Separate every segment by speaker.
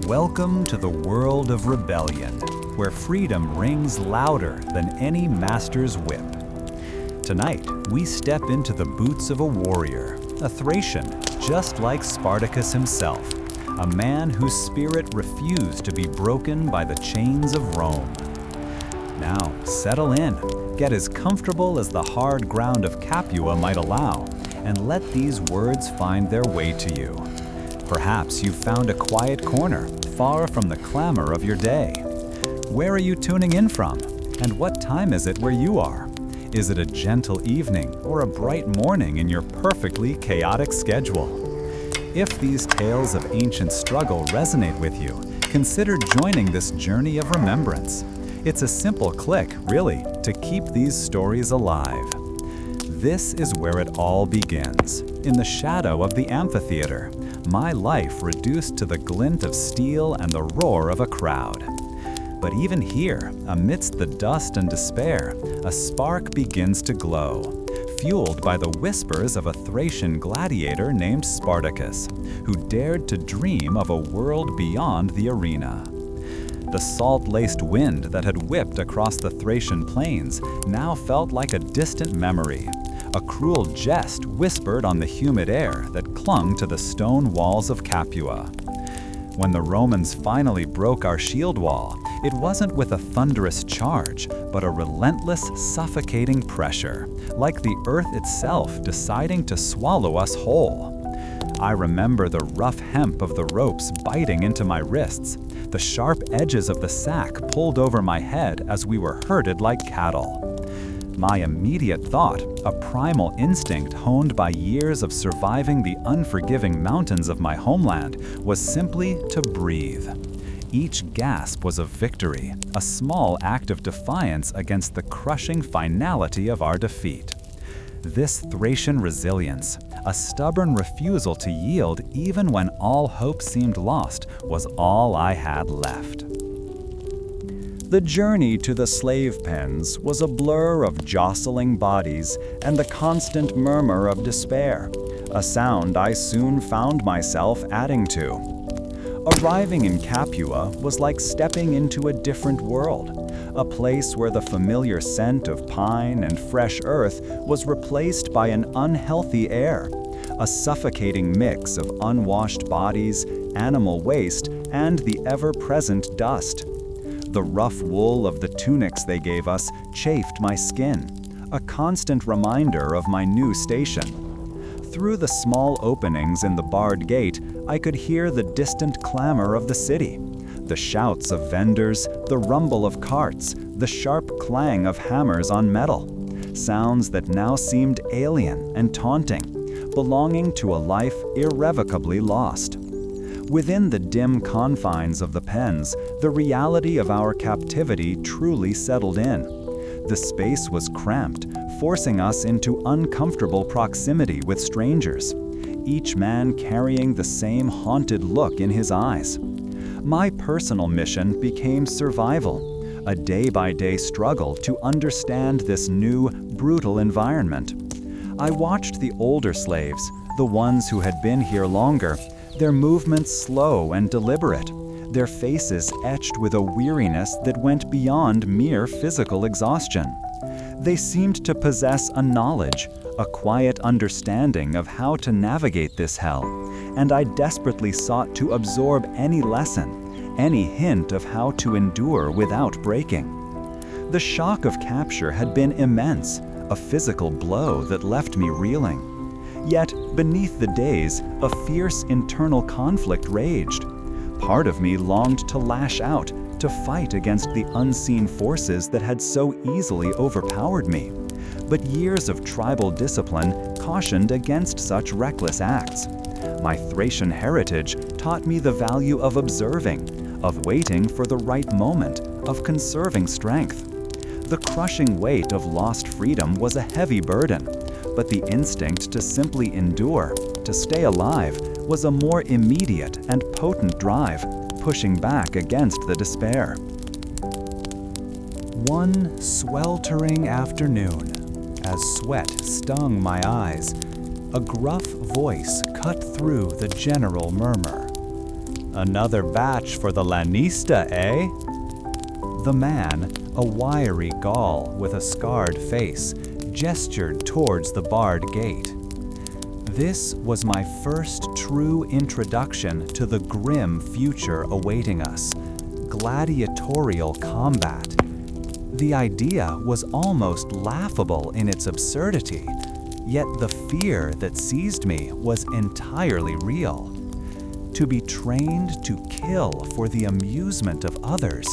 Speaker 1: Welcome to the world of rebellion, where freedom rings louder than any master's whip. Tonight, we step into the boots of a warrior, a Thracian, just like Spartacus himself, a man whose spirit refused to be broken by the chains of Rome. Now, settle in, get as comfortable as the hard ground of Capua might allow, and let these words find their way to you. Perhaps you've found a quiet corner, far from the clamor of your day. Where are you tuning in from? And what time is it where you are? Is it a gentle evening or a bright morning in your perfectly chaotic schedule? If these tales of ancient struggle resonate with you, consider joining this journey of remembrance. It's a simple click, really, to keep these stories alive. This is where it all begins, in the shadow of the amphitheater, my life reduced to the glint of steel and the roar of a crowd. But even here, amidst the dust and despair, a spark begins to glow, fueled by the whispers of a Thracian gladiator named Spartacus, who dared to dream of a world beyond the arena. The salt-laced wind that had whipped across the Thracian plains now felt like a distant memory, a cruel jest whispered on the humid air that clung to the stone walls of Capua. When the Romans finally broke our shield wall, it wasn't with a thunderous charge, but a relentless, suffocating pressure, like the earth itself deciding to swallow us whole. I remember the rough hemp of the ropes biting into my wrists, the sharp edges of the sack pulled over my head as we were herded like cattle. My immediate thought, a primal instinct honed by years of surviving the unforgiving mountains of my homeland, was simply to breathe. Each gasp was a victory, a small act of defiance against the crushing finality of our defeat. This Thracian resilience, a stubborn refusal to yield even when all hope seemed lost, was all I had left. The journey to the slave pens was a blur of jostling bodies and the constant murmur of despair, a sound I soon found myself adding to. Arriving in Capua was like stepping into a different world, a place where the familiar scent of pine and fresh earth was replaced by an unhealthy air, a suffocating mix of unwashed bodies, animal waste, and the ever-present dust. The rough wool of the tunics they gave us chafed my skin, a constant reminder of my new station. Through the small openings in the barred gate, I could hear the distant clamor of the city, the shouts of vendors, the rumble of carts, the sharp clang of hammers on metal, sounds that now seemed alien and taunting, belonging to a life irrevocably lost. Within the dim confines of the pens, the reality of our captivity truly settled in. The space was cramped, forcing us into uncomfortable proximity with strangers, each man carrying the same haunted look in his eyes. My personal mission became survival, a day-by-day struggle to understand this new, brutal environment. I watched the older slaves, the ones who had been here longer, their movements slow and deliberate, their faces etched with a weariness that went beyond mere physical exhaustion. They seemed to possess a knowledge, a quiet understanding of how to navigate this hell, and I desperately sought to absorb any lesson, any hint of how to endure without breaking. The shock of capture had been immense, a physical blow that left me reeling. Yet, beneath the daze, a fierce internal conflict raged. Part of me longed to lash out, to fight against the unseen forces that had so easily overpowered me. But years of tribal discipline cautioned against such reckless acts. My Thracian heritage taught me the value of observing, of waiting for the right moment, of conserving strength. The crushing weight of lost freedom was a heavy burden, but the instinct to simply endure, to stay alive, was a more immediate and potent drive, pushing back against the despair. One sweltering afternoon, as sweat stung my eyes, a gruff voice cut through the general murmur. Another batch for the lanista, eh? The man, a wiry Gaul with a scarred face, gestured towards the barred gate. This was my first true introduction to the grim future awaiting us, gladiatorial combat. The idea was almost laughable in its absurdity, yet the fear that seized me was entirely real. To be trained to kill for the amusement of others,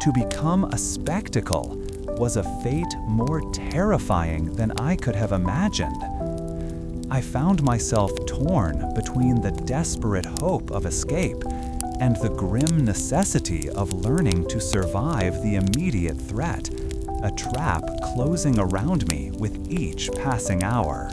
Speaker 1: to become a spectacle, was a fate more terrifying than I could have imagined. I found myself torn between the desperate hope of escape and the grim necessity of learning to survive the immediate threat, a trap closing around me with each passing hour.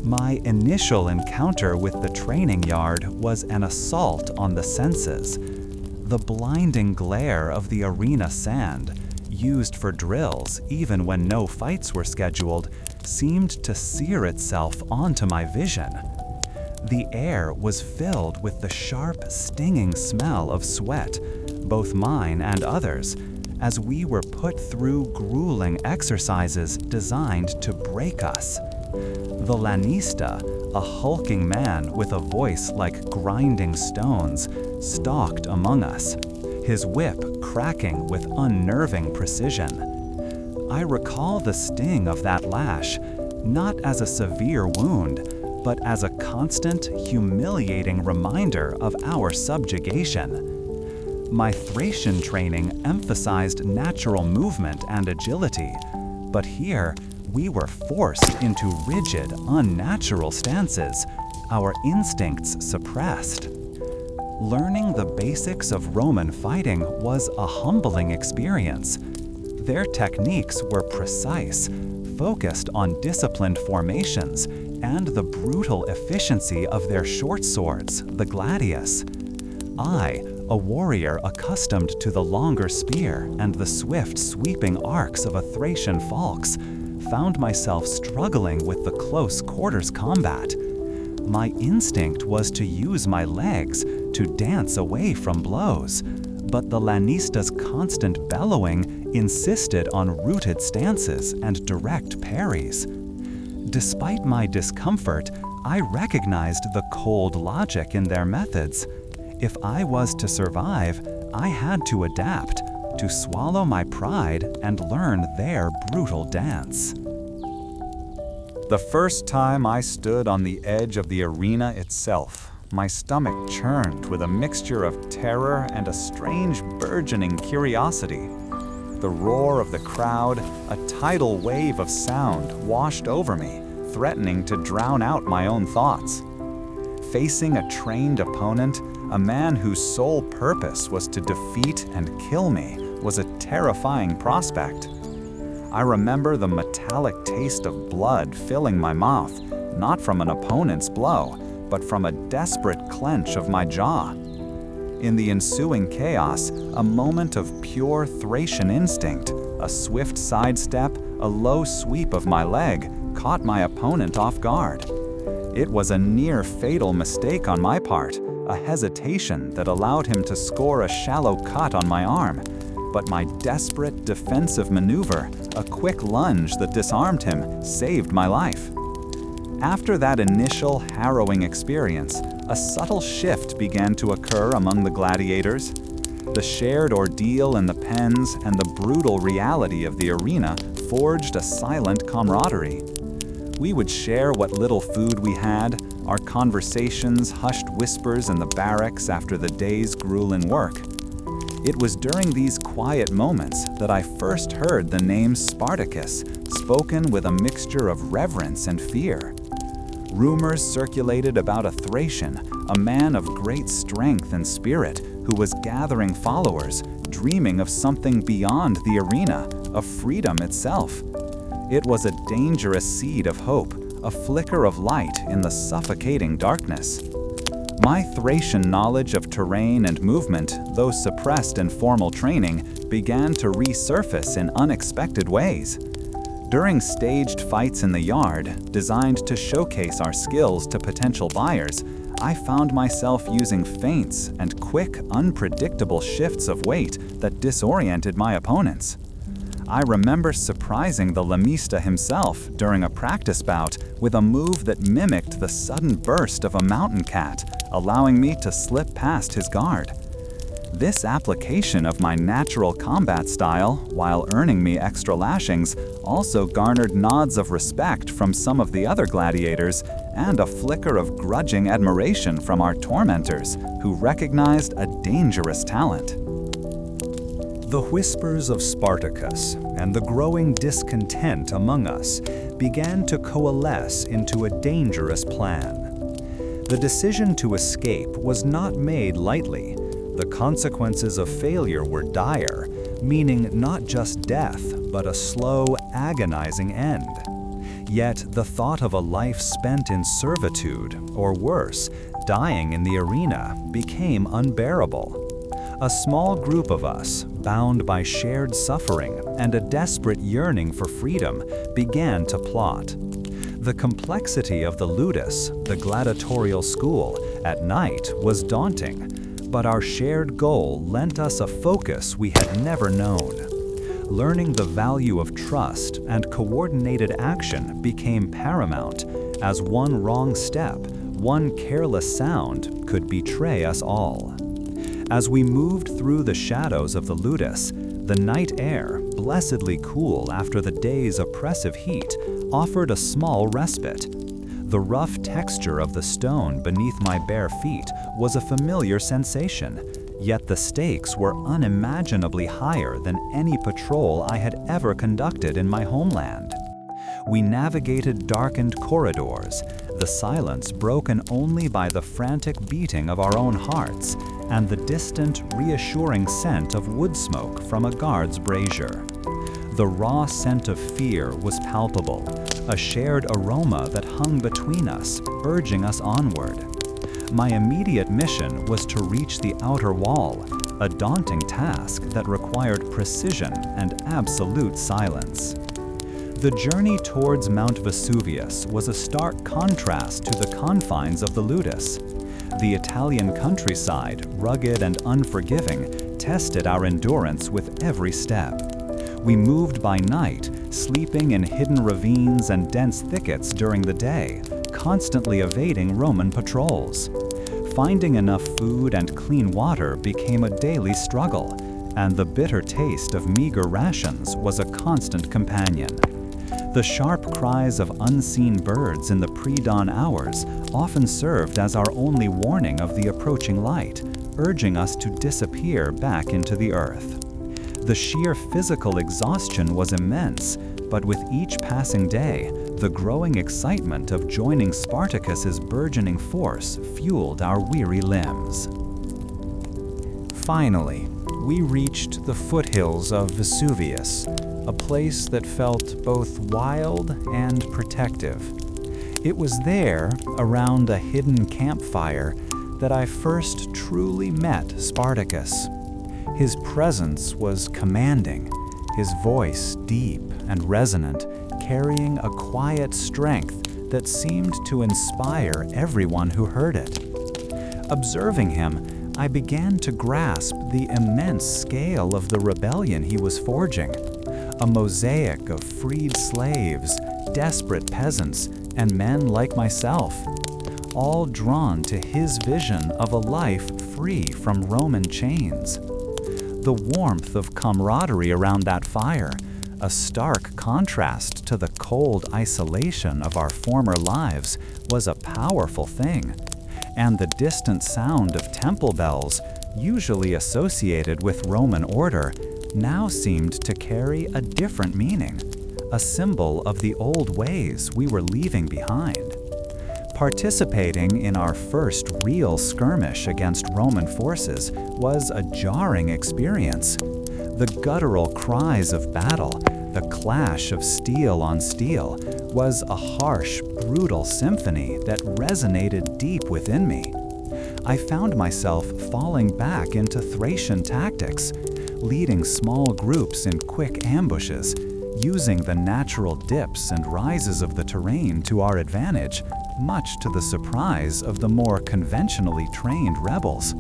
Speaker 1: My initial encounter with the training yard was an assault on the senses. The blinding glare of the arena sand, used for drills even when no fights were scheduled, seemed to sear itself onto my vision. The air was filled with the sharp, stinging smell of sweat, both mine and others, as we were put through grueling exercises designed to break us. The lanista, a hulking man with a voice like grinding stones, stalked among us, his whip cracking with unnerving precision. I recall the sting of that lash, not as a severe wound, but as a constant, humiliating reminder of our subjugation. My Thracian training emphasized natural movement and agility, but here we were forced into rigid, unnatural stances, our instincts suppressed. Learning the basics of Roman fighting was a humbling experience. Their techniques were precise, focused on disciplined formations and the brutal efficiency of their short swords, the gladius. I, a warrior accustomed to the longer spear and the swift sweeping arcs of a Thracian falx, found myself struggling with the close quarters combat. My instinct was to use my legs to dance away from blows, but the lanista's constant bellowing insisted on rooted stances and direct parries. Despite my discomfort, I recognized the cold logic in their methods. If I was to survive, I had to adapt, to swallow my pride and learn their brutal dance. The first time I stood on the edge of the arena itself, my stomach churned with a mixture of terror and a strange burgeoning curiosity. The roar of the crowd, a tidal wave of sound, washed over me, threatening to drown out my own thoughts. Facing a trained opponent, a man whose sole purpose was to defeat and kill me, was a terrifying prospect. I remember the metallic taste of blood filling my mouth, not from an opponent's blow, but from a desperate clench of my jaw. In the ensuing chaos, a moment of pure Thracian instinct, a swift sidestep, a low sweep of my leg, caught my opponent off guard. It was a near-fatal mistake on my part, a hesitation that allowed him to score a shallow cut on my arm. But my desperate defensive maneuver, a quick lunge that disarmed him, saved my life. After that initial harrowing experience, a subtle shift began to occur among the gladiators. The shared ordeal in the pens and the brutal reality of the arena forged a silent camaraderie. We would share what little food we had, our conversations hushed whispers in the barracks after the day's grueling work. It was during these quiet moments that I first heard the name Spartacus, spoken with a mixture of reverence and fear. Rumors circulated about a Thracian, a man of great strength and spirit, who was gathering followers, dreaming of something beyond the arena, of freedom itself. It was a dangerous seed of hope, a flicker of light in the suffocating darkness. My Thracian knowledge of terrain and movement, though suppressed in formal training, began to resurface in unexpected ways. During staged fights in the yard, designed to showcase our skills to potential buyers, I found myself using feints and quick, unpredictable shifts of weight that disoriented my opponents. I remember surprising the lamista himself during a practice bout with a move that mimicked the sudden burst of a mountain cat, allowing me to slip past his guard. This application of my natural combat style, while earning me extra lashings, also garnered nods of respect from some of the other gladiators and a flicker of grudging admiration from our tormentors, who recognized a dangerous talent. The whispers of Spartacus and the growing discontent among us began to coalesce into a dangerous plan. The decision to escape was not made lightly. The consequences of failure were dire, meaning not just death, but a slow, agonizing end. Yet the thought of a life spent in servitude, or worse, dying in the arena, became unbearable. A small group of us, bound by shared suffering and a desperate yearning for freedom, began to plot. The complexity of the ludus, the gladiatorial school, at night was daunting, but our shared goal lent us a focus we had never known. Learning the value of trust and coordinated action became paramount, as one wrong step, one careless sound could betray us all. As we moved through the shadows of the ludus, the night air, blessedly cool after the day's oppressive heat, offered a small respite. The rough texture of the stone beneath my bare feet was a familiar sensation, yet the stakes were unimaginably higher than any patrol I had ever conducted in my homeland. We navigated darkened corridors, the silence broken only by the frantic beating of our own hearts and the distant, reassuring scent of wood smoke from a guard's brazier. The raw scent of fear was palpable, a shared aroma that hung between us, urging us onward. My immediate mission was to reach the outer wall, a daunting task that required precision and absolute silence. The journey towards Mount Vesuvius was a stark contrast to the confines of the ludus. The Italian countryside, rugged and unforgiving, tested our endurance with every step. We moved by night, sleeping in hidden ravines and dense thickets during the day, constantly evading Roman patrols. Finding enough food and clean water became a daily struggle, and the bitter taste of meager rations was a constant companion. The sharp cries of unseen birds in the pre-dawn hours often served as our only warning of the approaching light, urging us to disappear back into the earth. The sheer physical exhaustion was immense, but with each passing day, the growing excitement of joining Spartacus's burgeoning force fueled our weary limbs. Finally, we reached the foothills of Vesuvius, a place that felt both wild and protective. It was there, around a hidden campfire, that I first truly met Spartacus. His presence was commanding, his voice deep and resonant, carrying a quiet strength that seemed to inspire everyone who heard it. Observing him, I began to grasp the immense scale of the rebellion he was forging. A mosaic of freed slaves, desperate peasants, and men like myself, all drawn to his vision of a life free from Roman chains. The warmth of camaraderie around that fire, a stark contrast to the cold isolation of our former lives, was a powerful thing. And the distant sound of temple bells, usually associated with Roman order, now seemed to carry a different meaning, a symbol of the old ways we were leaving behind. Participating in our first real skirmish against Roman forces was a jarring experience. The guttural cries of battle, the clash of steel on steel, was a harsh, brutal symphony that resonated deep within me. I found myself falling back into Thracian tactics, leading small groups in quick ambushes, using the natural dips and rises of the terrain to our advantage, much to the surprise of the more conventionally trained rebels.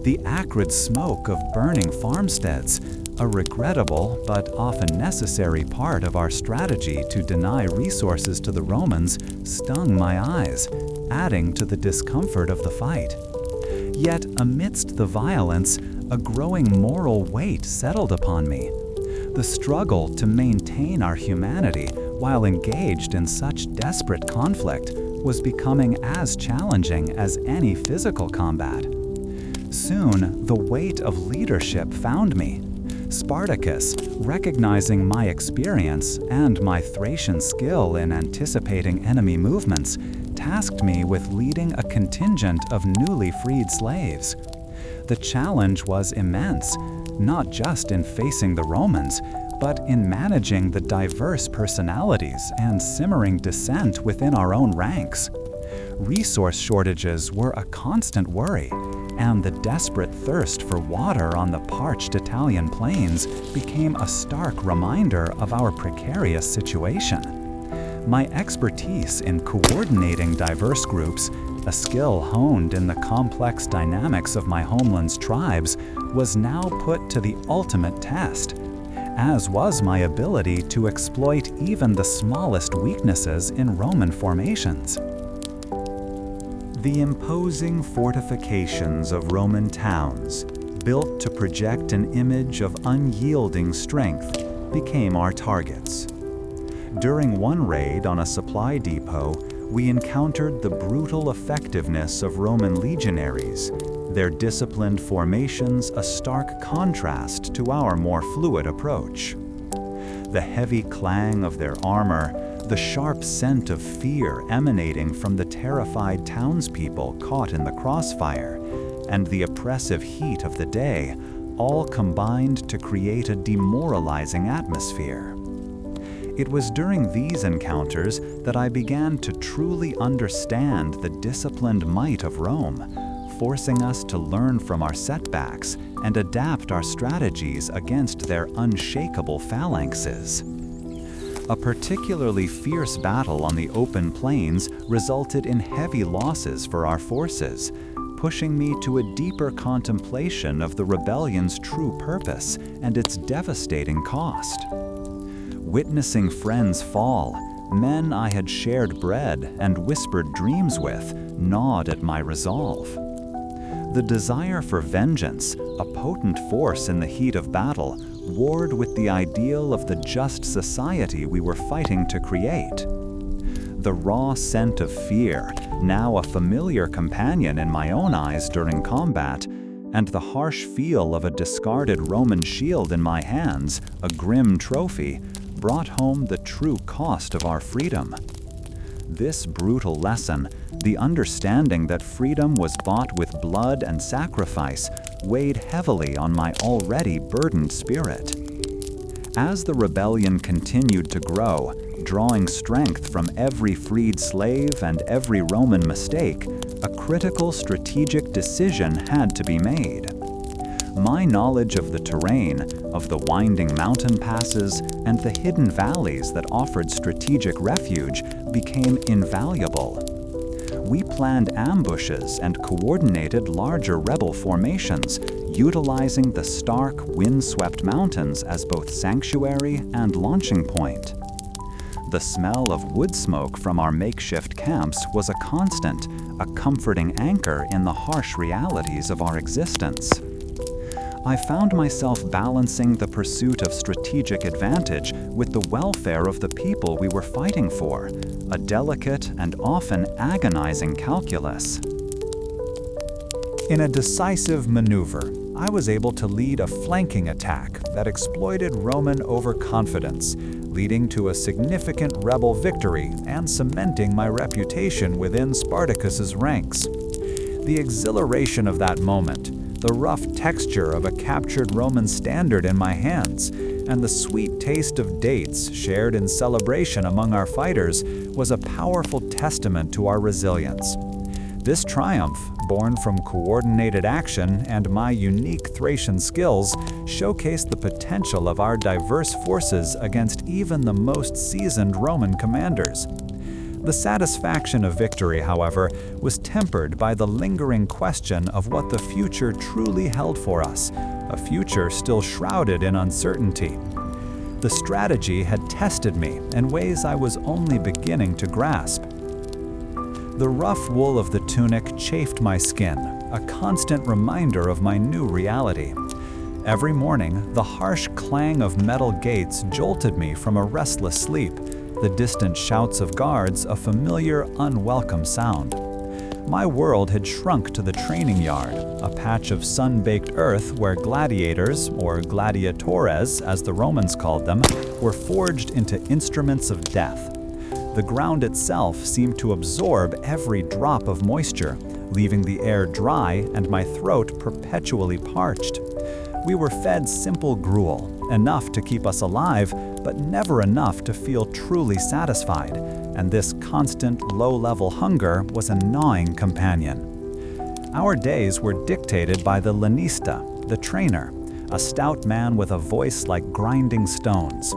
Speaker 1: The acrid smoke of burning farmsteads, a regrettable but often necessary part of our strategy to deny resources to the Romans, stung my eyes, adding to the discomfort of the fight. Yet, amidst the violence, a growing moral weight settled upon me. The struggle to maintain our humanity while engaged in such desperate conflict was becoming as challenging as any physical combat. Soon, the weight of leadership found me. Spartacus, recognizing my experience and my Thracian skill in anticipating enemy movements, tasked me with leading a contingent of newly freed slaves. The challenge was immense, not just in facing the Romans, but in managing the diverse personalities and simmering dissent within our own ranks. Resource shortages were a constant worry, and the desperate thirst for water on the parched Italian plains became a stark reminder of our precarious situation. My expertise in coordinating diverse groups, a skill honed in the complex dynamics of my homeland's tribes, was now put to the ultimate test, as was my ability to exploit even the smallest weaknesses in Roman formations. The imposing fortifications of Roman towns, built to project an image of unyielding strength, became our targets. During one raid on a supply depot, we encountered the brutal effectiveness of Roman legionaries, their disciplined formations a stark contrast to our more fluid approach. The heavy clang of their armor, the sharp scent of fear emanating from the terrified townspeople caught in the crossfire, and the oppressive heat of the day all combined to create a demoralizing atmosphere. It was during these encounters that I began to truly understand the disciplined might of Rome, forcing us to learn from our setbacks and adapt our strategies against their unshakable phalanxes. A particularly fierce battle on the open plains resulted in heavy losses for our forces, pushing me to a deeper contemplation of the rebellion's true purpose and its devastating cost. Witnessing friends fall, men I had shared bread and whispered dreams with, gnawed at my resolve. The desire for vengeance, a potent force in the heat of battle, warred with the ideal of the just society we were fighting to create. The raw scent of fear, now a familiar companion in my own eyes during combat, and the harsh feel of a discarded Roman shield in my hands, a grim trophy, brought home the true cost of our freedom. This brutal lesson, the understanding that freedom was bought with blood and sacrifice, weighed heavily on my already burdened spirit. As the rebellion continued to grow, drawing strength from every freed slave and every Roman mistake, a critical strategic decision had to be made. My knowledge of the terrain, of the winding mountain passes, and the hidden valleys that offered strategic refuge became invaluable. We planned ambushes and coordinated larger rebel formations, utilizing the stark, wind-swept mountains as both sanctuary and launching point. The smell of wood smoke from our makeshift camps was a constant, a comforting anchor in the harsh realities of our existence. I found myself balancing the pursuit of strategic advantage with the welfare of the people we were fighting for, a delicate and often agonizing calculus. In a decisive maneuver, I was able to lead a flanking attack that exploited Roman overconfidence, leading to a significant rebel victory and cementing my reputation within Spartacus's ranks. The exhilaration of that moment, the rough texture of a captured Roman standard in my hands, and the sweet taste of dates shared in celebration among our fighters was a powerful testament to our resilience. This triumph, born from coordinated action and my unique Thracian skills, showcased the potential of our diverse forces against even the most seasoned Roman commanders. The satisfaction of victory, however, was tempered by the lingering question of what the future truly held for us, a future still shrouded in uncertainty. The strategy had tested me in ways I was only beginning to grasp. The rough wool of the tunic chafed my skin, a constant reminder of my new reality. Every morning, the harsh clang of metal gates jolted me from a restless sleep, the distant shouts of guards a familiar, unwelcome sound. My world had shrunk to the training yard, a patch of sun-baked earth where gladiators, or gladiatores as the Romans called them, were forged into instruments of death. The ground itself seemed to absorb every drop of moisture, leaving the air dry and my throat perpetually parched. We were fed simple gruel, enough to keep us alive, but never enough to feel truly satisfied, and this constant low-level hunger was a gnawing companion. Our days were dictated by the lanista, the trainer, a stout man with a voice like grinding stones.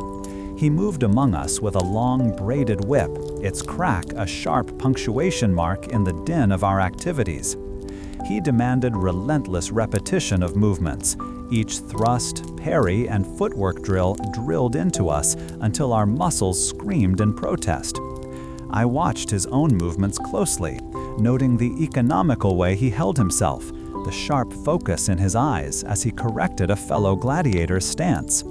Speaker 1: He moved among us with a long braided whip, its crack a sharp punctuation mark in the din of our activities. He demanded relentless repetition of movements, each thrust, parry, and footwork drill drilled into us until our muscles screamed in protest. I watched his own movements closely, noting the economical way he held himself, the sharp focus in his eyes as he corrected a fellow gladiator's stance.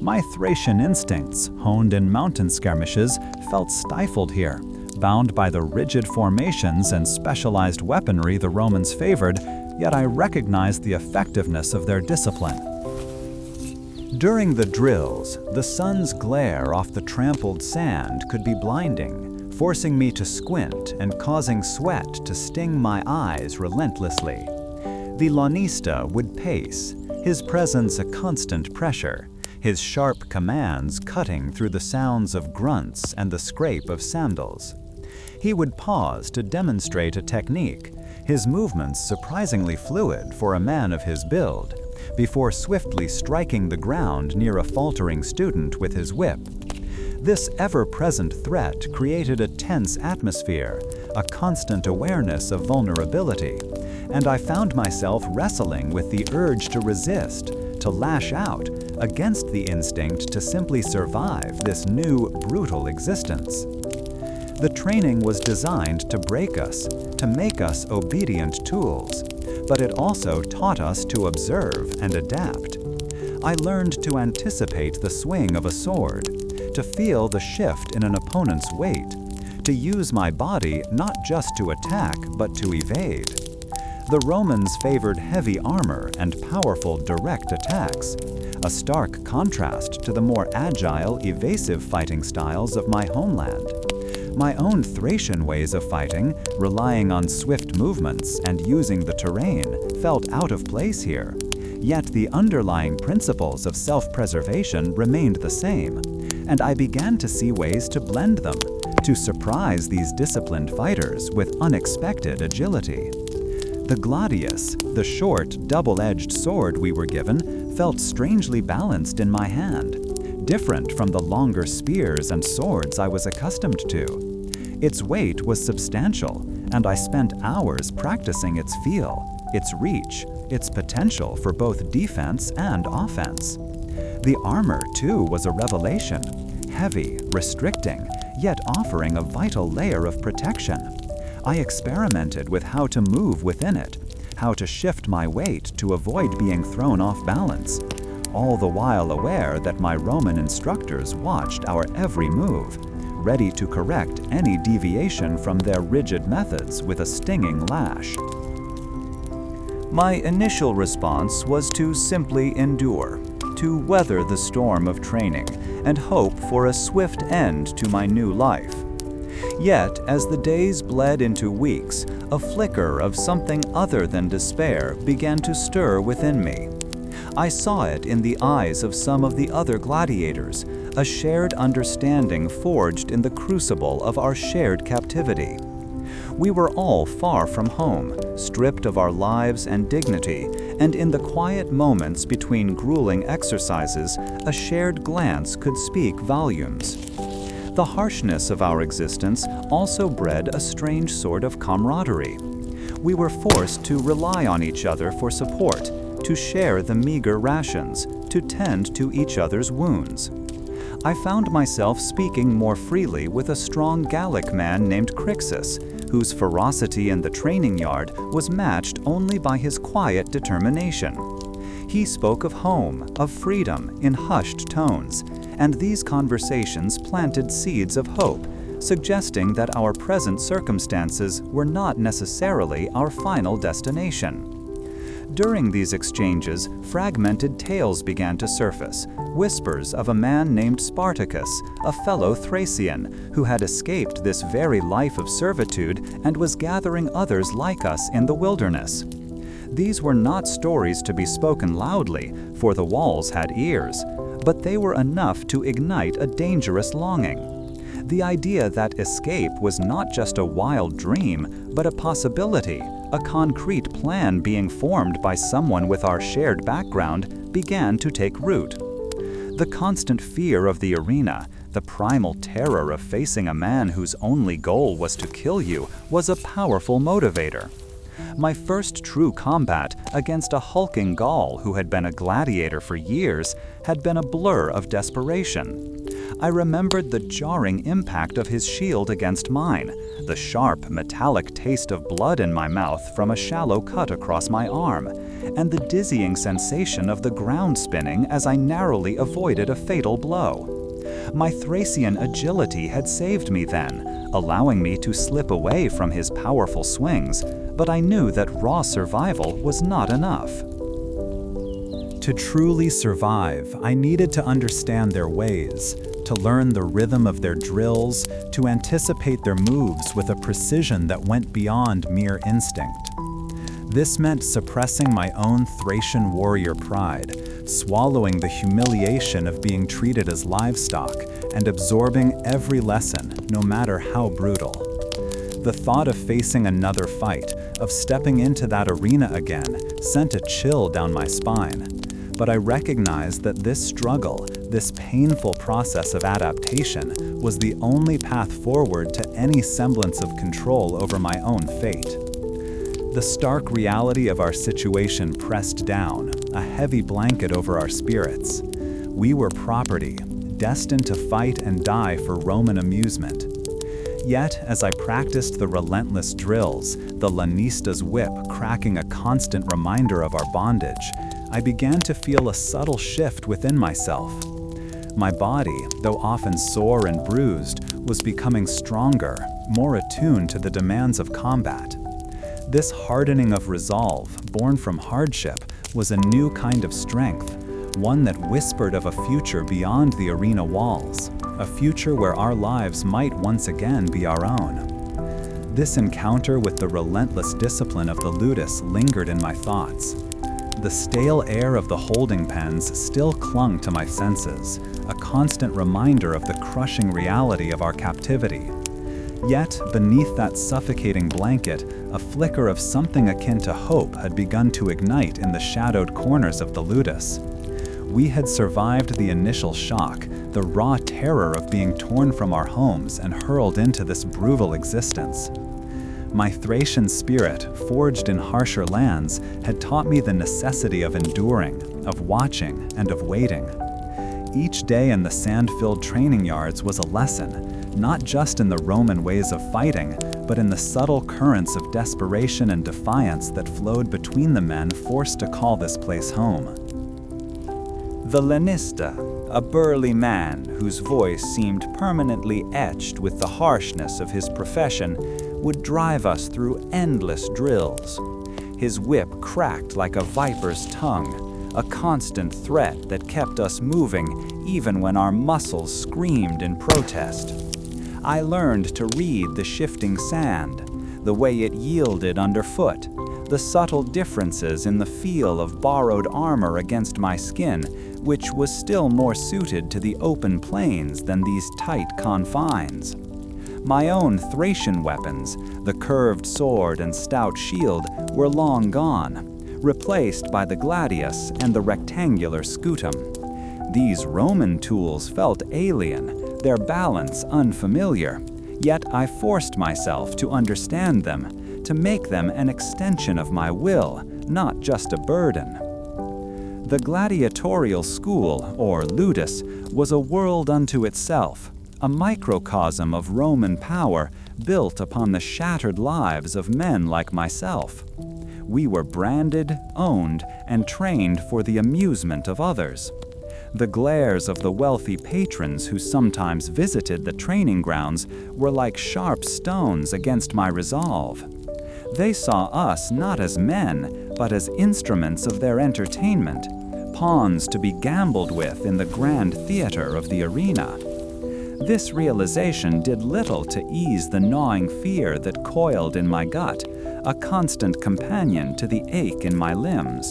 Speaker 1: My Thracian instincts, honed in mountain skirmishes, felt stifled here, bound by the rigid formations and specialized weaponry the Romans favored, yet I recognized the effectiveness of their discipline. During the drills, the sun's glare off the trampled sand could be blinding, forcing me to squint and causing sweat to sting my eyes relentlessly. The lanista would pace, his presence a constant pressure, his sharp commands cutting through the sounds of grunts and the scrape of sandals. He would pause to demonstrate a technique, his movements surprisingly fluid for a man of his build, before swiftly striking the ground near a faltering student with his whip. This ever-present threat created a tense atmosphere, a constant awareness of vulnerability, and I found myself wrestling with the urge to resist, to lash out, against the instinct to simply survive this new, brutal existence. The training was designed to break us, to make us obedient tools, but it also taught us to observe and adapt. I learned to anticipate the swing of a sword, to feel the shift in an opponent's weight, to use my body not just to attack but to evade. The Romans favored heavy armor and powerful direct attacks, a stark contrast to the more agile, evasive fighting styles of my homeland. My own Thracian ways of fighting, relying on swift movements and using the terrain, felt out of place here. Yet the underlying principles of self-preservation remained the same, and I began to see ways to blend them, to surprise these disciplined fighters with unexpected agility. The gladius, the short, double-edged sword we were given, felt strangely balanced in my hand, different from the longer spears and swords I was accustomed to. Its weight was substantial, and I spent hours practicing its feel, its reach, its potential for both defense and offense. The armor, too, was a revelation, heavy, restricting, yet offering a vital layer of protection. I experimented with how to move within it, how to shift my weight to avoid being thrown off balance, all the while aware that my Roman instructors watched our every move, ready to correct any deviation from their rigid methods with a stinging lash. My initial response was to simply endure, to weather the storm of training and hope for a swift end to my new life. Yet, as the days bled into weeks, a flicker of something other than despair began to stir within me. I saw it in the eyes of some of the other gladiators, a shared understanding forged in the crucible of our shared captivity. We were all far from home, stripped of our lives and dignity, and in the quiet moments between grueling exercises, a shared glance could speak volumes. The harshness of our existence also bred a strange sort of camaraderie. We were forced to rely on each other for support, to share the meager rations, to tend to each other's wounds. I found myself speaking more freely with a strong Gallic man named Crixus, whose ferocity in the training yard was matched only by his quiet determination. He spoke of home, of freedom, in hushed tones, and these conversations planted seeds of hope, suggesting that our present circumstances were not necessarily our final destination. During these exchanges, fragmented tales began to surface, whispers of a man named Spartacus, a fellow Thracian, who had escaped this very life of servitude and was gathering others like us in the wilderness. These were not stories to be spoken loudly, for the walls had ears, but they were enough to ignite a dangerous longing. The idea that escape was not just a wild dream, but a possibility, a concrete plan being formed by someone with our shared background, began to take root. The constant fear of the arena, the primal terror of facing a man whose only goal was to kill you, was a powerful motivator. My first true combat against a hulking Gaul who had been a gladiator for years had been a blur of desperation. I remembered the jarring impact of his shield against mine, the sharp, metallic taste of blood in my mouth from a shallow cut across my arm, and the dizzying sensation of the ground spinning as I narrowly avoided a fatal blow. My Thracian agility had saved me then, allowing me to slip away from his powerful swings, but I knew that raw survival was not enough. To truly survive, I needed to understand their ways, to learn the rhythm of their drills, to anticipate their moves with a precision that went beyond mere instinct. This meant suppressing my own Thracian warrior pride, swallowing the humiliation of being treated as livestock, and absorbing every lesson, no matter how brutal. The thought of facing another fight, of stepping into that arena again, sent a chill down my spine. But I recognized that this struggle, this painful process of adaptation, was the only path forward to any semblance of control over my own fate. The stark reality of our situation pressed down, a heavy blanket over our spirits. We were property, destined to fight and die for Roman amusement. Yet, as I practiced the relentless drills, the lanista's whip cracking a constant reminder of our bondage, I began to feel a subtle shift within myself. My body, though often sore and bruised, was becoming stronger, more attuned to the demands of combat. This hardening of resolve, born from hardship, was a new kind of strength, one that whispered of a future beyond the arena walls, a future where our lives might once again be our own. This encounter with the relentless discipline of the ludus lingered in my thoughts. The stale air of the holding pens still clung to my senses, a constant reminder of the crushing reality of our captivity. Yet, beneath that suffocating blanket, a flicker of something akin to hope had begun to ignite in the shadowed corners of the ludus. We had survived the initial shock, the raw terror of being torn from our homes and hurled into this brutal existence. My Thracian spirit, forged in harsher lands, had taught me the necessity of enduring, of watching, and of waiting. Each day in the sand-filled training yards was a lesson, not just in the Roman ways of fighting, but in the subtle currents of desperation and defiance that flowed between the men forced to call this place home. The lanista, a burly man whose voice seemed permanently etched with the harshness of his profession, would drive us through endless drills. His whip cracked like a viper's tongue, a constant threat that kept us moving even when our muscles screamed in protest. I learned to read the shifting sand, the way it yielded underfoot, the subtle differences in the feel of borrowed armor against my skin, which was still more suited to the open plains than these tight confines. My own Thracian weapons, the curved sword and stout shield, were long gone, replaced by the gladius and the rectangular scutum. These Roman tools felt alien, their balance unfamiliar, yet I forced myself to understand them, to make them an extension of my will, not just a burden. The gladiatorial school, or ludus, was a world unto itself, a microcosm of Roman power built upon the shattered lives of men like myself. We were branded, owned, and trained for the amusement of others. The glares of the wealthy patrons who sometimes visited the training grounds were like sharp stones against my resolve. They saw us not as men, but as instruments of their entertainment, pawns to be gambled with in the grand theater of the arena. This realization did little to ease the gnawing fear that coiled in my gut, a constant companion to the ache in my limbs.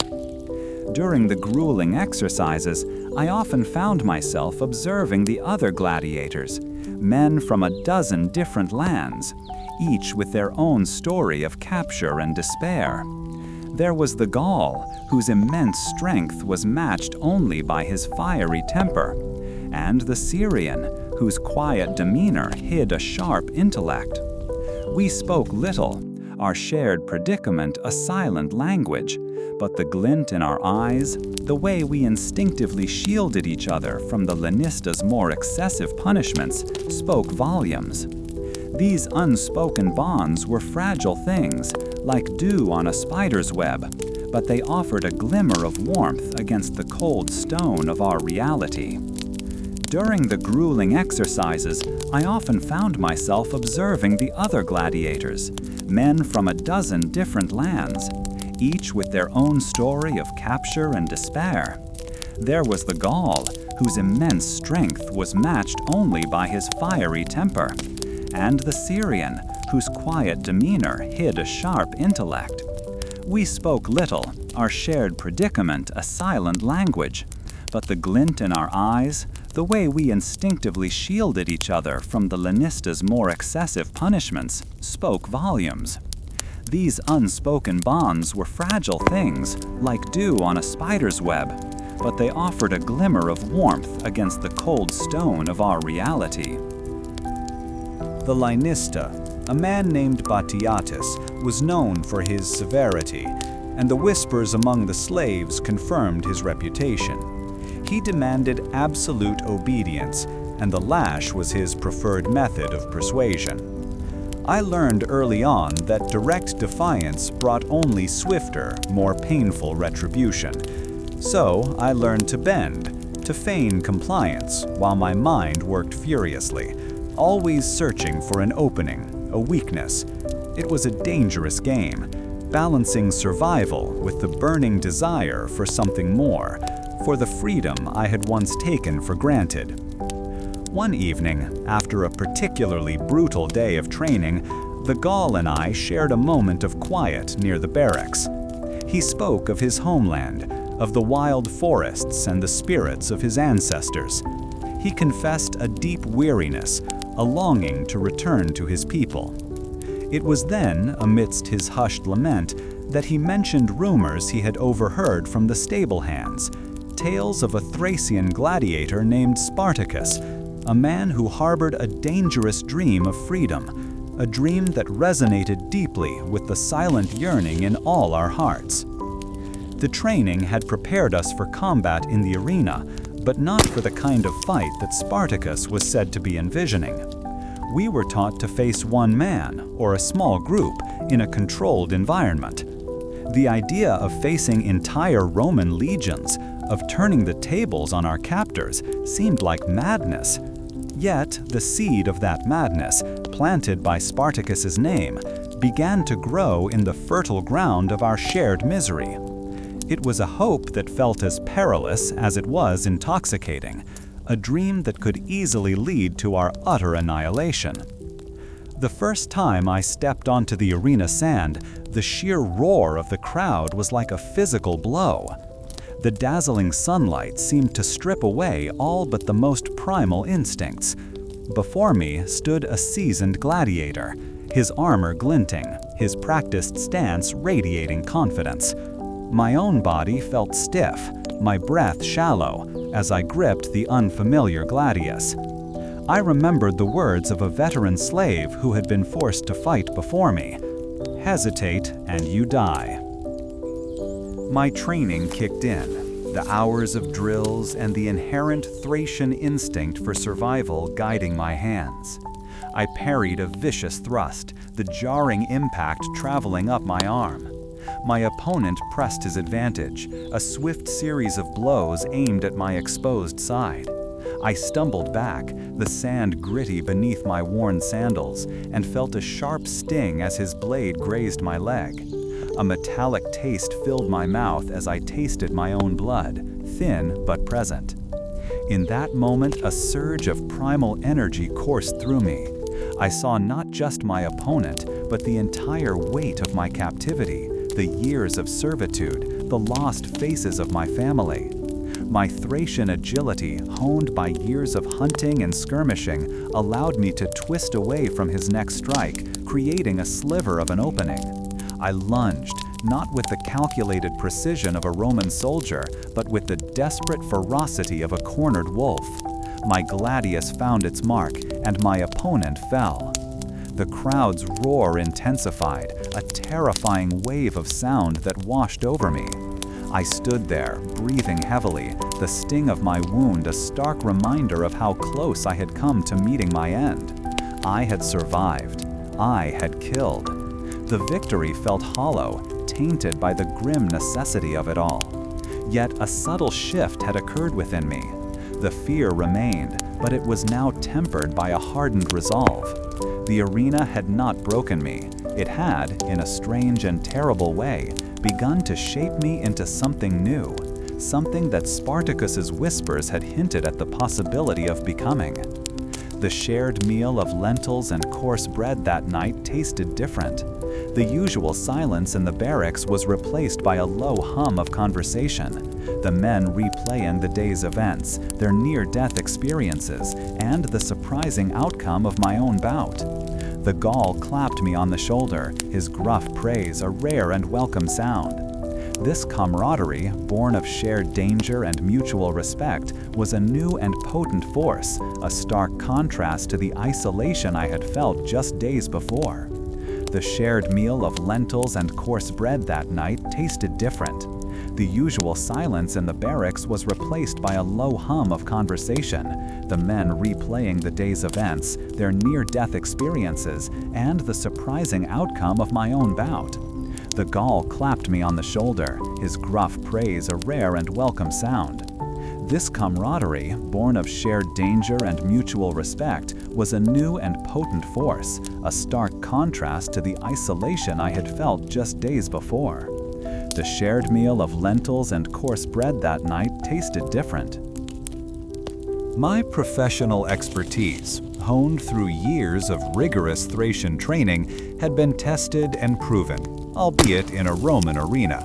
Speaker 1: During the grueling exercises, I often found myself observing the other gladiators, men from a dozen different lands, each with their own story of capture and despair. There was the Gaul, whose immense strength was matched only by his fiery temper, and the Syrian, whose quiet demeanor hid a sharp intellect. We spoke little, our shared predicament a silent language, but the glint in our eyes, the way we instinctively shielded each other from the Lanista's more excessive punishments, spoke volumes. These unspoken bonds were fragile things, like dew on a spider's web, but they offered a glimmer of warmth against the cold stone of our reality. During the grueling exercises, I often found myself observing the other gladiators, men from a dozen different lands, each with their own story of capture and despair. There was the Gaul, whose immense strength was matched only by his fiery temper, and the Syrian, whose quiet demeanor hid a sharp intellect. We spoke little, our shared predicament a silent language, but the glint in our eyes, the way we instinctively shielded each other from the Lanista's more excessive punishments, spoke volumes. These unspoken bonds were fragile things, like dew on a spider's web, but they offered a glimmer of warmth against the cold stone of our reality. The Lanista, a man named Batiatus, was known for his severity, and the whispers among the slaves confirmed his reputation. He demanded absolute obedience, and the lash was his preferred method of persuasion. I learned early on that direct defiance brought only swifter, more painful retribution. So I learned to bend, to feign compliance, while my mind worked furiously, always searching for an opening, a weakness. It was a dangerous game, balancing survival with the burning desire for something more, for the freedom I had once taken for granted. One evening, after a particularly brutal day of training, the Gaul and I shared a moment of quiet near the barracks. He spoke of his homeland, of the wild forests and the spirits of his ancestors. He confessed a deep weariness, a longing to return to his people. It was then, amidst his hushed lament, that he mentioned rumors he had overheard from the stable hands, tales of a Thracian gladiator named Spartacus, a man who harbored a dangerous dream of freedom, a dream that resonated deeply with the silent yearning in all our hearts. The training had prepared us for combat in the arena, but not for the kind of fight that Spartacus was said to be envisioning. We were taught to face one man, or a small group, in a controlled environment. The idea of facing entire Roman legions, of turning the tables on our captors, seemed like madness. Yet, the seed of that madness, planted by Spartacus's name, began to grow in the fertile ground of our shared misery. It was a hope that felt as perilous as it was intoxicating, a dream that could easily lead to our utter annihilation. The first time I stepped onto the arena sand, the sheer roar of the crowd was like a physical blow. The dazzling sunlight seemed to strip away all but the most primal instincts. Before me stood a seasoned gladiator, his armor glinting, his practiced stance radiating confidence. My own body felt stiff, my breath shallow, as I gripped the unfamiliar gladius. I remembered the words of a veteran slave who had been forced to fight before me. Hesitate and you die. My training kicked in, the hours of drills and the inherent Thracian instinct for survival guiding my hands. I parried a vicious thrust, the jarring impact traveling up my arm. My opponent pressed his advantage, a swift series of blows aimed at my exposed side. I stumbled back, the sand gritty beneath my worn sandals, and felt a sharp sting as his blade grazed my leg. A metallic taste filled my mouth as I tasted my own blood, thin but present. In that moment, a surge of primal energy coursed through me. I saw not just my opponent, but the entire weight of my captivity, the years of servitude, the lost faces of my family. My Thracian agility, honed by years of hunting and skirmishing, allowed me to twist away from his next strike, creating a sliver of an opening. I lunged, not with the calculated precision of a Roman soldier, but with the desperate ferocity of a cornered wolf. My gladius found its mark, and my opponent fell. The crowd's roar intensified, a terrifying wave of sound that washed over me. I stood there, breathing heavily, the sting of my wound a stark reminder of how close I had come to meeting my end. I had survived. I had killed. The victory felt hollow, tainted by the grim necessity of it all. Yet a subtle shift had occurred within me. The fear remained, but it was now tempered by a hardened resolve. The arena had not broken me. It had, in a strange and terrible way, begun to shape me into something new, something that Spartacus's whispers had hinted at the possibility of becoming. The shared meal of lentils and coarse bread that night tasted different. The usual silence in the barracks was replaced by a low hum of conversation, the men replaying the day's events, their near-death experiences, and the surprising outcome of my own bout. The Gaul clapped me on the shoulder, his gruff praise a rare and welcome sound. This camaraderie, born of shared danger and mutual respect, was a new and potent force, a stark contrast to the isolation I had felt just days before. The shared meal of lentils and coarse bread that night tasted different. The usual silence in the barracks was replaced by a low hum of conversation, the men replaying the day's events, their near-death experiences, and the surprising outcome of my own bout. The Gaul clapped me on the shoulder, his gruff praise a rare and welcome sound. This camaraderie, born of shared danger and mutual respect, was a new and potent force, a stark contrast to the isolation I had felt just days before. The shared meal of lentils and coarse bread that night tasted different. My professional expertise, honed through years of rigorous Thracian training, had been tested and proven, albeit in a Roman arena.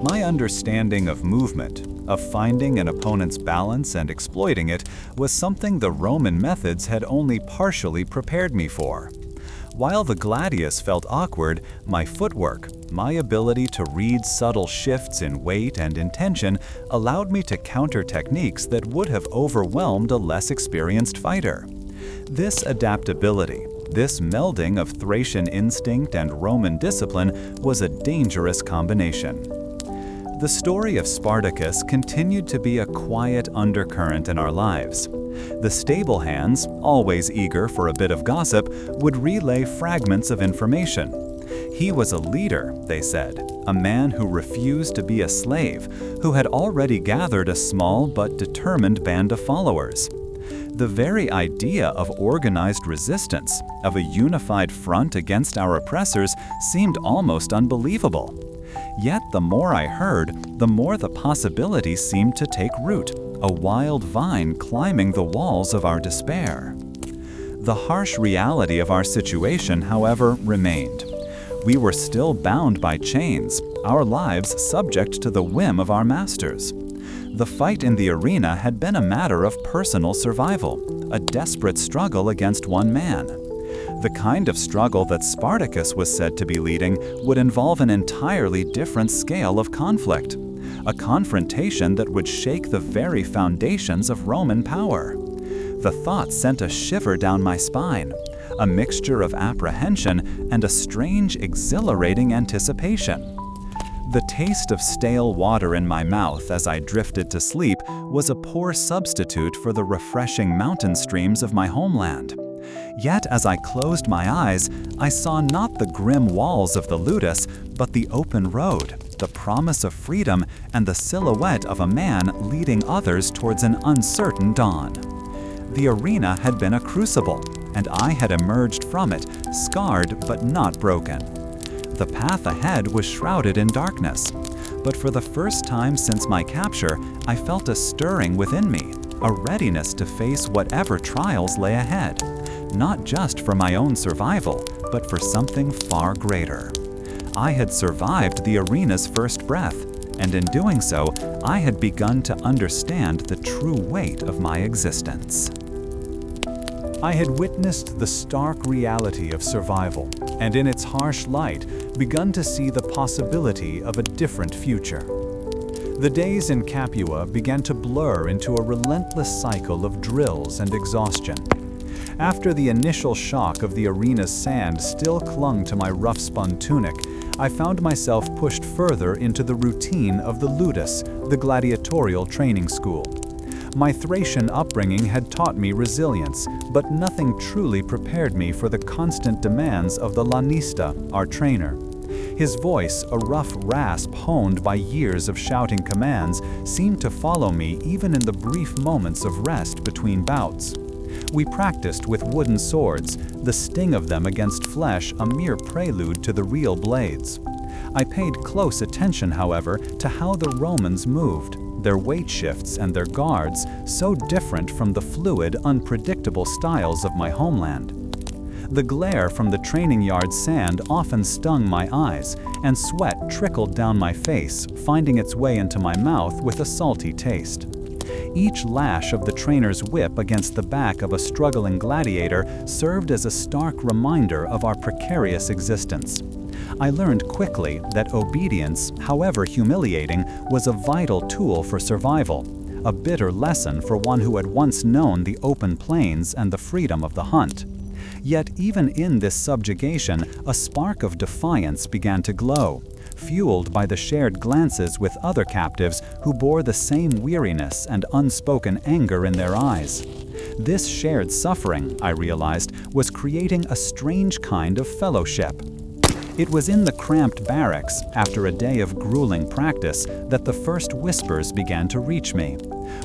Speaker 1: My understanding of movement, of finding an opponent's balance and exploiting it, was something the Roman methods had only partially prepared me for. While the gladius felt awkward, my footwork, my ability to read subtle shifts in weight and intention allowed me to counter techniques that would have overwhelmed a less experienced fighter. This adaptability, this melding of Thracian instinct and Roman discipline was a dangerous combination. The story of Spartacus continued to be a quiet undercurrent in our lives. The stable hands, always eager for a bit of gossip, would relay fragments of information. He was a leader, they said, a man who refused to be a slave, who had already gathered a small but determined band of followers. The very idea of organized resistance, of a unified front against our oppressors, seemed almost unbelievable. Yet the more I heard, the more the possibility seemed to take root, a wild vine climbing the walls of our despair. The harsh reality of our situation, however, remained. We were still bound by chains, our lives subject to the whim of our masters. The fight in the arena had been a matter of personal survival, a desperate struggle against one man. The kind of struggle that Spartacus was said to be leading would involve an entirely different scale of conflict, a confrontation that would shake the very foundations of Roman power. The thought sent a shiver down my spine, a mixture of apprehension and a strange, exhilarating anticipation. The taste of stale water in my mouth as I drifted to sleep was a poor substitute for the refreshing mountain streams of my homeland. Yet as I closed my eyes, I saw not the grim walls of the ludus, but the open road, the promise of freedom, and the silhouette of a man leading others towards an uncertain dawn. The arena had been a crucible, and I had emerged from it, scarred but not broken. The path ahead was shrouded in darkness, but for the first time since my capture, I felt a stirring within me, a readiness to face whatever trials lay ahead, not just for my own survival, but for something far greater. I had survived the arena's first breath, and in doing so, I had begun to understand the true weight of my existence. I had witnessed the stark reality of survival, and in its harsh light, begun to see the possibility of a different future. The days in Capua began to blur into a relentless cycle of drills and exhaustion. After the initial shock of the arena's sand still clung to my rough-spun tunic, I found myself pushed further into the routine of the ludus, the gladiatorial training school. My Thracian upbringing had taught me resilience, but nothing truly prepared me for the constant demands of the lanista, our trainer. His voice, a rough rasp honed by years of shouting commands, seemed to follow me even in the brief moments of rest between bouts. We practiced with wooden swords, the sting of them against flesh a mere prelude to the real blades. I paid close attention, however, to how the Romans moved, their weight shifts and their guards, so different from the fluid, unpredictable styles of my homeland. The glare from the training yard sand often stung my eyes, and sweat trickled down my face, finding its way into my mouth with a salty taste. Each lash of the trainer's whip against the back of a struggling gladiator served as a stark reminder of our precarious existence. I learned quickly that obedience, however humiliating, was a vital tool for survival, a bitter lesson for one who had once known the open plains and the freedom of the hunt. Yet even in this subjugation, a spark of defiance began to glow, fueled by the shared glances with other captives who bore the same weariness and unspoken anger in their eyes. This shared suffering, I realized, was creating a strange kind of fellowship. It was in the cramped barracks, after a day of grueling practice, that the first whispers began to reach me.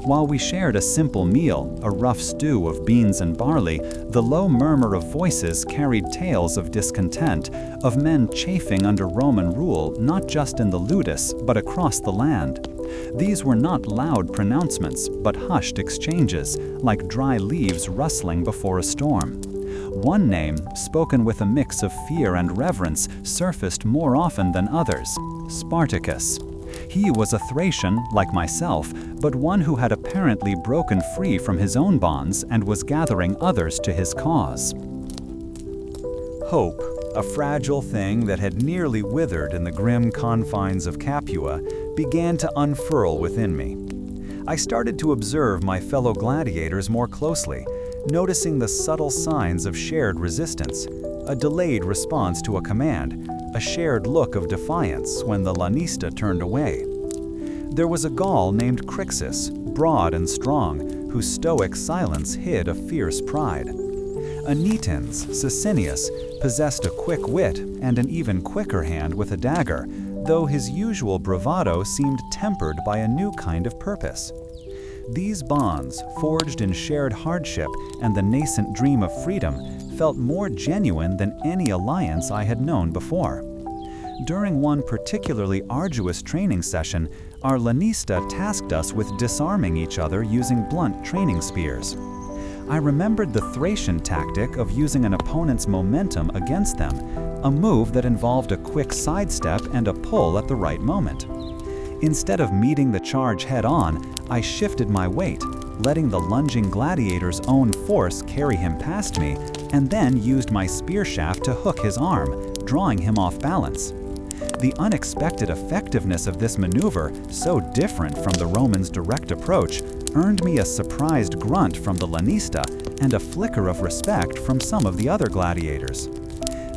Speaker 1: While we shared a simple meal, a rough stew of beans and barley, the low murmur of voices carried tales of discontent, of men chafing under Roman rule not just in the ludus, but across the land. These were not loud pronouncements, but hushed exchanges, like dry leaves rustling before a storm. One name, spoken with a mix of fear and reverence, surfaced more often than others: Spartacus. He was a Thracian, like myself, but one who had apparently broken free from his own bonds and was gathering others to his cause. Hope, a fragile thing that had nearly withered in the grim confines of Capua, began to unfurl within me. I started to observe my fellow gladiators more closely, noticing the subtle signs of shared resistance, a delayed response to a command, a shared look of defiance when the lanista turned away. There was a Gaul named Crixus, broad and strong, whose stoic silence hid a fierce pride. Anetans, Sicinius, possessed a quick wit and an even quicker hand with a dagger, though his usual bravado seemed tempered by a new kind of purpose. These bonds, forged in shared hardship and the nascent dream of freedom, felt more genuine than any alliance I had known before. During one particularly arduous training session, our lanista tasked us with disarming each other using blunt training spears. I remembered the Thracian tactic of using an opponent's momentum against them, a move that involved a quick sidestep and a pull at the right moment. Instead of meeting the charge head-on, I shifted my weight, letting the lunging gladiator's own force carry him past me, and then used my spear shaft to hook his arm, drawing him off balance. The unexpected effectiveness of this maneuver, so different from the Romans' direct approach, earned me a surprised grunt from the lanista and a flicker of respect from some of the other gladiators.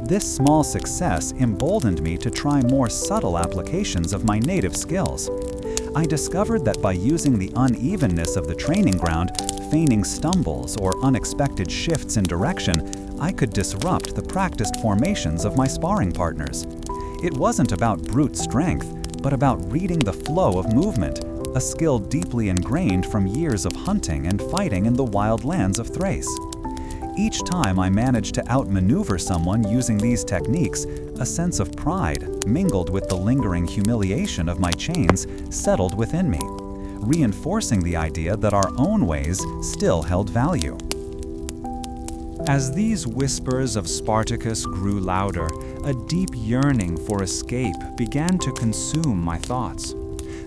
Speaker 1: This small success emboldened me to try more subtle applications of my native skills. I discovered that by using the unevenness of the training ground, feigning stumbles or unexpected shifts in direction, I could disrupt the practiced formations of my sparring partners. It wasn't about brute strength, but about reading the flow of movement, a skill deeply ingrained from years of hunting and fighting in the wild lands of Thrace. Each time I managed to outmaneuver someone using these techniques, a sense of pride, mingled with the lingering humiliation of my chains, settled within me, reinforcing the idea that our own ways still held value. As these whispers of Spartacus grew louder, a deep yearning for escape began to consume my thoughts.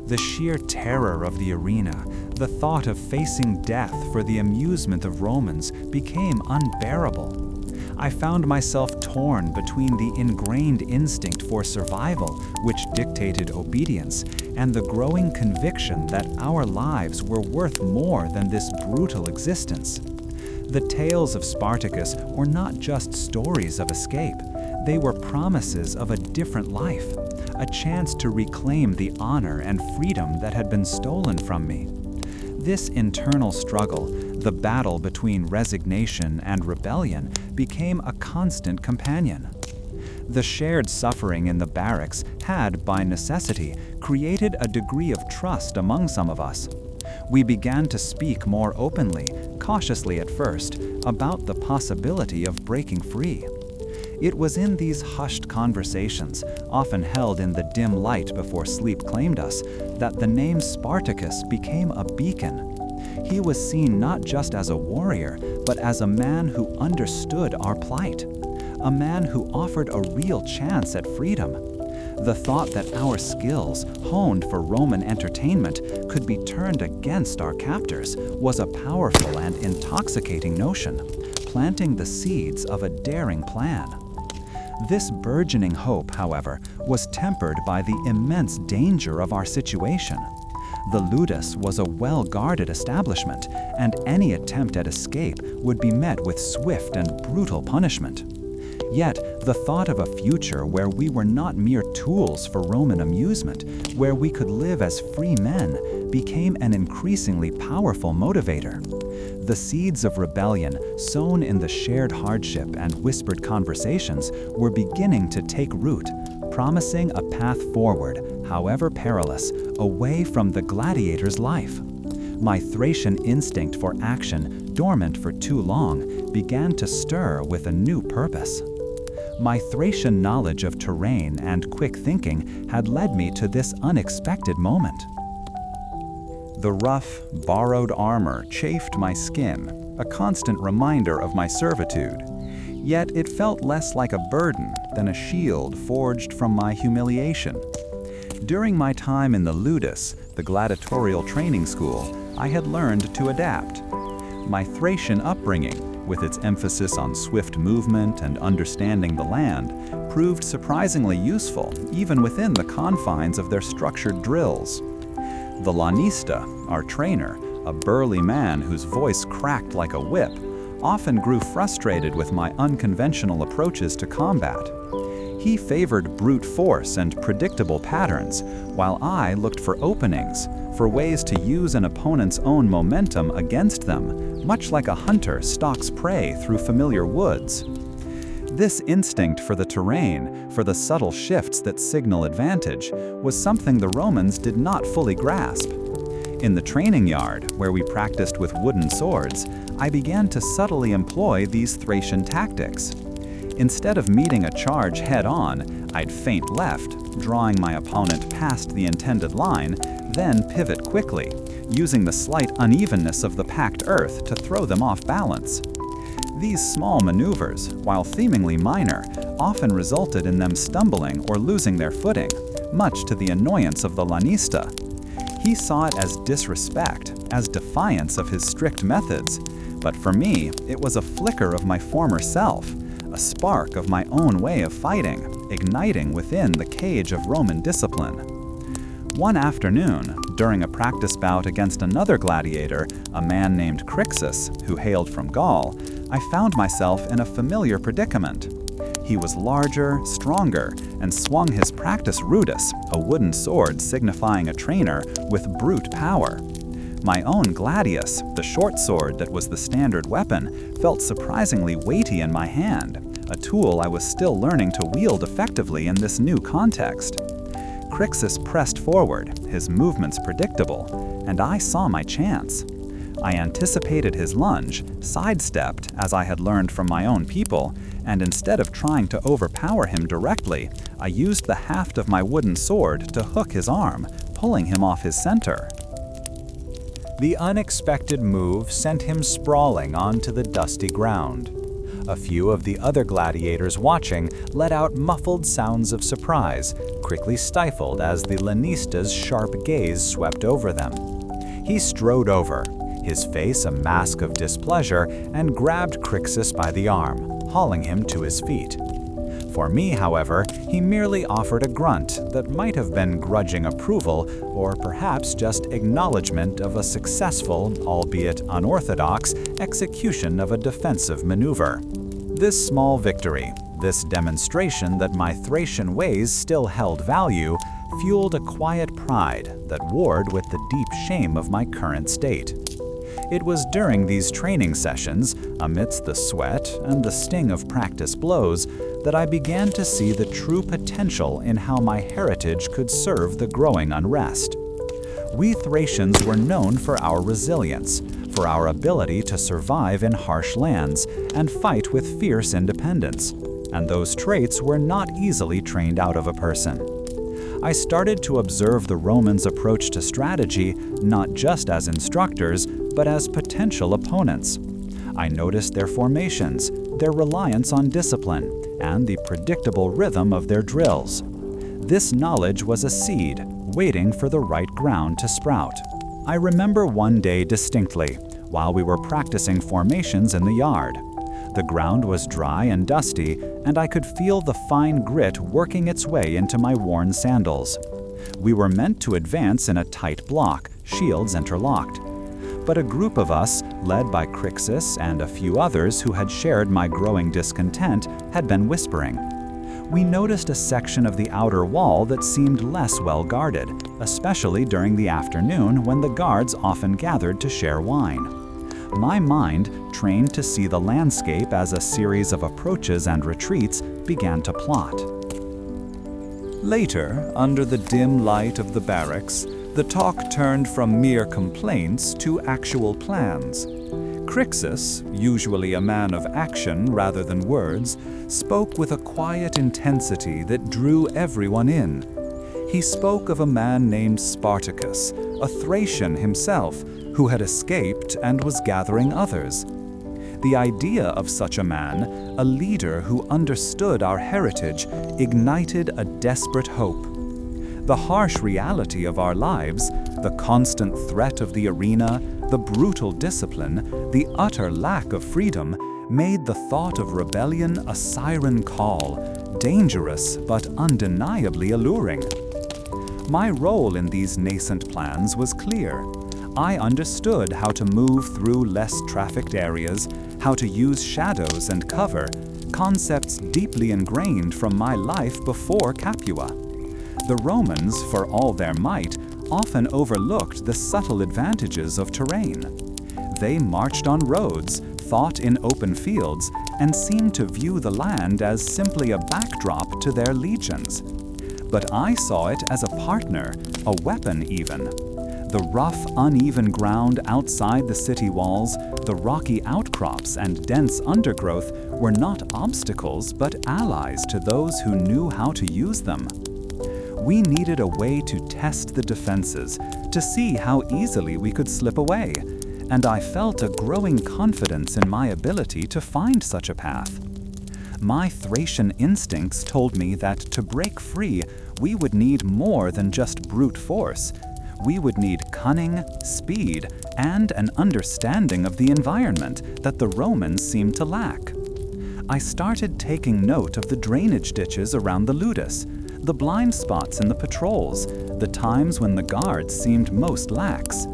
Speaker 1: The sheer terror of the arena, the thought of facing death for the amusement of Romans, became unbearable. I found myself torn between the ingrained instinct for survival, which dictated obedience, and the growing conviction that our lives were worth more than this brutal existence. The tales of Spartacus were not just stories of escape. They were promises of a different life, a chance to reclaim the honor and freedom that had been stolen from me. This internal struggle, the battle between resignation and rebellion, became a constant companion. The shared suffering in the barracks had, by necessity, created a degree of trust among some of us. We began to speak more openly, cautiously at first, about the possibility of breaking free. It was in these hushed conversations, often held in the dim light before sleep claimed us, that the name Spartacus became a beacon. He was seen not just as a warrior, but as a man who understood our plight, a man who offered a real chance at freedom. The thought that our skills, honed for Roman entertainment, could be turned against our captors was a powerful and intoxicating notion, planting the seeds of a daring plan. This burgeoning hope, however, was tempered by the immense danger of our situation. The ludus was a well-guarded establishment, and any attempt at escape would be met with swift and brutal punishment. Yet, the thought of a future where we were not mere tools for Roman amusement, where we could live as free men, became an increasingly powerful motivator. The seeds of rebellion, sown in the shared hardship and whispered conversations, were beginning to take root, promising a path forward, however perilous, away from the gladiator's life. My Thracian instinct for action, dormant for too long, began to stir with a new purpose. My Thracian knowledge of terrain and quick thinking had led me to this unexpected moment. The rough, borrowed armor chafed my skin, a constant reminder of my servitude. Yet it felt less like a burden than a shield forged from my humiliation. During my time in the ludus, the gladiatorial training school, I had learned to adapt. My Thracian upbringing, with its emphasis on swift movement and understanding the land, proved surprisingly useful even within the confines of their structured drills. The lanista, our trainer, a burly man whose voice cracked like a whip, often grew frustrated with my unconventional approaches to combat. He favored brute force and predictable patterns, while I looked for openings, for ways to use an opponent's own momentum against them, much like a hunter stalks prey through familiar woods. This instinct for the terrain, for the subtle shifts that signal advantage, was something the Romans did not fully grasp. In the training yard, where we practiced with wooden swords, I began to subtly employ these Thracian tactics. Instead of meeting a charge head-on, I'd feint left, drawing my opponent past the intended line, then pivot quickly, using the slight unevenness of the packed earth to throw them off balance. These small maneuvers, while seemingly minor, often resulted in them stumbling or losing their footing, much to the annoyance of the lanista. He saw it as disrespect, as defiance of his strict methods, but for me, it was a flicker of my former self, a spark of my own way of fighting. igniting within the cage of Roman discipline. One afternoon, during a practice bout against another gladiator, a man named Crixus, who hailed from Gaul, I found myself in a familiar predicament. He was larger, stronger, and swung his practice rudis, a wooden sword signifying a trainer, with brute power. My own gladius, the short sword that was the standard weapon, felt surprisingly weighty in my hand, a tool I was still learning to wield effectively in this new context. Crixus pressed forward, his movements predictable, and I saw my chance. I anticipated his lunge, sidestepped as I had learned from my own people, and instead of trying to overpower him directly, I used the haft of my wooden sword to hook his arm, pulling him off his center. The unexpected move sent him sprawling onto the dusty ground. A few of the other gladiators watching let out muffled sounds of surprise, quickly stifled as the lanista's sharp gaze swept over them. He strode over, his face a mask of displeasure, and grabbed Crixus by the arm, hauling him to his feet. For me, however, he merely offered a grunt that might have been grudging approval or perhaps just acknowledgement of a successful, albeit unorthodox, execution of a defensive maneuver. This small victory, this demonstration that my Thracian ways still held value, fueled a quiet pride that warred with the deep shame of my current state. It was during these training sessions, amidst the sweat and the sting of practice blows, that I began to see the true potential in how my heritage could serve the growing unrest. We Thracians were known for our resilience, for our ability to survive in harsh lands and fight with fierce independence, and those traits were not easily trained out of a person. I started to observe the Romans' approach to strategy not just as instructors, but as potential opponents. I noticed their formations, their reliance on discipline, and the predictable rhythm of their drills. This knowledge was a seed, waiting for the right ground to sprout. I remember one day distinctly, while we were practicing formations in the yard. The ground was dry and dusty, and I could feel the fine grit working its way into my worn sandals. We were meant to advance in a tight block, shields interlocked. But a group of us, led by Crixus and a few others who had shared my growing discontent, had been whispering. We noticed a section of the outer wall that seemed less well guarded, especially during the afternoon when the guards often gathered to share wine. My mind, trained to see the landscape as a series of approaches and retreats, began to plot. Later, under the dim light of the barracks, the talk turned from mere complaints to actual plans. Crixus, usually a man of action rather than words, spoke with a quiet intensity that drew everyone in. He spoke of a man named Spartacus, a Thracian himself, who had escaped and was gathering others. The idea of such a man, a leader who understood our heritage, ignited a desperate hope. The harsh reality of our lives, the constant threat of the arena, the brutal discipline, the utter lack of freedom, made the thought of rebellion a siren call, dangerous but undeniably alluring. My role in these nascent plans was clear. I understood how to move through less trafficked areas, how to use shadows and cover, concepts deeply ingrained from my life before Capua. The Romans, for all their might, often overlooked the subtle advantages of terrain. They marched on roads, fought in open fields, and seemed to view the land as simply a backdrop to their legions. But I saw it as a partner, a weapon even. The rough, uneven ground outside the city walls, the rocky outcrops and dense undergrowth were not obstacles but allies to those who knew how to use them. We needed a way to test the defenses, to see how easily we could slip away, and I felt a growing confidence in my ability to find such a path. My Thracian instincts told me that to break free, we would need more than just brute force. We would need cunning, speed, and an understanding of the environment that the Romans seemed to lack. I started taking note of the drainage ditches around the ludus, the blind spots in the patrols, the times when the guards seemed most lax.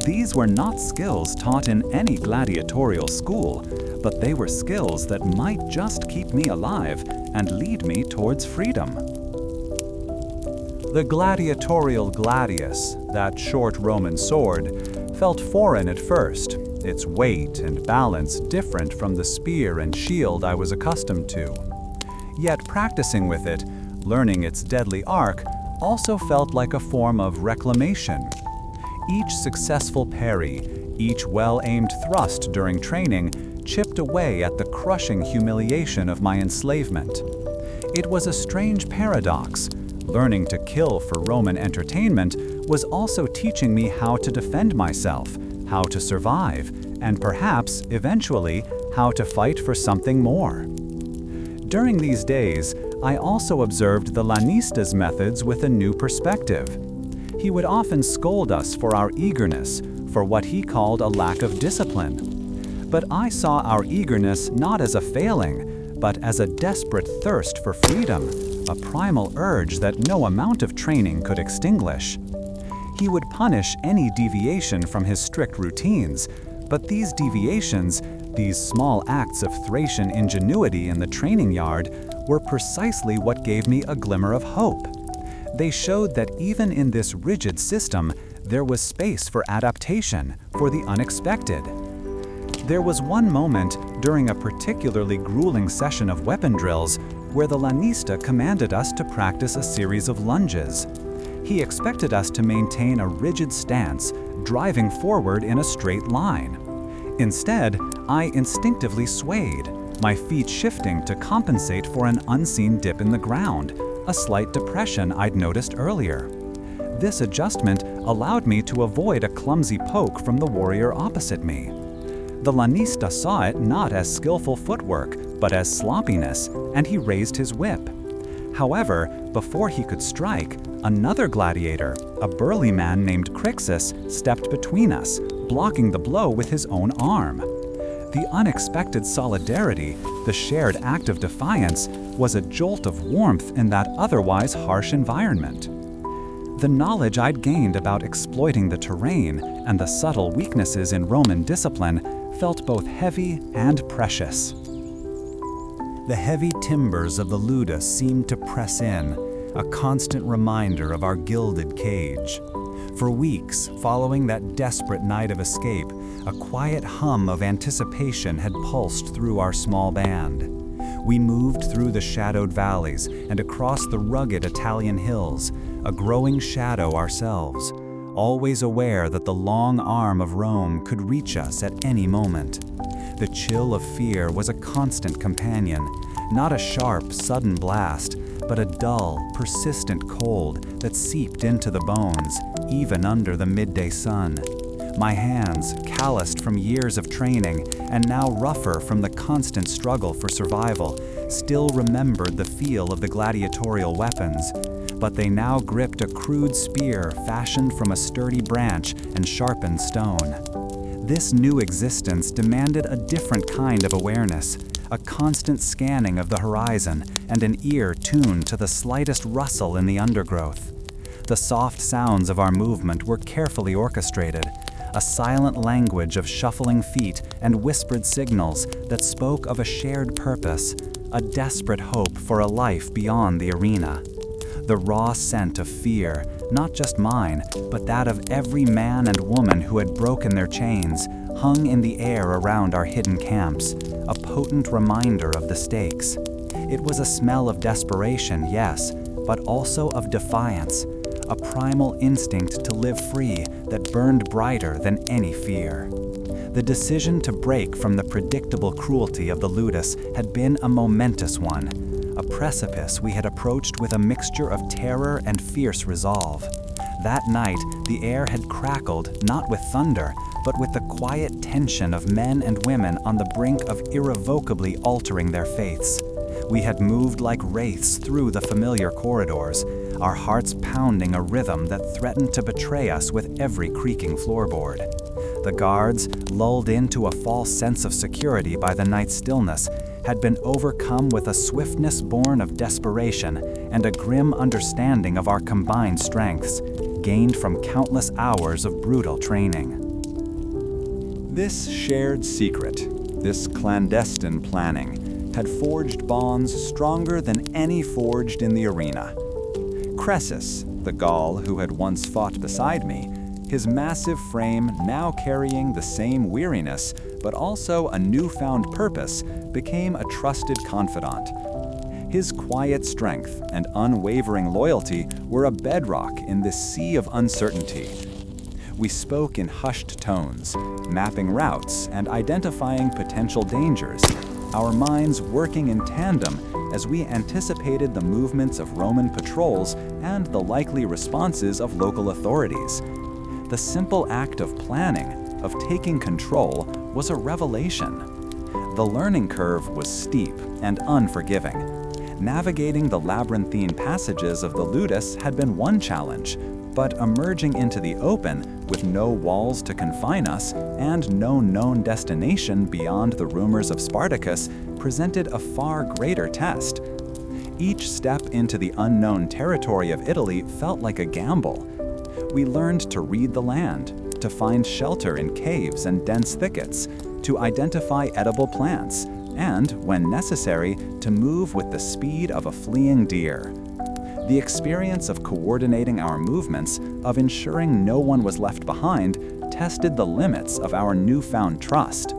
Speaker 1: These were not skills taught in any gladiatorial school, but they were skills that might just keep me alive and lead me towards freedom. The gladiatorial gladius, that short Roman sword, felt foreign at first, its weight and balance different from the spear and shield I was accustomed to. Yet practicing with it, learning its deadly arc, also felt like a form of reclamation. Each successful parry, each well-aimed thrust during training, chipped away at the crushing humiliation of my enslavement. It was a strange paradox. Learning to kill for Roman entertainment was also teaching me how to defend myself, how to survive, and perhaps, eventually, how to fight for something more. During these days, I also observed the Lannista's methods with a new perspective. He would often scold us for our eagerness, for what he called a lack of discipline. But I saw our eagerness not as a failing, but as a desperate thirst for freedom, a primal urge that no amount of training could extinguish. He would punish any deviation from his strict routines, but these deviations, these small acts of Thracian ingenuity in the training yard, were precisely what gave me a glimmer of hope. They showed that even in this rigid system, there was space for adaptation, for the unexpected. There was one moment during a particularly grueling session of weapon drills where the Lannista commanded us to practice a series of lunges. He expected us to maintain a rigid stance, driving forward in a straight line. Instead, I instinctively swayed, my feet shifting to compensate for an unseen dip in the ground, a slight depression I'd noticed earlier. This adjustment allowed me to avoid a clumsy poke from the warrior opposite me. The Lannista saw it not as skillful footwork, but as sloppiness, and he raised his whip. However, before he could strike, another gladiator, a burly man named Crixus, stepped between us, blocking the blow with his own arm. The unexpected solidarity, the shared act of defiance, was a jolt of warmth in that otherwise harsh environment. The knowledge I'd gained about exploiting the terrain and the subtle weaknesses in Roman discipline felt both heavy and precious. The heavy timbers of the ludus seemed to press in, a constant reminder of our gilded cage. For weeks, following that desperate night of escape, a quiet hum of anticipation had pulsed through our small band. We moved through the shadowed valleys and across the rugged Italian hills, a growing shadow ourselves, always aware that the long arm of Rome could reach us at any moment. The chill of fear was a constant companion, not a sharp, sudden blast, but a dull, persistent cold that seeped into the bones, even under the midday sun. My hands, calloused from years of training and now rougher from the constant struggle for survival, still remembered the feel of the gladiatorial weapons, but they now gripped a crude spear fashioned from a sturdy branch and sharpened stone. This new existence demanded a different kind of awareness, a constant scanning of the horizon and an ear tuned to the slightest rustle in the undergrowth. The soft sounds of our movement were carefully orchestrated, a silent language of shuffling feet and whispered signals that spoke of a shared purpose, a desperate hope for a life beyond the arena. The raw scent of fear, not just mine, but that of every man and woman who had broken their chains, hung in the air around our hidden camps, a potent reminder of the stakes. It was a smell of desperation, yes, but also of defiance, a primal instinct to live free that burned brighter than any fear. The decision to break from the predictable cruelty of the ludus had been a momentous one, a precipice we had approached with a mixture of terror and fierce resolve. That night, the air had crackled not with thunder, but with the quiet tension of men and women on the brink of irrevocably altering their faiths. We had moved like wraiths through the familiar corridors, our hearts pounding a rhythm that threatened to betray us with every creaking floorboard. The guards, lulled into a false sense of security by the night's stillness, had been overcome with a swiftness born of desperation and a grim understanding of our combined strengths, gained from countless hours of brutal training. This shared secret, this clandestine planning, had forged bonds stronger than any forged in the arena. Croesus, the Gaul who had once fought beside me, his massive frame now carrying the same weariness, but also a newfound purpose, became a trusted confidant. His quiet strength and unwavering loyalty were a bedrock in this sea of uncertainty. We spoke in hushed tones, mapping routes and identifying potential dangers, our minds working in tandem as we anticipated the movements of Roman patrols and the likely responses of local authorities. The simple act of planning, of taking control, was a revelation. The learning curve was steep and unforgiving. Navigating the labyrinthine passages of the ludus had been one challenge, but emerging into the open with no walls to confine us and no known destination beyond the rumors of Spartacus presented a far greater test. Each step into the unknown territory of Italy felt like a gamble. We learned to read the land, to find shelter in caves and dense thickets, to identify edible plants, and, when necessary, to move with the speed of a fleeing deer. The experience of coordinating our movements, of ensuring no one was left behind, tested the limits of our newfound trust.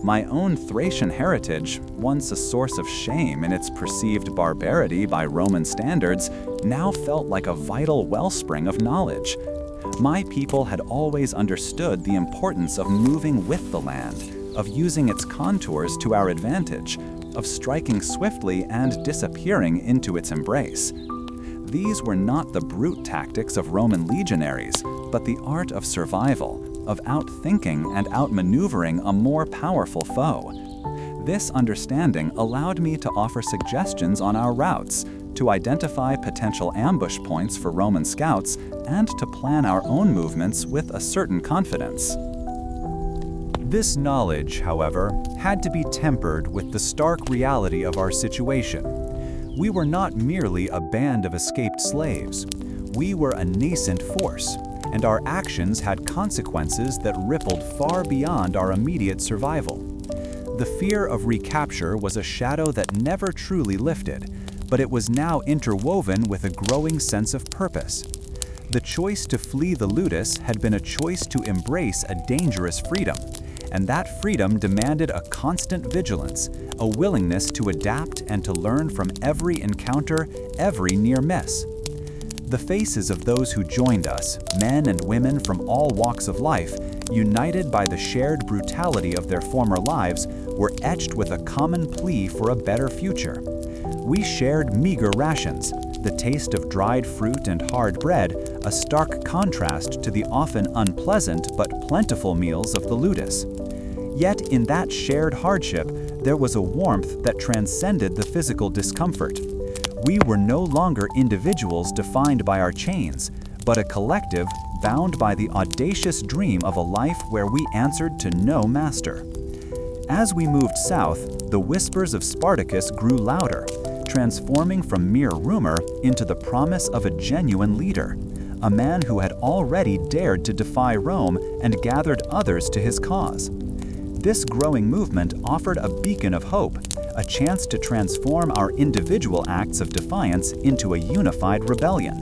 Speaker 1: My own Thracian heritage, once a source of shame in its perceived barbarity by Roman standards, now felt like a vital wellspring of knowledge. My people had always understood the importance of moving with the land, of using its contours to our advantage, of striking swiftly and disappearing into its embrace. These were not the brute tactics of Roman legionaries, but the art of survival, of outthinking and outmaneuvering a more powerful foe. This understanding allowed me to offer suggestions on our routes, to identify potential ambush points for Roman scouts, and to plan our own movements with a certain confidence. This knowledge, however, had to be tempered with the stark reality of our situation. We were not merely a band of escaped slaves. We were a nascent force, and our actions had consequences that rippled far beyond our immediate survival. The fear of recapture was a shadow that never truly lifted, but it was now interwoven with a growing sense of purpose. The choice to flee the ludus had been a choice to embrace a dangerous freedom, and that freedom demanded a constant vigilance, a willingness to adapt and to learn from every encounter, every near miss. The faces of those who joined us, men and women from all walks of life, united by the shared brutality of their former lives, were etched with a common plea for a better future. We shared meager rations, the taste of dried fruit and hard bread, a stark contrast to the often unpleasant but plentiful meals of the ludus. Yet in that shared hardship, there was a warmth that transcended the physical discomfort. We were no longer individuals defined by our chains, but a collective bound by the audacious dream of a life where we answered to no master. As we moved south, the whispers of Spartacus grew louder, transforming from mere rumor into the promise of a genuine leader, a man who had already dared to defy Rome and gathered others to his cause. This growing movement offered a beacon of hope, a chance to transform our individual acts of defiance into a unified rebellion.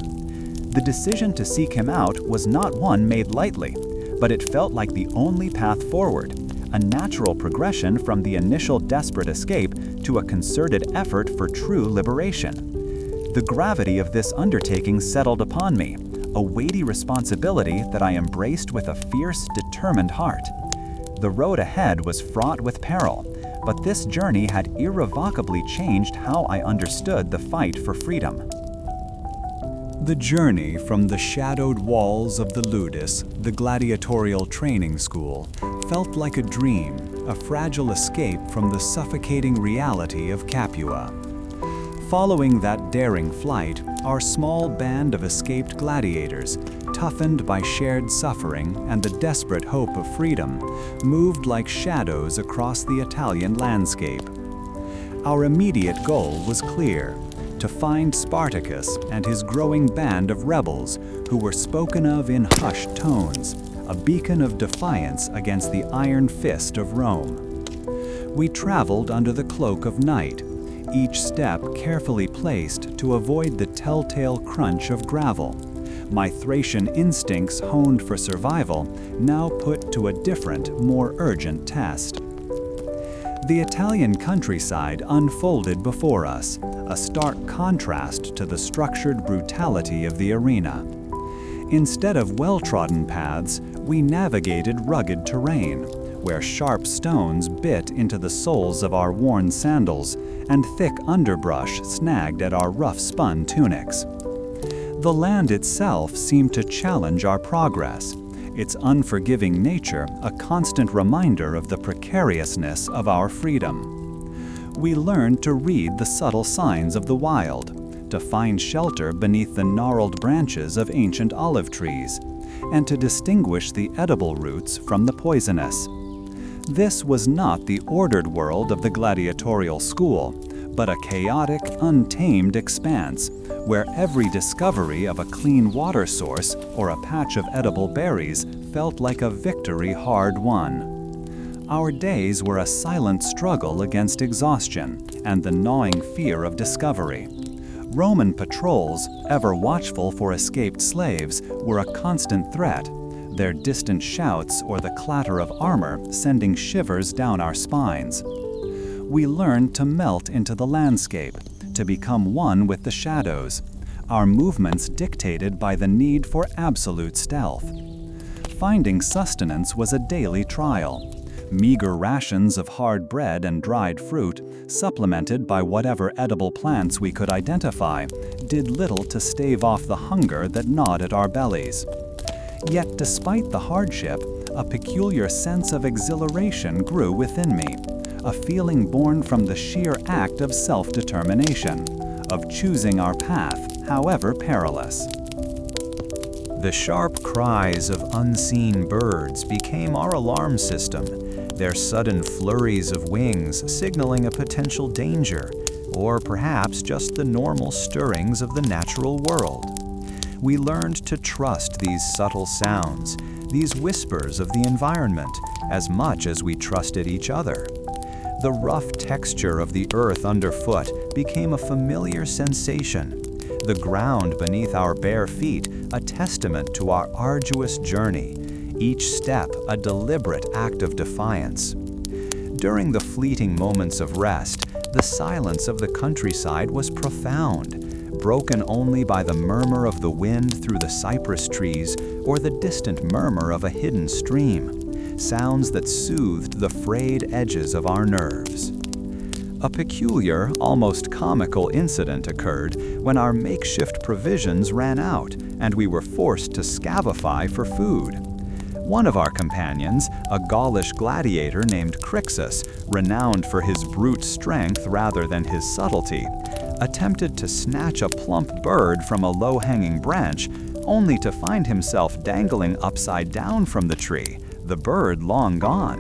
Speaker 1: The decision to seek him out was not one made lightly, but it felt like the only path forward, a natural progression from the initial desperate escape to a concerted effort for true liberation. The gravity of this undertaking settled upon me, a weighty responsibility that I embraced with a fierce, determined heart. The road ahead was fraught with peril, but this journey had irrevocably changed how I understood the fight for freedom. The journey from the shadowed walls of the ludus, the gladiatorial training school, felt like a dream, a fragile escape from the suffocating reality of Capua. Following that daring flight, our small band of escaped gladiators, toughened by shared suffering and the desperate hope of freedom, moved like shadows across the Italian landscape. Our immediate goal was clear: to find Spartacus and his growing band of rebels who were spoken of in hushed tones, a beacon of defiance against the iron fist of Rome. We traveled under the cloak of night, each step carefully placed to avoid the telltale crunch of gravel, my Thracian instincts honed for survival now put to a different, more urgent test. The Italian countryside unfolded before us, a stark contrast to the structured brutality of the arena. Instead of well-trodden paths, we navigated rugged terrain, where sharp stones bit into the soles of our worn sandals and thick underbrush snagged at our rough-spun tunics. The land itself seemed to challenge our progress, its unforgiving nature a constant reminder of the precariousness of our freedom. We learned to read the subtle signs of the wild, to find shelter beneath the gnarled branches of ancient olive trees, and to distinguish the edible roots from the poisonous. This was not the ordered world of the gladiatorial school, but a chaotic, untamed expanse, where every discovery of a clean water source or a patch of edible berries felt like a victory hard won. Our days were a silent struggle against exhaustion and the gnawing fear of discovery. Roman patrols, ever watchful for escaped slaves, were a constant threat, their distant shouts or the clatter of armor sending shivers down our spines. We learned to melt into the landscape, to become one with the shadows, our movements dictated by the need for absolute stealth. Finding sustenance was a daily trial. Meager rations of hard bread and dried fruit, supplemented by whatever edible plants we could identify, did little to stave off the hunger that gnawed at our bellies. Yet despite the hardship, a peculiar sense of exhilaration grew within me, a feeling born from the sheer act of self-determination, of choosing our path, however perilous. The sharp cries of unseen birds became our alarm system, their sudden flurries of wings signaling a potential danger, or perhaps just the normal stirrings of the natural world. We learned to trust these subtle sounds, these whispers of the environment, as much as we trusted each other. The rough texture of the earth underfoot became a familiar sensation, the ground beneath our bare feet a testament to our arduous journey, each step a deliberate act of defiance. During the fleeting moments of rest, the silence of the countryside was profound, broken only by the murmur of the wind through the cypress trees or the distant murmur of a hidden stream, sounds that soothed the frayed edges of our nerves. A peculiar, almost comical incident occurred when our makeshift provisions ran out and we were forced to scavify for food. One of our companions, a Gaulish gladiator named Crixus, renowned for his brute strength rather than his subtlety, attempted to snatch a plump bird from a low-hanging branch, only to find himself dangling upside down from the tree, the bird long gone.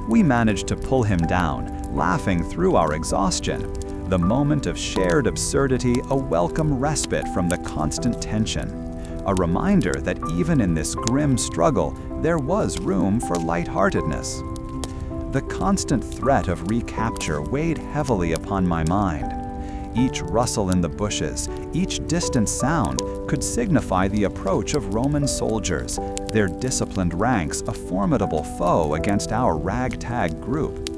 Speaker 1: We managed to pull him down, laughing through our exhaustion, the moment of shared absurdity a welcome respite from the constant tension, a reminder that even in this grim struggle, there was room for lightheartedness. The constant threat of recapture weighed heavily upon my mind. Each rustle in the bushes, each distant sound could signify the approach of Roman soldiers, their disciplined ranks a formidable foe against our ragtag group.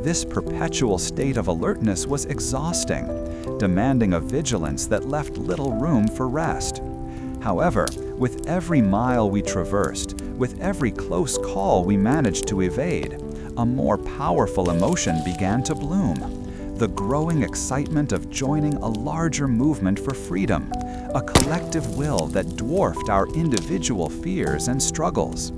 Speaker 1: This perpetual state of alertness was exhausting, demanding a vigilance that left little room for rest. However, with every mile we traversed, with every close call we managed to evade, a more powerful emotion began to bloom. The growing excitement of joining a larger movement for freedom, a collective will that dwarfed our individual fears and struggles.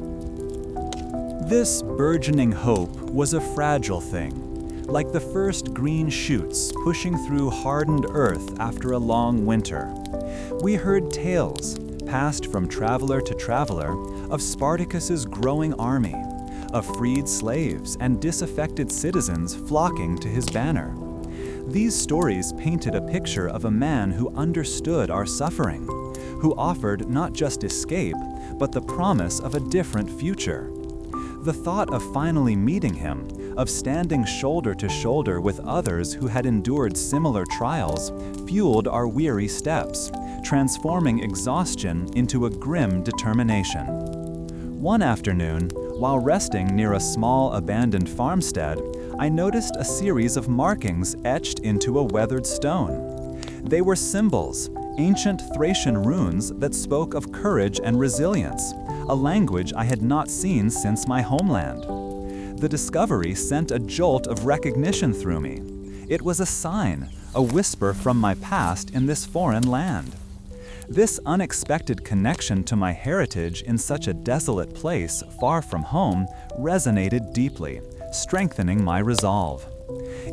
Speaker 1: This burgeoning hope was a fragile thing, like the first green shoots pushing through hardened earth after a long winter. We heard tales, passed from traveler to traveler, of Spartacus's growing army, of freed slaves and disaffected citizens flocking to his banner. These stories painted a picture of a man who understood our suffering, who offered not just escape, but the promise of a different future. The thought of finally meeting him, of standing shoulder to shoulder with others who had endured similar trials, fueled our weary steps, transforming exhaustion into a grim determination. One afternoon, while resting near a small abandoned farmstead, I noticed a series of markings etched into a weathered stone. They were symbols, ancient Thracian runes that spoke of courage and resilience, a language I had not seen since my homeland. The discovery sent a jolt of recognition through me. It was a sign, a whisper from my past in this foreign land. This unexpected connection to my heritage in such a desolate place far from home resonated deeply, strengthening my resolve.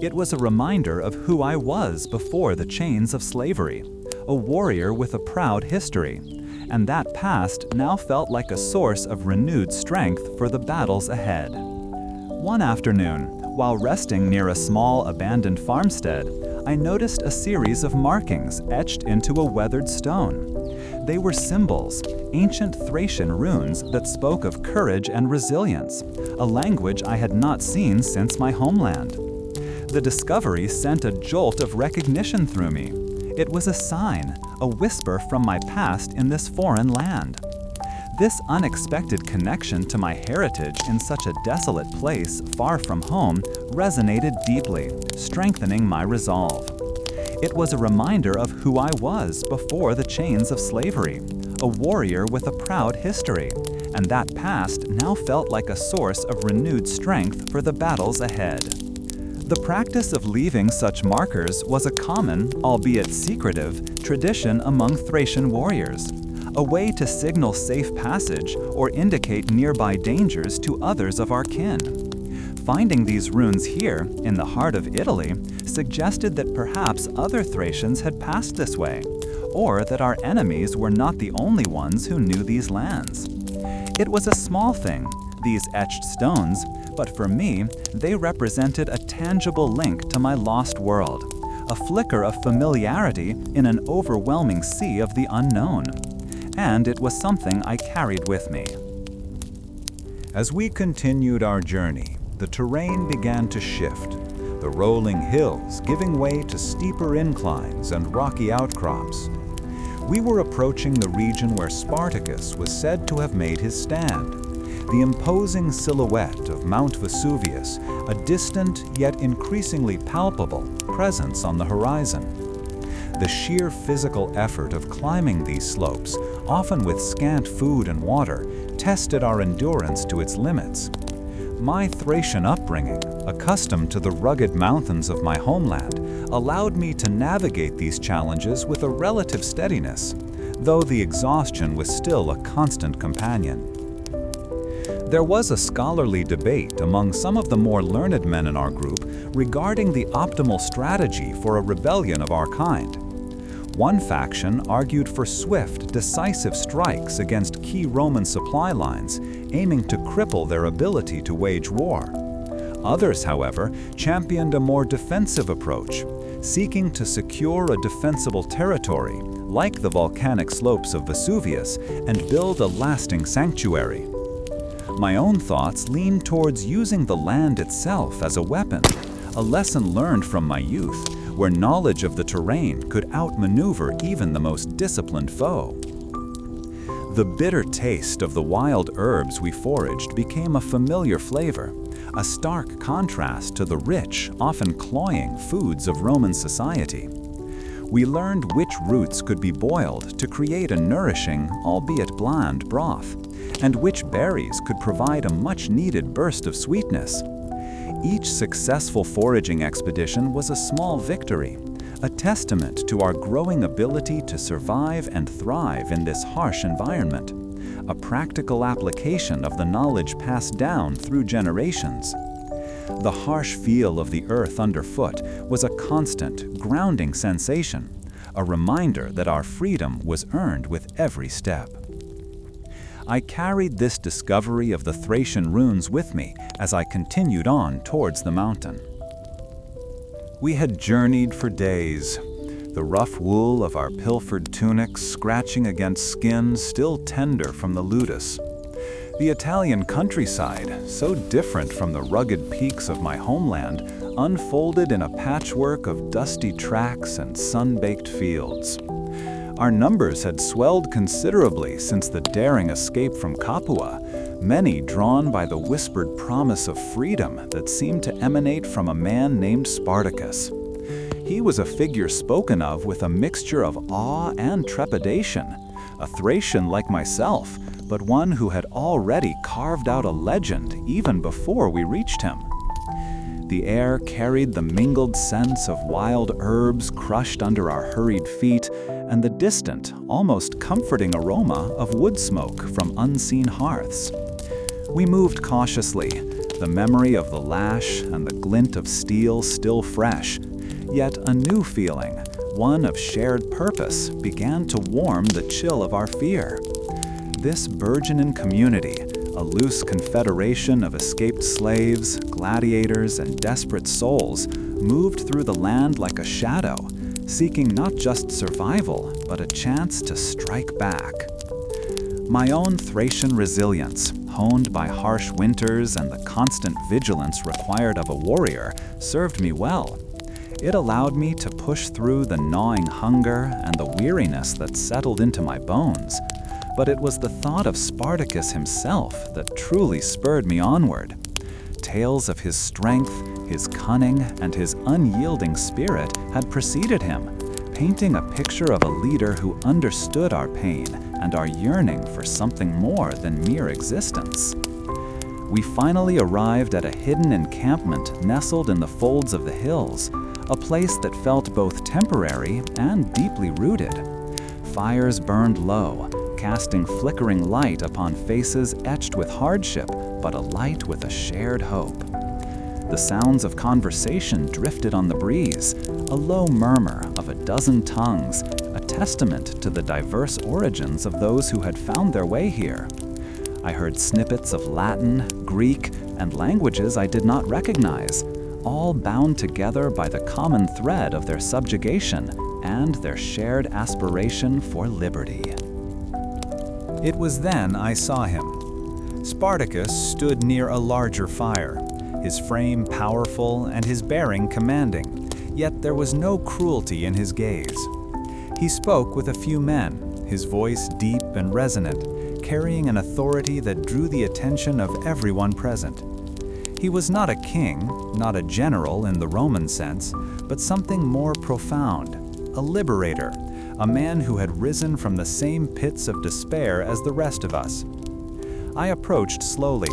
Speaker 1: It was a reminder of who I was before the chains of slavery, a warrior with a proud history, and that past now felt like a source of renewed strength for the battles ahead. One afternoon, while resting near a small abandoned farmstead, I noticed a series of markings etched into a weathered stone. They were symbols, ancient Thracian runes that spoke of courage and resilience, a language I had not seen since my homeland. The discovery sent a jolt of recognition through me. It was a sign, a whisper from my past in this foreign land. This unexpected connection to my heritage in such a desolate place far from home resonated deeply, strengthening my resolve. It was a reminder of who I was before the chains of slavery, a warrior with a proud history, and that past now felt like a source of renewed strength for the battles ahead. The practice of leaving such markers was a common, albeit secretive, tradition among Thracian warriors, a way to signal safe passage or indicate nearby dangers to others of our kin. Finding these runes here, in the heart of Italy, suggested that perhaps other Thracians had passed this way, or that our enemies were not the only ones who knew these lands. It was a small thing, these etched stones, but for me, they represented a tangible link to my lost world, a flicker of familiarity in an overwhelming sea of the unknown. And it was something I carried with me. As we continued our journey, the terrain began to shift, the rolling hills giving way to steeper inclines and rocky outcrops. We were approaching the region where Spartacus was said to have made his stand, the imposing silhouette of Mount Vesuvius, a distant yet increasingly palpable presence on the horizon. The sheer physical effort of climbing these slopes, often with scant food and water, tested our endurance to its limits. My Thracian upbringing, accustomed to the rugged mountains of my homeland, allowed me to navigate these challenges with a relative steadiness, though the exhaustion was still a constant companion. There was a scholarly debate among some of the more learned men in our group regarding the optimal strategy for a rebellion of our kind. One faction argued for swift, decisive strikes against key Roman supply lines, aiming to cripple their ability to wage war. Others, however, championed a more defensive approach, seeking to secure a defensible territory, like the volcanic slopes of Vesuvius, and build a lasting sanctuary. My own thoughts leaned towards using the land itself as a weapon, a lesson learned from my youth, where knowledge of the terrain could outmaneuver even the most disciplined foe. The bitter taste of the wild herbs we foraged became a familiar flavor, a stark contrast to the rich, often cloying foods of Roman society. We learned which roots could be boiled to create a nourishing, albeit bland, broth, and which berries could provide a much-needed burst of sweetness. Each successful foraging expedition was a small victory, a testament to our growing ability to survive and thrive in this harsh environment, a practical application of the knowledge passed down through generations. The harsh feel of the earth underfoot was a constant, grounding sensation, a reminder that our freedom was earned with every step. I carried this discovery of the Thracian runes with me as I continued on towards the mountain. We had journeyed for days, the rough wool of our pilfered tunics scratching against skin still tender from the ludus. The Italian countryside, so different from the rugged peaks of my homeland, unfolded in a patchwork of dusty tracks and sun-baked fields. Our numbers had swelled considerably since the daring escape from Capua, many drawn by the whispered promise of freedom that seemed to emanate from a man named Spartacus. He was a figure spoken of with a mixture of awe and trepidation, a Thracian like myself, but one who had already carved out a legend even before we reached him. The air carried the mingled scents of wild herbs crushed under our hurried feet and the distant, almost comforting aroma of wood smoke from unseen hearths. We moved cautiously, the memory of the lash and the glint of steel still fresh, yet a new feeling, one of shared purpose, began to warm the chill of our fear. This burgeoning community, a loose confederation of escaped slaves, gladiators, and desperate souls, moved through the land like a shadow, seeking not just survival, but a chance to strike back. My own Thracian resilience, honed by harsh winters and the constant vigilance required of a warrior, served me well. It allowed me to push through the gnawing hunger and the weariness that settled into my bones. But it was the thought of Spartacus himself that truly spurred me onward. Tales of his strength, his cunning, and his unyielding spirit had preceded him, painting a picture of a leader who understood our pain and our yearning for something more than mere existence. We finally arrived at a hidden encampment nestled in the folds of the hills, a place that felt both temporary and deeply rooted. Fires burned low, casting flickering light upon faces etched with hardship, but alight with a shared hope. The sounds of conversation drifted on the breeze, a low murmur of a dozen tongues, a testament to the diverse origins of those who had found their way here. I heard snippets of Latin, Greek, and languages I did not recognize, all bound together by the common thread of their subjugation and their shared aspiration for liberty. It was then I saw him. Spartacus stood near a larger fire, his frame powerful and his bearing commanding, yet there was no cruelty in his gaze. He spoke with a few men, his voice deep and resonant, carrying an authority that drew the attention of everyone present. He was not a king, not a general in the Roman sense, but something more profound, a liberator, a man who had risen from the same pits of despair as the rest of us. I approached slowly,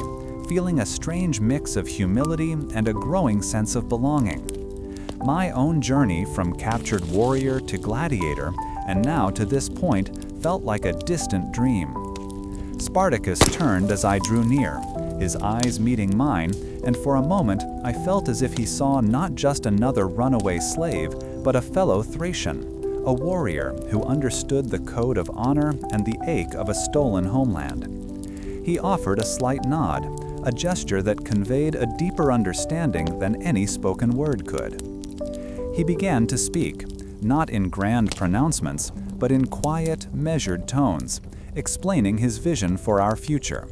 Speaker 1: feeling a strange mix of humility and a growing sense of belonging. My own journey from captured warrior to gladiator, and now to this point, felt like a distant dream. Spartacus turned as I drew near, his eyes meeting mine, and for a moment I felt as if he saw not just another runaway slave, but a fellow Thracian, a warrior who understood the code of honor and the ache of a stolen homeland. He offered a slight nod, a gesture that conveyed a deeper understanding than any spoken word could. He began to speak, not in grand pronouncements, but in quiet, measured tones, explaining his vision for our future.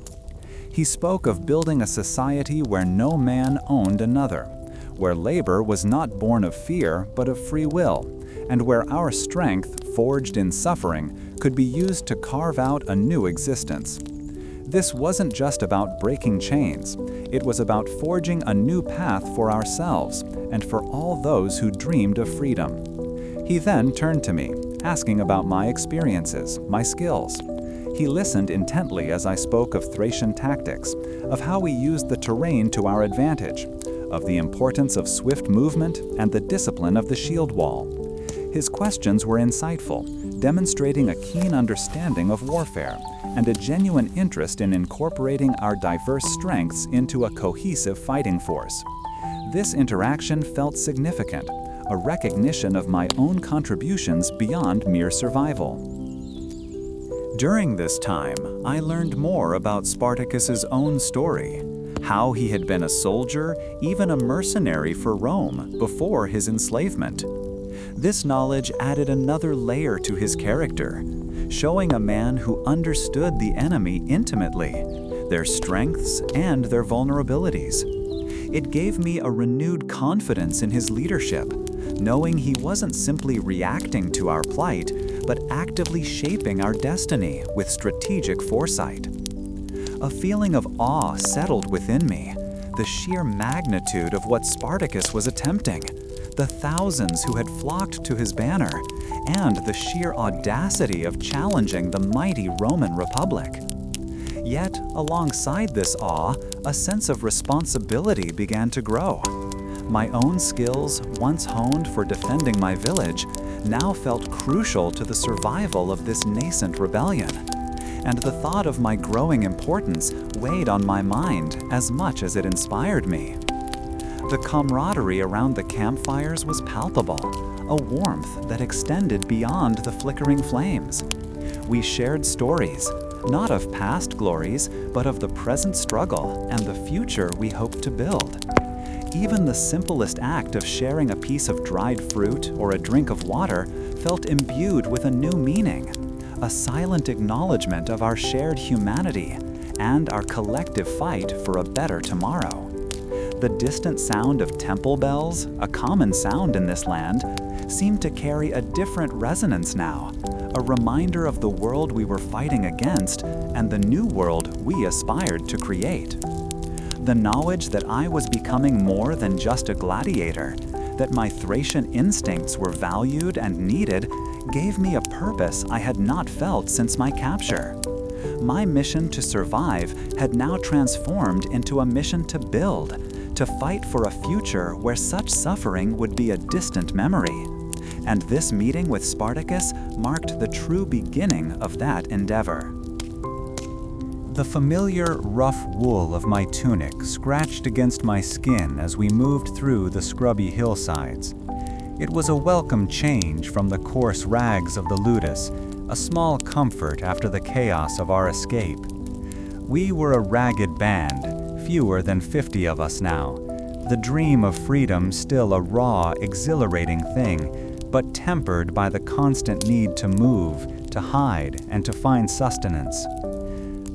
Speaker 1: He spoke of building a society where no man owned another, where labor was not born of fear but of free will, and where our strength, forged in suffering, could be used to carve out a new existence. This wasn't just about breaking chains. It was about forging a new path for ourselves and for all those who dreamed of freedom. He then turned to me, asking about my experiences, my skills. He listened intently as I spoke of Thracian tactics, of how we used the terrain to our advantage, of the importance of swift movement and the discipline of the shield wall. His questions were insightful, demonstrating a keen understanding of warfare and a genuine interest in incorporating our diverse strengths into a cohesive fighting force. This interaction felt significant, a recognition of my own contributions beyond mere survival. During this time, I learned more about Spartacus's own story. how he had been a soldier, even a mercenary for Rome, before his enslavement. This knowledge added another layer to his character, showing a man who understood the enemy intimately, their strengths and their vulnerabilities. It gave me a renewed confidence in his leadership, knowing he wasn't simply reacting to our plight, but actively shaping our destiny with strategic foresight. A feeling of awe settled within me, the sheer magnitude of what Spartacus was attempting, the thousands who had flocked to his banner, and the sheer audacity of challenging the mighty Roman Republic. Yet, alongside this awe, a sense of responsibility began to grow. My own skills, once honed for defending my village, now felt crucial to the survival of this nascent rebellion. And the thought of my growing importance weighed on my mind as much as it inspired me. The camaraderie around the campfires was palpable, a warmth that extended beyond the flickering flames. We shared stories, not of past glories, but of the present struggle and the future we hoped to build. Even the simplest act of sharing a piece of dried fruit or a drink of water felt imbued with a new meaning, a silent acknowledgement of our shared humanity and our collective fight for a better tomorrow. The distant sound of temple bells, a common sound in this land, seemed to carry a different resonance now, a reminder of the world we were fighting against and the new world we aspired to create. The knowledge that I was becoming more than just a gladiator, that my Thracian instincts were valued and needed, gave me a purpose I had not felt since my capture. My mission to survive had now transformed into a mission to build, to fight for a future where such suffering would be a distant memory. And this meeting with Spartacus marked the true beginning of that endeavor. The familiar, rough wool of my tunic scratched against my skin as we moved through the scrubby hillsides. It was a welcome change from the coarse rags of the ludus, a small comfort after the chaos of our escape. We were a ragged band, fewer than 50 of us now, the dream of freedom still a raw, exhilarating thing, but tempered by the constant need to move, to hide, and to find sustenance.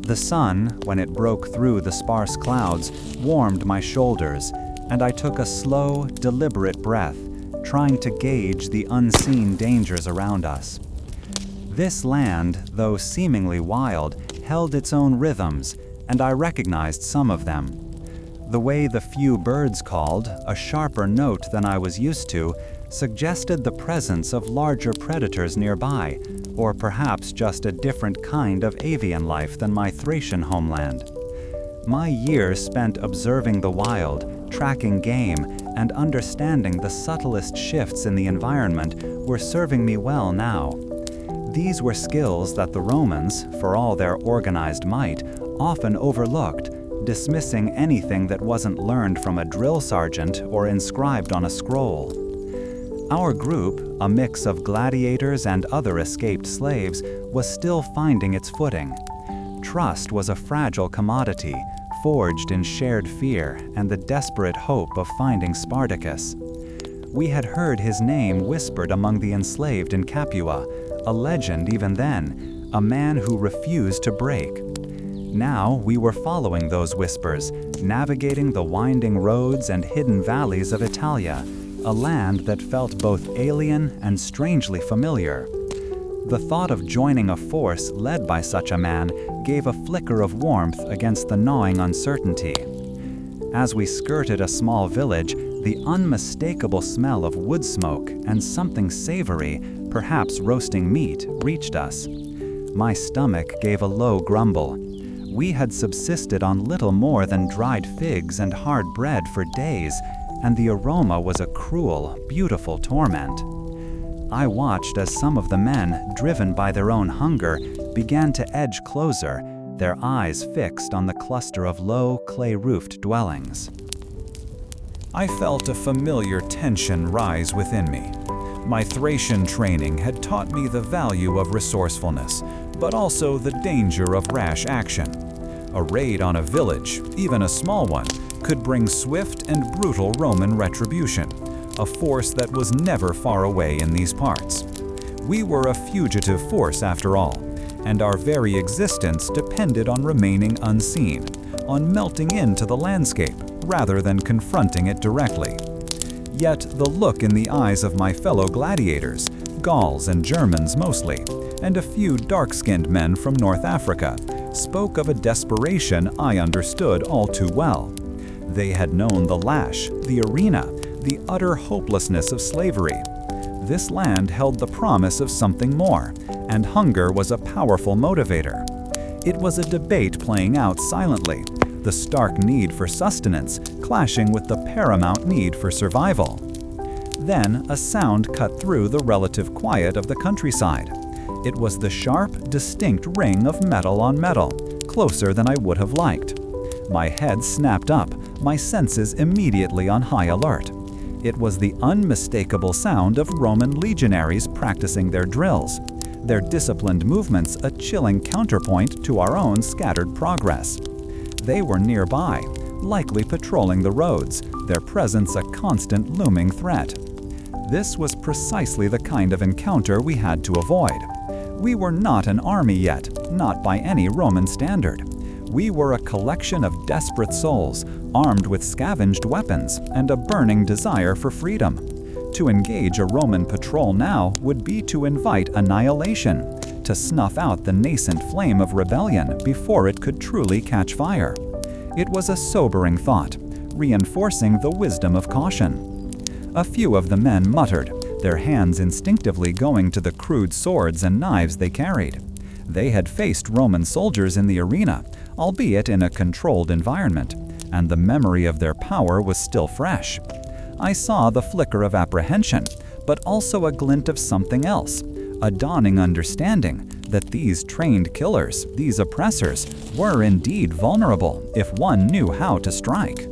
Speaker 1: The sun, when it broke through the sparse clouds, warmed my shoulders, and I took a slow, deliberate breath, trying to gauge the unseen dangers around us. This land, though seemingly wild, held its own rhythms, and I recognized some of them. The way the few birds called, a sharper note than I was used to, suggested the presence of larger predators nearby, or perhaps just a different kind of avian life than my Thracian homeland. My years spent observing the wild, tracking game, and understanding the subtlest shifts in the environment were serving me well now. These were skills that the Romans, for all their organized might, often overlooked, dismissing anything that wasn't learned from a drill sergeant or inscribed on a scroll. Our group, a mix of gladiators and other escaped slaves, was still finding its footing. Trust was a fragile commodity, forged in shared fear and the desperate hope of finding Spartacus. We had heard his name whispered among the enslaved in Capua, a legend even then, a man who refused to break. Now we were following those whispers, navigating the winding roads and hidden valleys of Italia, a land that felt both alien and strangely familiar. The thought of joining a force led by such a man gave a flicker of warmth against the gnawing uncertainty. As we skirted a small village, the unmistakable smell of wood smoke and something savory, perhaps roasting meat, reached us. My stomach gave a low grumble. We had subsisted on little more than dried figs and hard bread for days, and the aroma was a cruel, beautiful torment. I watched as some of the men, driven by their own hunger, began to edge closer, their eyes fixed on the cluster of low, clay-roofed dwellings. I felt a familiar tension rise within me. My Thracian training had taught me the value of resourcefulness, but also the danger of rash action. A raid on a village, even a small one, could bring swift and brutal Roman retribution, a force that was never far away in these parts. We were a fugitive force after all, and our very existence depended on remaining unseen, on melting into the landscape rather than confronting it directly. Yet the look in the eyes of my fellow gladiators, Gauls and Germans mostly, and a few dark-skinned men from North Africa, spoke of a desperation I understood all too well. They had known the lash, the arena, the utter hopelessness of slavery. This land held the promise of something more, and hunger was a powerful motivator. It was a debate playing out silently, the stark need for sustenance clashing with the paramount need for survival. Then a sound cut through the relative quiet of the countryside. It was the sharp, distinct ring of metal on metal, closer than I would have liked. My head snapped up, my senses immediately on high alert. It was the unmistakable sound of Roman legionaries practicing their drills, their disciplined movements a chilling counterpoint to our own scattered progress. They were nearby, likely patrolling the roads, their presence a constant looming threat. This was precisely the kind of encounter we had to avoid. We were not an army yet, not by any Roman standard. We were a collection of desperate souls, armed with scavenged weapons and a burning desire for freedom. To engage a Roman patrol now would be to invite annihilation, to snuff out the nascent flame of rebellion before it could truly catch fire. It was a sobering thought, reinforcing the wisdom of caution. A few of the men muttered, their hands instinctively going to the crude swords and knives they carried. They had faced Roman soldiers in the arena, albeit in a controlled environment, and the memory of their power was still fresh. I saw the flicker of apprehension, but also a glint of something else, a dawning understanding that these trained killers, these oppressors, were indeed vulnerable if one knew how to strike.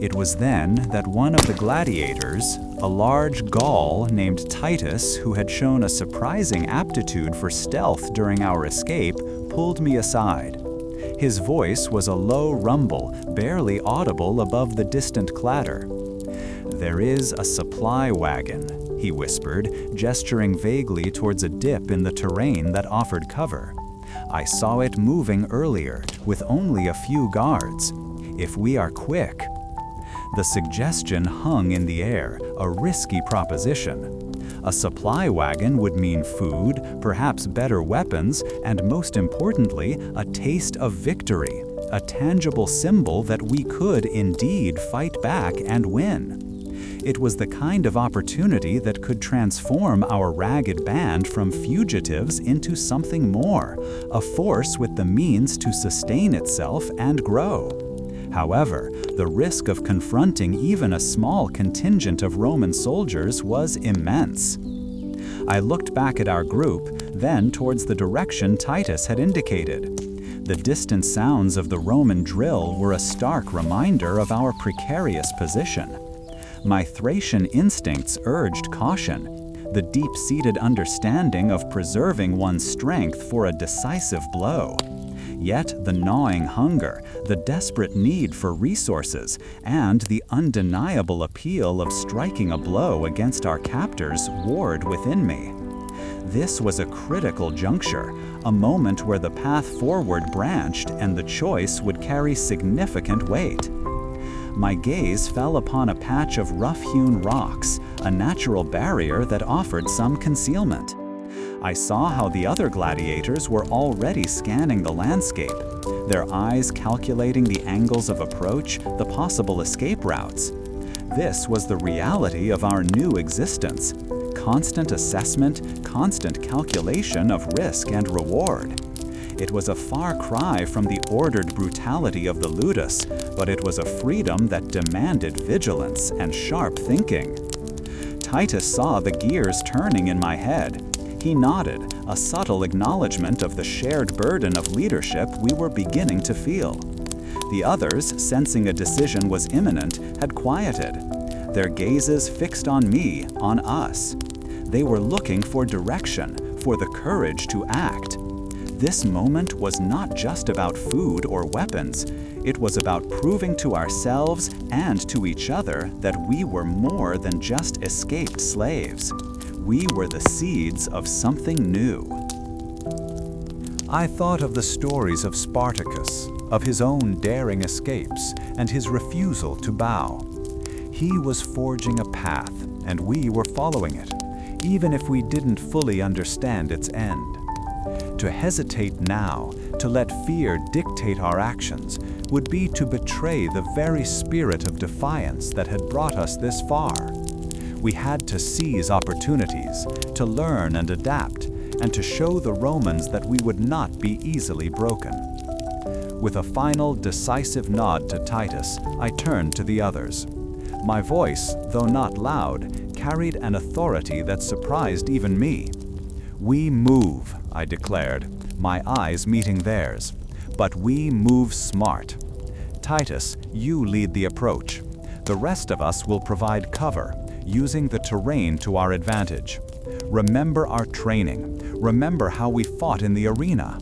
Speaker 1: It was then that one of the gladiators, a large Gaul named Titus who had shown a surprising aptitude for stealth during our escape, pulled me aside. His voice was a low rumble, barely audible above the distant clatter. "There is a supply wagon," he whispered, gesturing vaguely towards a dip in the terrain that offered cover. "I saw it moving earlier, with only a few guards. If we are quick..." The suggestion hung in the air, a risky proposition. A supply wagon would mean food, perhaps better weapons, and most importantly, a taste of victory, a tangible symbol that we could indeed fight back and win. It was the kind of opportunity that could transform our ragged band from fugitives into something more, a force with the means to sustain itself and grow. However, the risk of confronting even a small contingent of Roman soldiers was immense. I looked back at our group, then towards the direction Titus had indicated. The distant sounds of the Roman drill were a stark reminder of our precarious position. My Thracian instincts urged caution, the deep-seated understanding of preserving one's strength for a decisive blow. Yet the gnawing hunger, the desperate need for resources, and the undeniable appeal of striking a blow against our captors warred within me. This was a critical juncture, a moment where the path forward branched and the choice would carry significant weight. My gaze fell upon a patch of rough-hewn rocks, a natural barrier that offered some concealment. I saw how the other gladiators were already scanning the landscape, their eyes calculating the angles of approach, the possible escape routes. This was the reality of our new existence: constant assessment, constant calculation of risk and reward. It was a far cry from the ordered brutality of the ludus, but it was a freedom that demanded vigilance and sharp thinking. Titus saw the gears turning in my head. He nodded, a subtle acknowledgement of the shared burden of leadership we were beginning to feel. The others, sensing a decision was imminent, had quieted, their gazes fixed on me, on us. They were looking for direction, for the courage to act. This moment was not just about food or weapons. It was about proving to ourselves and to each other that we were more than just escaped slaves. We were the seeds of something new. I thought of the stories of Spartacus, of his own daring escapes and his refusal to bow. He was forging a path, and we were following it, even if we didn't fully understand its end. To hesitate now, to let fear dictate our actions, would be to betray the very spirit of defiance that had brought us this far. We had to seize opportunities, to learn and adapt, and to show the Romans that we would not be easily broken. With a final, decisive nod to Titus, I turned to the others. My voice, though not loud, carried an authority that surprised even me. "We move," I declared, my eyes meeting theirs. "But we move smart. Titus, you lead the approach. The rest of us will provide cover, using the terrain to our advantage. Remember our training. Remember how we fought in the arena.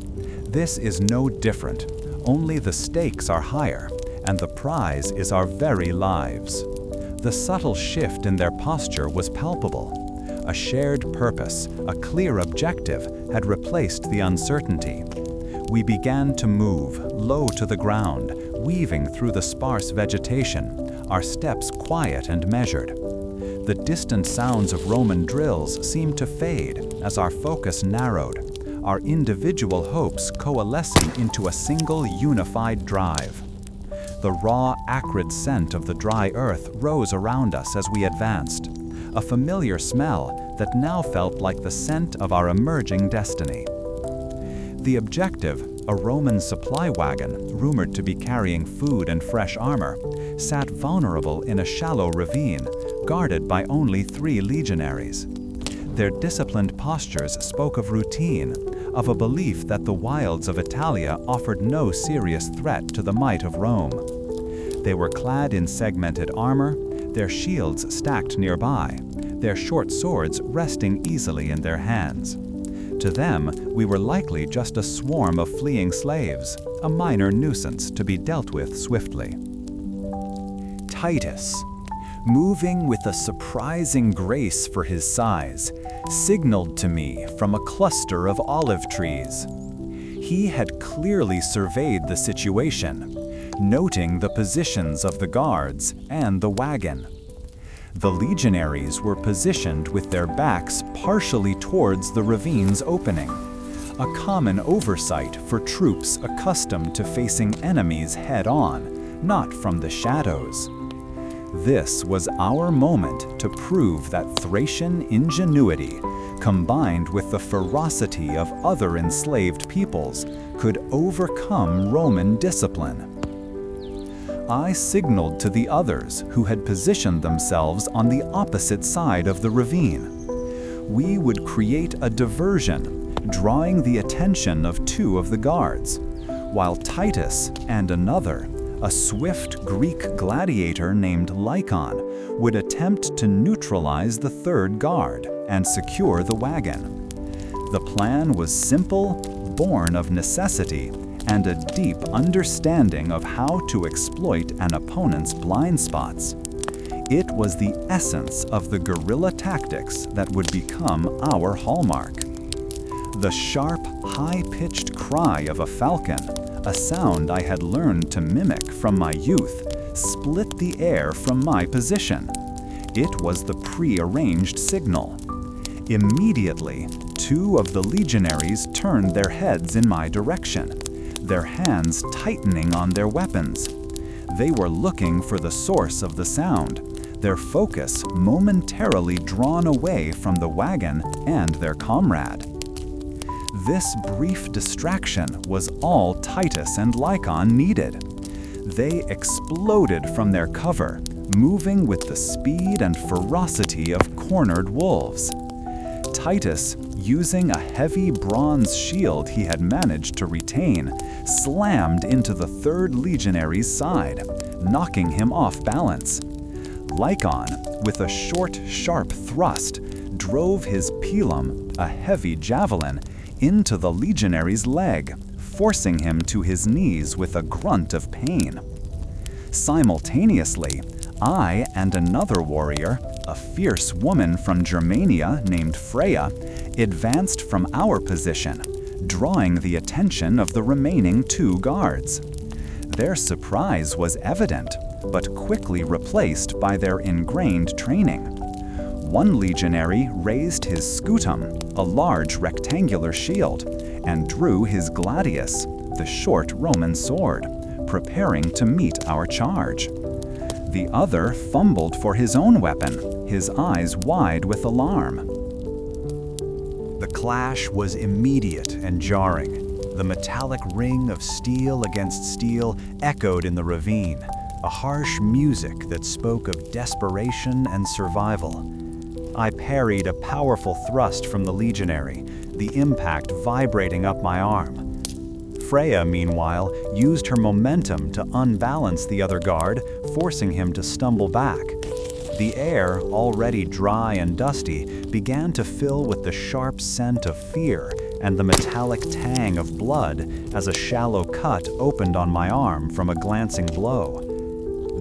Speaker 1: This is no different. Only the stakes are higher, and the prize is our very lives." The subtle shift in their posture was palpable. A shared purpose, a clear objective, had replaced the uncertainty. We began to move, low to the ground, weaving through the sparse vegetation, our steps quiet and measured. The distant sounds of Roman drills seemed to fade as our focus narrowed, our individual hopes coalescing into a single unified drive. The raw, acrid scent of the dry earth rose around us as we advanced, a familiar smell that now felt like the scent of our emerging destiny. The objective, a Roman supply wagon, rumored to be carrying food and fresh armor, sat vulnerable in a shallow ravine, guarded by only 3 legionaries. Their disciplined postures spoke of routine, of a belief that the wilds of Italia offered no serious threat to the might of Rome. They were clad in segmented armor, their shields stacked nearby, their short swords resting easily in their hands. To them, we were likely just a swarm of fleeing slaves, a minor nuisance to be dealt with swiftly. Titus, moving with a surprising grace for his size, signaled to me from a cluster of olive trees. He had clearly surveyed the situation, noting the positions of the guards and the wagon. The legionaries were positioned with their backs partially towards the ravine's opening, a common oversight for troops accustomed to facing enemies head-on, not from the shadows. This was our moment to prove that Thracian ingenuity, combined with the ferocity of other enslaved peoples, could overcome Roman discipline. I signaled to the others who had positioned themselves on the opposite side of the ravine. We would create a diversion, drawing the attention of 2 of the guards, while Titus and another, a swift Greek gladiator named Lycon, would attempt to neutralize the 3rd guard and secure the wagon. The plan was simple, born of necessity, and a deep understanding of how to exploit an opponent's blind spots. It was the essence of the guerrilla tactics that would become our hallmark. The sharp, high-pitched cry of a falcon, a sound I had learned to mimic from my youth, split the air from my position. It was the pre-arranged signal. Immediately, 2 of the legionaries turned their heads in my direction, their hands tightening on their weapons. They were looking for the source of the sound, their focus momentarily drawn away from the wagon and their comrade. This brief distraction was all Titus and Lycon needed. They exploded from their cover, moving with the speed and ferocity of cornered wolves. Titus, using a heavy bronze shield he had managed to retain, slammed into the 3rd legionary's side, knocking him off balance. Lycon, with a short, sharp thrust, drove his pilum, a heavy javelin, into the legionary's leg, forcing him to his knees with a grunt of pain. Simultaneously, I and another warrior, a fierce woman from Germania named Freya, advanced from our position, drawing the attention of the remaining 2 guards. Their surprise was evident, but quickly replaced by their ingrained training. One legionary raised his scutum, a large rectangular shield, and drew his gladius, the short Roman sword, preparing to meet our charge. The other fumbled for his own weapon, his eyes wide with alarm. The clash was immediate and jarring. The metallic ring of steel against steel echoed in the ravine, a harsh music that spoke of desperation and survival. I parried a powerful thrust from the legionary, the impact vibrating up my arm. Freya, meanwhile, used her momentum to unbalance the other guard, forcing him to stumble back. The air, already dry and dusty, began to fill with the sharp scent of fear and the metallic tang of blood as a shallow cut opened on my arm from a glancing blow.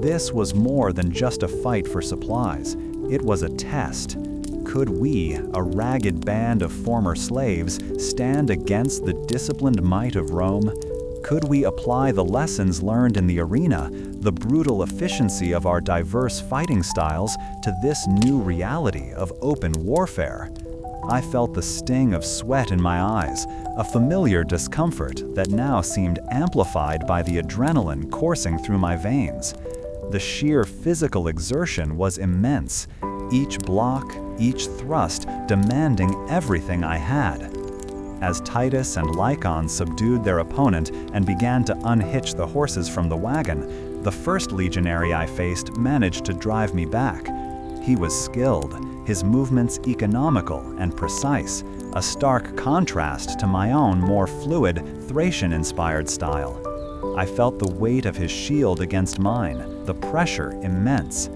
Speaker 1: This was more than just a fight for supplies. It was a test. Could we, a ragged band of former slaves, stand against the disciplined might of Rome? Could we apply the lessons learned in the arena, the brutal efficiency of our diverse fighting styles, to this new reality of open warfare? I felt the sting of sweat in my eyes, a familiar discomfort that now seemed amplified by the adrenaline coursing through my veins. The sheer physical exertion was immense, each block, each thrust demanding everything I had. As Titus and Lycon subdued their opponent and began to unhitch the horses from the wagon, the first legionary I faced managed to drive me back. He was skilled, his movements economical and precise, a stark contrast to my own more fluid, Thracian-inspired style. I felt the weight of his shield against mine, the pressure immense.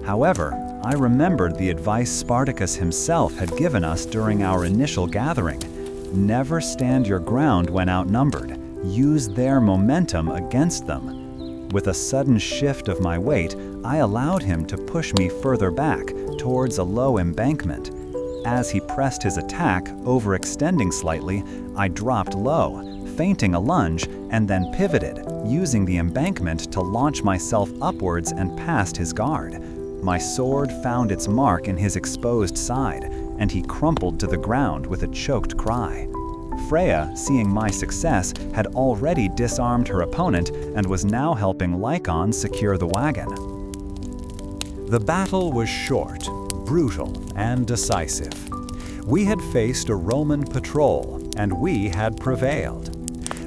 Speaker 1: However, I remembered the advice Spartacus himself had given us during our initial gathering. Never stand your ground when outnumbered. Use their momentum against them. With a sudden shift of my weight, I allowed him to push me further back towards a low embankment. As he pressed his attack, overextending slightly, I dropped low, feinting a lunge, and then pivoted, using the embankment to launch myself upwards and past his guard. My sword found its mark in his exposed side, and he crumpled to the ground with a choked cry. Freya, seeing my success, had already disarmed her opponent and was now helping Lycon secure the wagon. The battle was short, brutal, and decisive. We had faced a Roman patrol, and we had prevailed.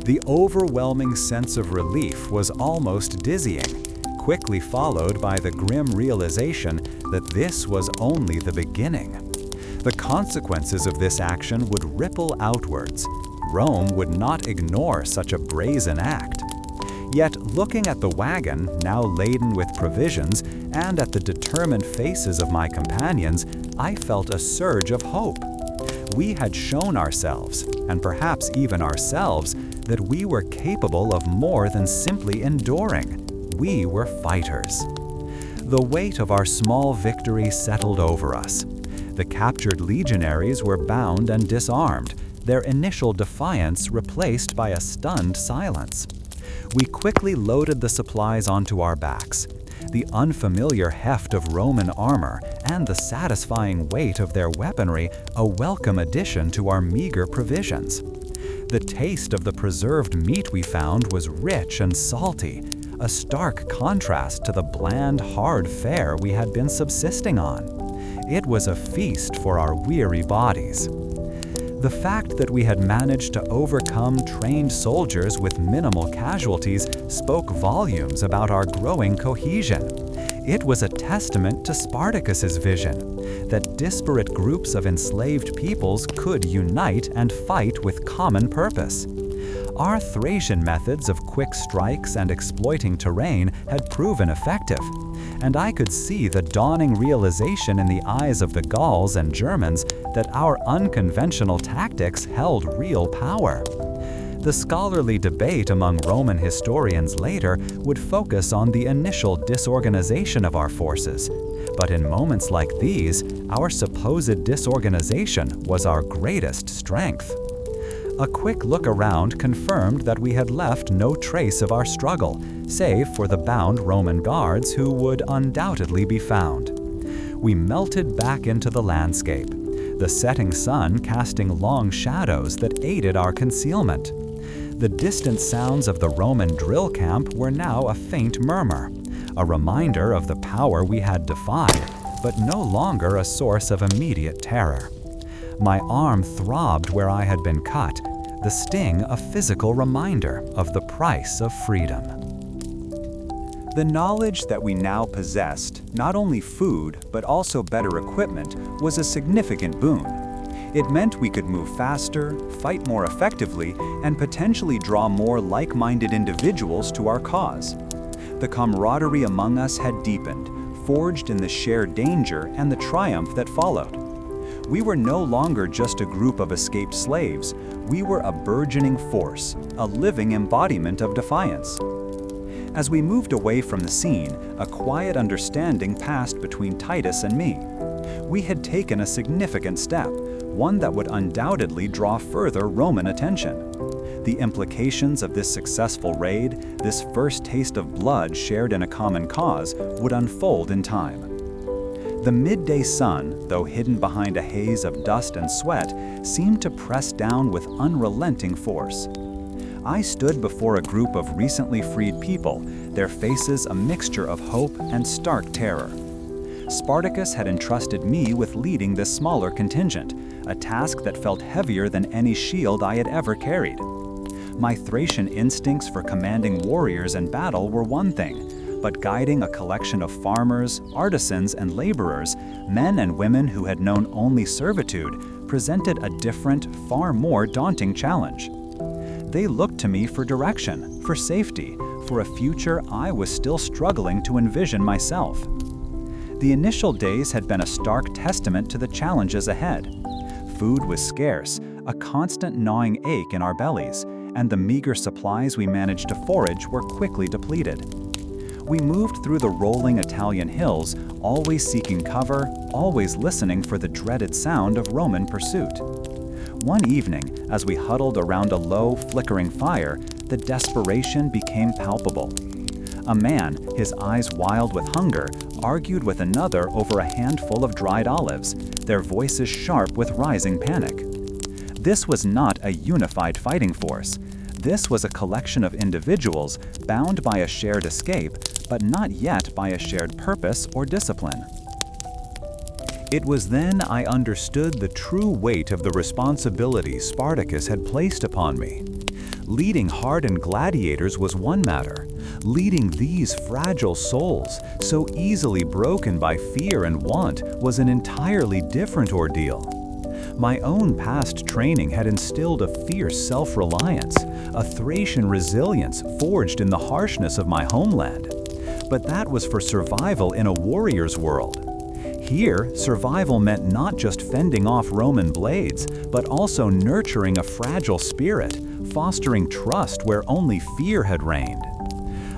Speaker 1: The overwhelming sense of relief was almost dizzying, quickly followed by the grim realization that this was only the beginning. The consequences of this action would ripple outwards. Rome would not ignore such a brazen act. Yet, looking at the wagon, now laden with provisions, and at the determined faces of my companions, I felt a surge of hope. We had shown ourselves, and perhaps even ourselves, that we were capable of more than simply enduring. We were fighters. The weight of our small victory settled over us. The captured legionaries were bound and disarmed, their initial defiance replaced by a stunned silence. We quickly loaded the supplies onto our backs. The unfamiliar heft of Roman armor and the satisfying weight of their weaponry a welcome addition to our meager provisions. The taste of the preserved meat we found was rich and salty, a stark contrast to the bland, hard fare we had been subsisting on. It was a feast for our weary bodies. The fact that we had managed to overcome trained soldiers with minimal casualties spoke volumes about our growing cohesion. It was a testament to Spartacus's vision that disparate groups of enslaved peoples could unite and fight with common purpose. Our Thracian methods of quick strikes and exploiting terrain had proven effective, and I could see the dawning realization in the eyes of the Gauls and Germans that our unconventional tactics held real power. The scholarly debate among Roman historians later would focus on the initial disorganization of our forces, but in moments like these, our supposed disorganization was our greatest strength. A quick look around confirmed that we had left no trace of our struggle, save for the bound Roman guards who would undoubtedly be found. We melted back into the landscape, the setting sun casting long shadows that aided our concealment. The distant sounds of the Roman drill camp were now a faint murmur, a reminder of the power we had defied, but no longer a source of immediate terror. My arm throbbed where I had been cut, the sting a physical reminder of the price of freedom. The knowledge that we now possessed, not only food, but also better equipment, was a significant boon. It meant we could move faster, fight more effectively, and potentially draw more like-minded individuals to our cause. The camaraderie among us had deepened, forged in the shared danger and the triumph that followed. We were no longer just a group of escaped slaves, we were a burgeoning force, a living embodiment of defiance. As we moved away from the scene, a quiet understanding passed between Titus and me. We had taken a significant step, one that would undoubtedly draw further Roman attention. The implications of this successful raid, this first taste of blood shared in a common cause, would unfold in time. The midday sun, though hidden behind a haze of dust and sweat, seemed to press down with unrelenting force. I stood before a group of recently freed people, their faces a mixture of hope and stark terror. Spartacus had entrusted me with leading this smaller contingent, a task that felt heavier than any shield I had ever carried. My Thracian instincts for commanding warriors in battle were one thing, but guiding a collection of farmers, artisans, and laborers, men and women who had known only servitude, presented a different, far more daunting challenge. They looked to me for direction, for safety, for a future I was still struggling to envision myself. The initial days had been a stark testament to the challenges ahead. Food was scarce, a constant gnawing ache in our bellies, and the meager supplies we managed to forage were quickly depleted. We moved through the rolling Italian hills, always seeking cover, always listening for the dreaded sound of Roman pursuit. One evening, as we huddled around a low, flickering fire, the desperation became palpable. A man, his eyes wild with hunger, argued with another over a handful of dried olives, their voices sharp with rising panic. This was not a unified fighting force. This was a collection of individuals bound by a shared escape, but not yet by a shared purpose or discipline. It was then I understood the true weight of the responsibility Spartacus had placed upon me. Leading hardened gladiators was one matter. Leading these fragile souls, so easily broken by fear and want, was an entirely different ordeal. My own past training had instilled a fierce self-reliance, a Thracian resilience forged in the harshness of my homeland. But that was for survival in a warrior's world. Here, survival meant not just fending off Roman blades, but also nurturing a fragile spirit, fostering trust where only fear had reigned.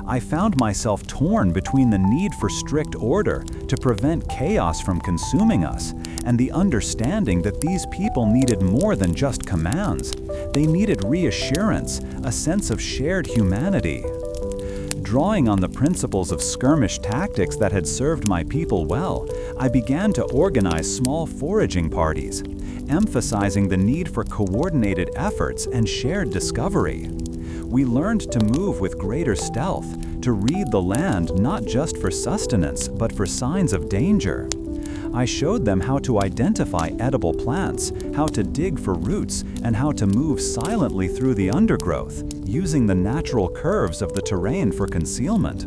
Speaker 1: I found myself torn between the need for strict order to prevent chaos from consuming us, and the understanding that these people needed more than just commands. They needed reassurance, a sense of shared humanity. Drawing on the principles of skirmish tactics that had served my people well, I began to organize small foraging parties, emphasizing the need for coordinated efforts and shared discovery. We learned to move with greater stealth, to read the land not just for sustenance, but for signs of danger. I showed them how to identify edible plants, how to dig for roots, and how to move silently through the undergrowth, using the natural curves of the terrain for concealment.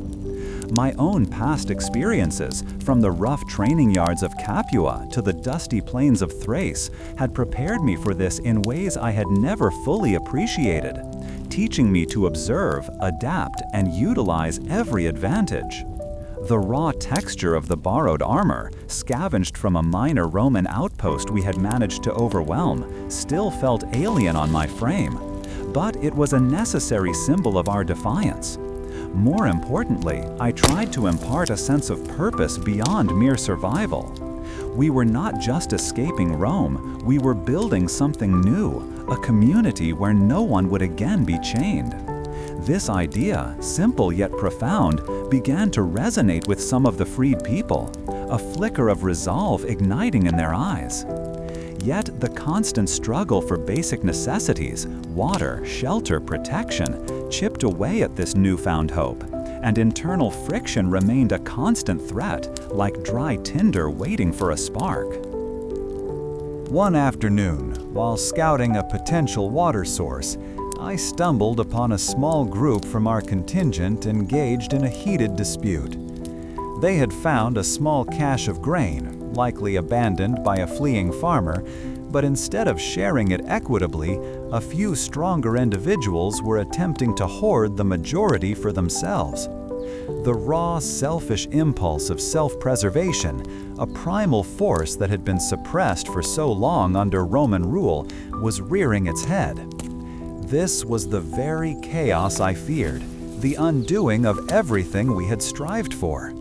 Speaker 1: My own past experiences, from the rough training yards of Capua to the dusty plains of Thrace, had prepared me for this in ways I had never fully appreciated. teaching me to observe, adapt, and utilize every advantage. The raw texture of the borrowed armor, scavenged from a minor Roman outpost we had managed to overwhelm, still felt alien on my frame, but it was a necessary symbol of our defiance. More importantly, I tried to impart a sense of purpose beyond mere survival. We were not just escaping Rome, we were building something new, a community where no one would again be chained. This idea, simple yet profound, began to resonate with some of the freed people, a flicker of resolve igniting in their eyes. Yet the constant struggle for basic necessities, water, shelter, protection, chipped away at this newfound hope, and internal friction remained a constant threat, like dry tinder waiting for a spark. One afternoon, while scouting a potential water source, I stumbled upon a small group from our contingent engaged in a heated dispute. They had found a small cache of grain, likely abandoned by a fleeing farmer, but instead of sharing it equitably, a few stronger individuals were attempting to hoard the majority for themselves. The raw, selfish impulse of self-preservation, a primal force that had been suppressed for so long under Roman rule, was rearing its head. This was the very chaos I feared, the undoing of everything we had strived for.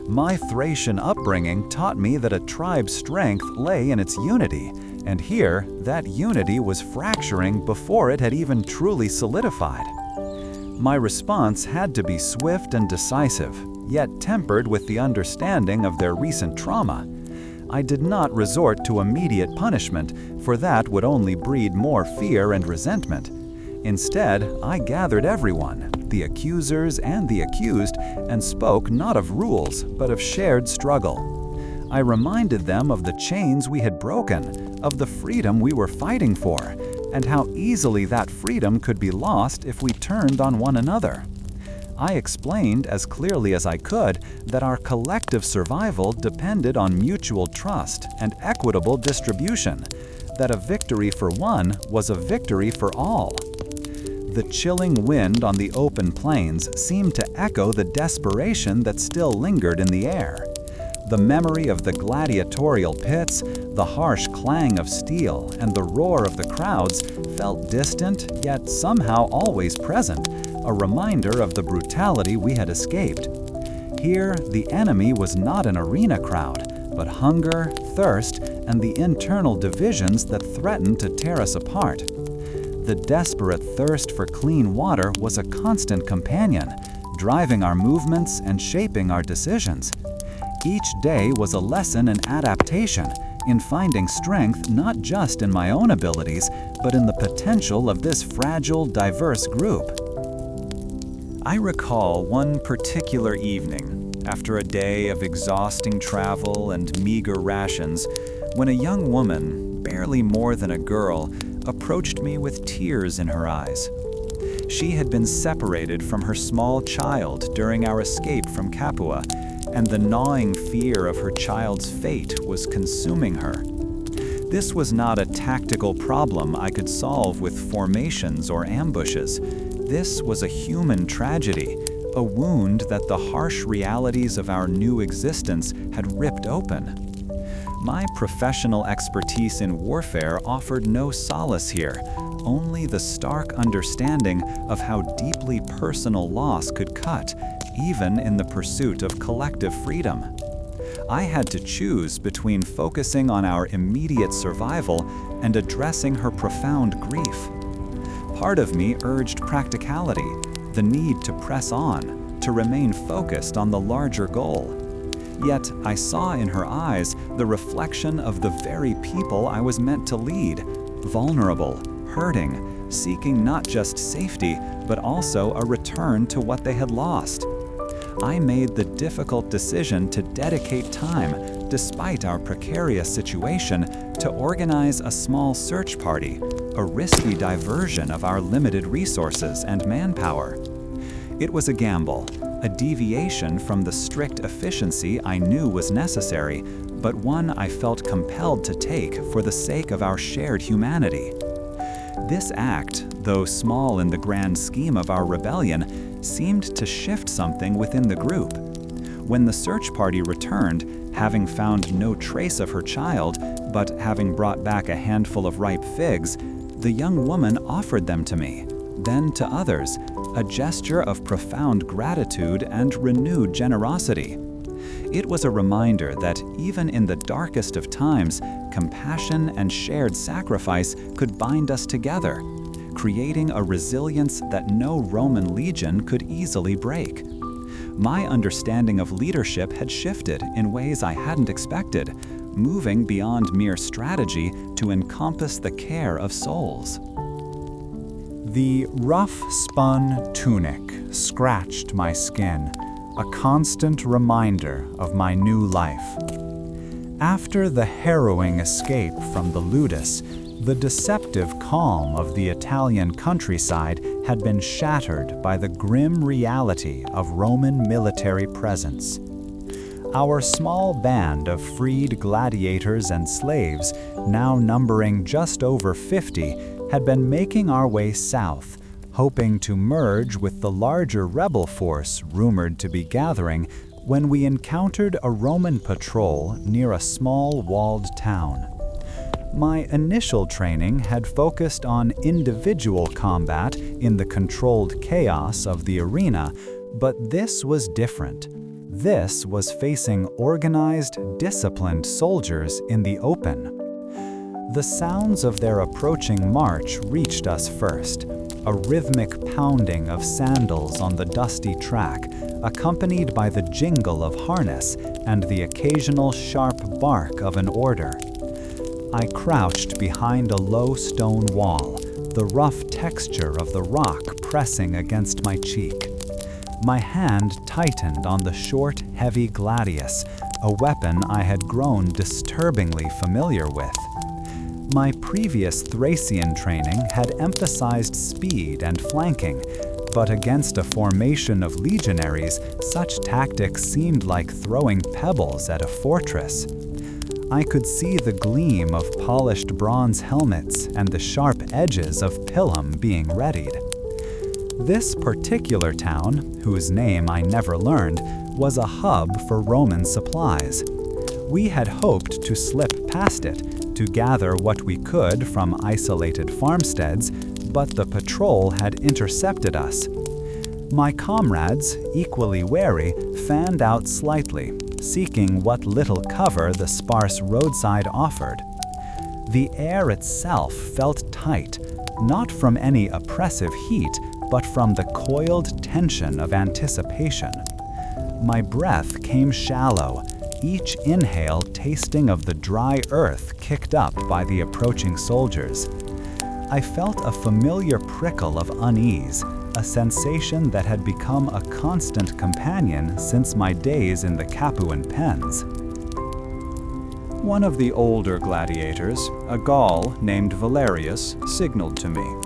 Speaker 1: My Thracian upbringing taught me that a tribe's strength lay in its unity, and here, that unity was fracturing before it had even truly solidified. My response had to be swift and decisive, yet tempered with the understanding of their recent trauma. I did not resort to immediate punishment, for that would only breed more fear and resentment. Instead, I gathered everyone, the accusers and the accused, and spoke not of rules, but of shared struggle. I reminded them of the chains we had broken, of the freedom we were fighting for, and how easily that freedom could be lost if we turned on one another. I explained as clearly as I could that our collective survival depended on mutual trust and equitable distribution, that a victory for one was a victory for all. The chilling wind on the open plains seemed to echo the desperation that still lingered in the air. The memory of the gladiatorial pits, the harsh clang of steel, and the roar of the crowds felt distant, yet somehow always present, a reminder of the brutality we had escaped. Here, the enemy was not an arena crowd, but hunger, thirst, and the internal divisions that threatened to tear us apart. The desperate thirst for clean water was a constant companion, driving our movements and shaping our decisions. Each day was a lesson in adaptation, in finding strength not just in my own abilities, but in the potential of this fragile, diverse group. I recall one particular evening, after a day of exhausting travel and meager rations, when a young woman, barely more than a girl, approached me with tears in her eyes. She had been separated from her small child during our escape from Capua, and the gnawing fear of her child's fate was consuming her. This was not a tactical problem I could solve with formations or ambushes. This was a human tragedy, a wound that the harsh realities of our new existence had ripped open. My professional expertise in warfare offered no solace here, only the stark understanding of how deeply personal loss could cut, even in the pursuit of collective freedom. I had to choose between focusing on our immediate survival and addressing her profound grief. Part of me urged practicality, the need to press on, to remain focused on the larger goal. Yet I saw in her eyes the reflection of the very people I was meant to lead, vulnerable, hurting, seeking not just safety, but also a return to what they had lost. I made the difficult decision to dedicate time, despite our precarious situation, to organize a small search party, a risky diversion of our limited resources and manpower. It was a gamble, a deviation from the strict efficiency I knew was necessary, but one I felt compelled to take for the sake of our shared humanity. This act, though small in the grand scheme of our rebellion, seemed to shift something within the group. When the search party returned, having found no trace of her child, but having brought back a handful of ripe figs, the young woman offered them to me, then to others, a gesture of profound gratitude and renewed generosity. It was a reminder that even in the darkest of times, compassion and shared sacrifice could bind us together, creating a resilience that no Roman legion could easily break. My understanding of leadership had shifted in ways I hadn't expected, moving beyond mere strategy to encompass the care of souls.
Speaker 2: The rough-spun tunic scratched my skin, a constant reminder of my new life. After the harrowing escape from the ludus, the deceptive calm of the Italian countryside had been shattered by the grim reality of Roman military presence. Our small band of freed gladiators and slaves, now numbering just over 50, had been making our way south, hoping to merge with the larger rebel force rumored to be gathering, when we encountered a Roman patrol near a small walled town. My initial training had focused on individual combat in the controlled chaos of the arena, but this was different. This was facing organized, disciplined soldiers in the open. The sounds of their approaching march reached us first, a rhythmic pounding of sandals on the dusty track, accompanied by the jingle of harness and the occasional sharp bark of an order. I crouched behind a low stone wall, the rough texture of the rock pressing against my cheek. My hand tightened on the short, heavy gladius, a weapon I had grown disturbingly familiar with. My previous Thracian training had emphasized speed and flanking, but against a formation of legionaries, such tactics seemed like throwing pebbles at a fortress. I could see the gleam of polished bronze helmets and the sharp edges of pilum being readied. This particular town, whose name I never learned, was a hub for Roman supplies. We had hoped to slip past it, to gather what we could from isolated farmsteads, but the patrol had intercepted us. My comrades, equally wary, fanned out slightly, seeking what little cover the sparse roadside offered. The air itself felt tight, not from any oppressive heat, but from the coiled tension of anticipation. My breath came shallow, each inhale tasting of the dry earth kicked up by the approaching soldiers. I felt a familiar prickle of unease, a sensation that had become a constant companion since my days in the Capuan pens.
Speaker 1: One of the older gladiators, a Gaul named Valerius, signaled to me.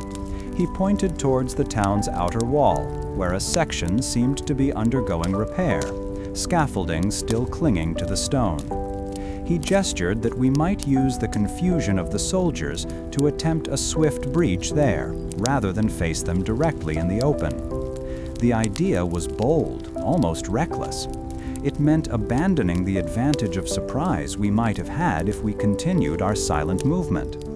Speaker 1: He pointed towards the town's outer wall, where a section seemed to be undergoing repair, scaffolding still clinging to the stone. He gestured that we might use the confusion of the soldiers to attempt a swift breach there, rather than face them directly in the open. The idea was bold, almost reckless. It meant abandoning the advantage of surprise we might have had if we continued our silent movement.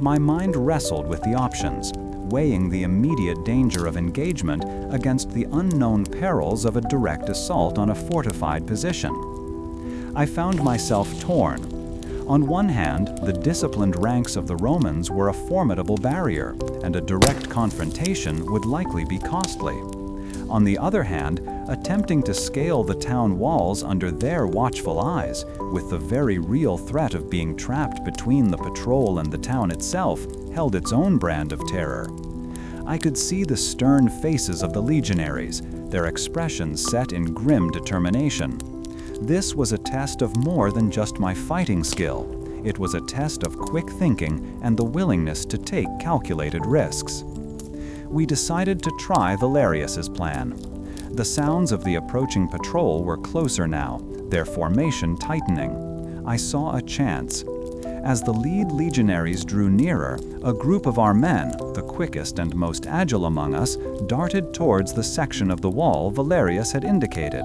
Speaker 1: My mind wrestled with the options, weighing the immediate danger of engagement against the unknown perils of a direct assault on a fortified position. I found myself torn. On one hand, the disciplined ranks of the Romans were a formidable barrier, and a direct confrontation would likely be costly. On the other hand, attempting to scale the town walls under their watchful eyes, with the very real threat of being trapped between the patrol and the town itself, held its own brand of terror. I could see the stern faces of the legionaries, their expressions set in grim determination. This was a test of more than just my fighting skill. It was a test of quick thinking and the willingness to take calculated risks. We decided to try Valerius's plan. The sounds of the approaching patrol were closer now, their formation tightening. I saw a chance. As the lead legionaries drew nearer, a group of our men, the quickest and most agile among us, darted towards the section of the wall Valerius had indicated.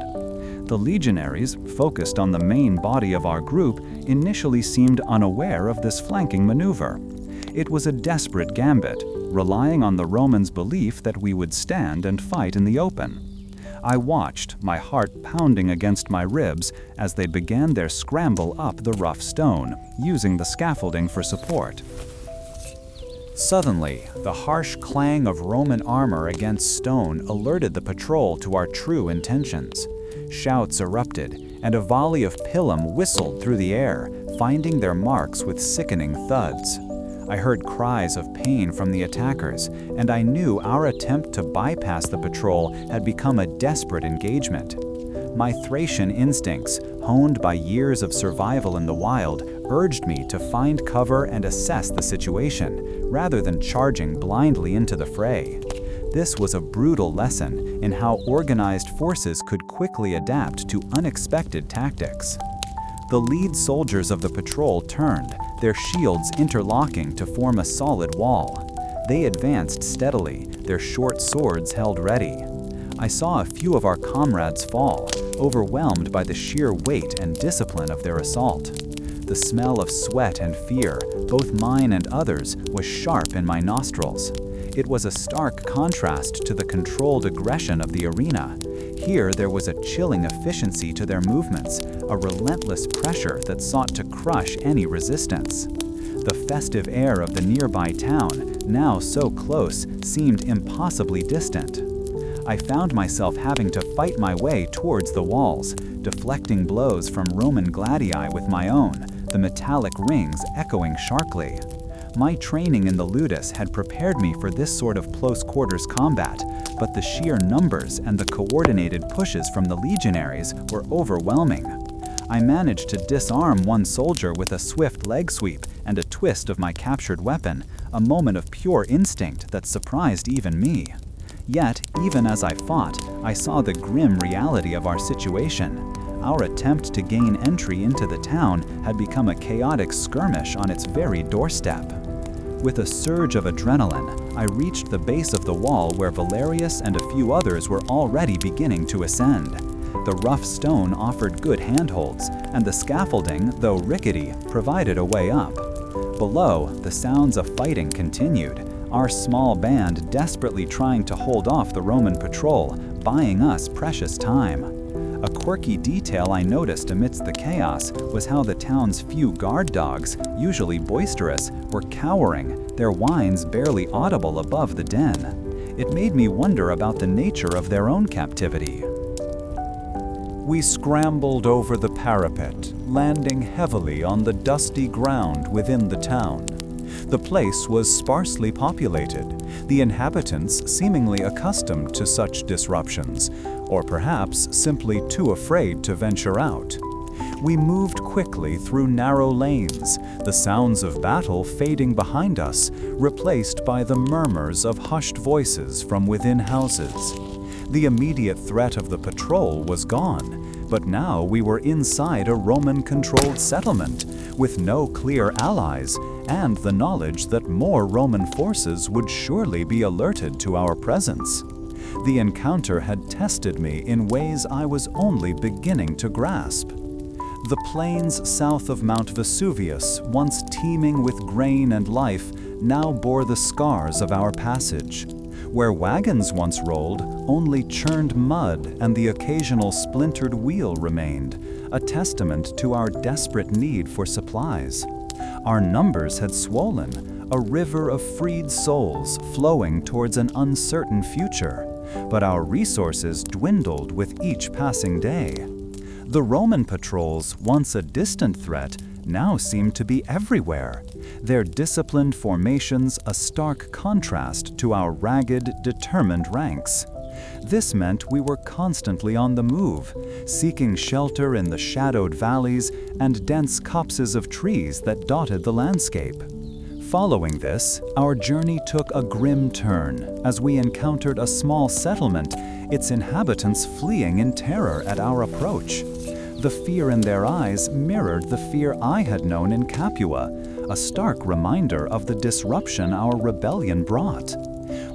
Speaker 1: The legionaries, focused on the main body of our group, initially seemed unaware of this flanking maneuver. It was a desperate gambit, relying on the Romans' belief that we would stand and fight in the open. I watched, my heart pounding against my ribs, as they began their scramble up the rough stone, using the scaffolding for support. Suddenly, the harsh clang of Roman armor against stone alerted the patrol to our true intentions. Shouts erupted, and a volley of pilum whistled through the air, finding their marks with sickening thuds. I heard cries of pain from the attackers, and I knew our attempt to bypass the patrol had become a desperate engagement. My Thracian instincts, honed by years of survival in the wild, urged me to find cover and assess the situation, rather than charging blindly into the fray. This was a brutal lesson in how organized forces could quickly adapt to unexpected tactics. The lead soldiers of the patrol turned, their shields interlocking to form a solid wall. They advanced steadily, their short swords held ready. I saw a few of our comrades fall, overwhelmed by the sheer weight and discipline of their assault. The smell of sweat and fear, both mine and others, was sharp in my nostrils. It was a stark contrast to the controlled aggression of the arena. Here there was a chilling efficiency to their movements, a relentless pressure that sought to crush any resistance. The festive air of the nearby town, now so close, seemed impossibly distant. I found myself having to fight my way towards the walls, deflecting blows from Roman gladii with my own, the metallic rings echoing sharply. My training in the ludus had prepared me for this sort of close-quarters combat, but the sheer numbers and the coordinated pushes from the legionaries were overwhelming. I managed to disarm one soldier with a swift leg sweep and a twist of my captured weapon, a moment of pure instinct that surprised even me. Yet, even as I fought, I saw the grim reality of our situation. Our attempt to gain entry into the town had become a chaotic skirmish on its very doorstep. With a surge of adrenaline, I reached the base of the wall where Valerius and a few others were already beginning to ascend. The rough stone offered good handholds, and the scaffolding, though rickety, provided a way up. Below, the sounds of fighting continued, our small band desperately trying to hold off the Roman patrol, buying us precious time. A quirky detail I noticed amidst the chaos was how the town's few guard dogs, usually boisterous, were cowering, their whines barely audible above the din. It made me wonder about the nature of their own captivity. We scrambled over the parapet, landing heavily on the dusty ground within the town. The place was sparsely populated, the inhabitants seemingly accustomed to such disruptions, or perhaps simply too afraid to venture out. We moved quickly through narrow lanes, the sounds of battle fading behind us, replaced by the murmurs of hushed voices from within houses. The immediate threat of the patrol was gone, but now we were inside a Roman-controlled settlement, with no clear allies, and the knowledge that more Roman forces would surely be alerted to our presence. The encounter had tested me in ways I was only beginning to grasp. The plains south of Mount Vesuvius, once teeming with grain and life, now bore the scars of our passage. Where wagons once rolled, only churned mud and the occasional splintered wheel remained, a testament to our desperate need for supplies. Our numbers had swollen, a river of freed souls flowing towards an uncertain future, but our resources dwindled with each passing day. The Roman patrols, once a distant threat, now seemed to be everywhere, their disciplined formations a stark contrast to our ragged, determined ranks. This meant we were constantly on the move, seeking shelter in the shadowed valleys and dense copses of trees that dotted the landscape. Following this, our journey took a grim turn as we encountered a small settlement, its inhabitants fleeing in terror at our approach.
Speaker 2: The fear in their eyes mirrored the fear I had known in Capua, a stark reminder of the disruption our rebellion brought.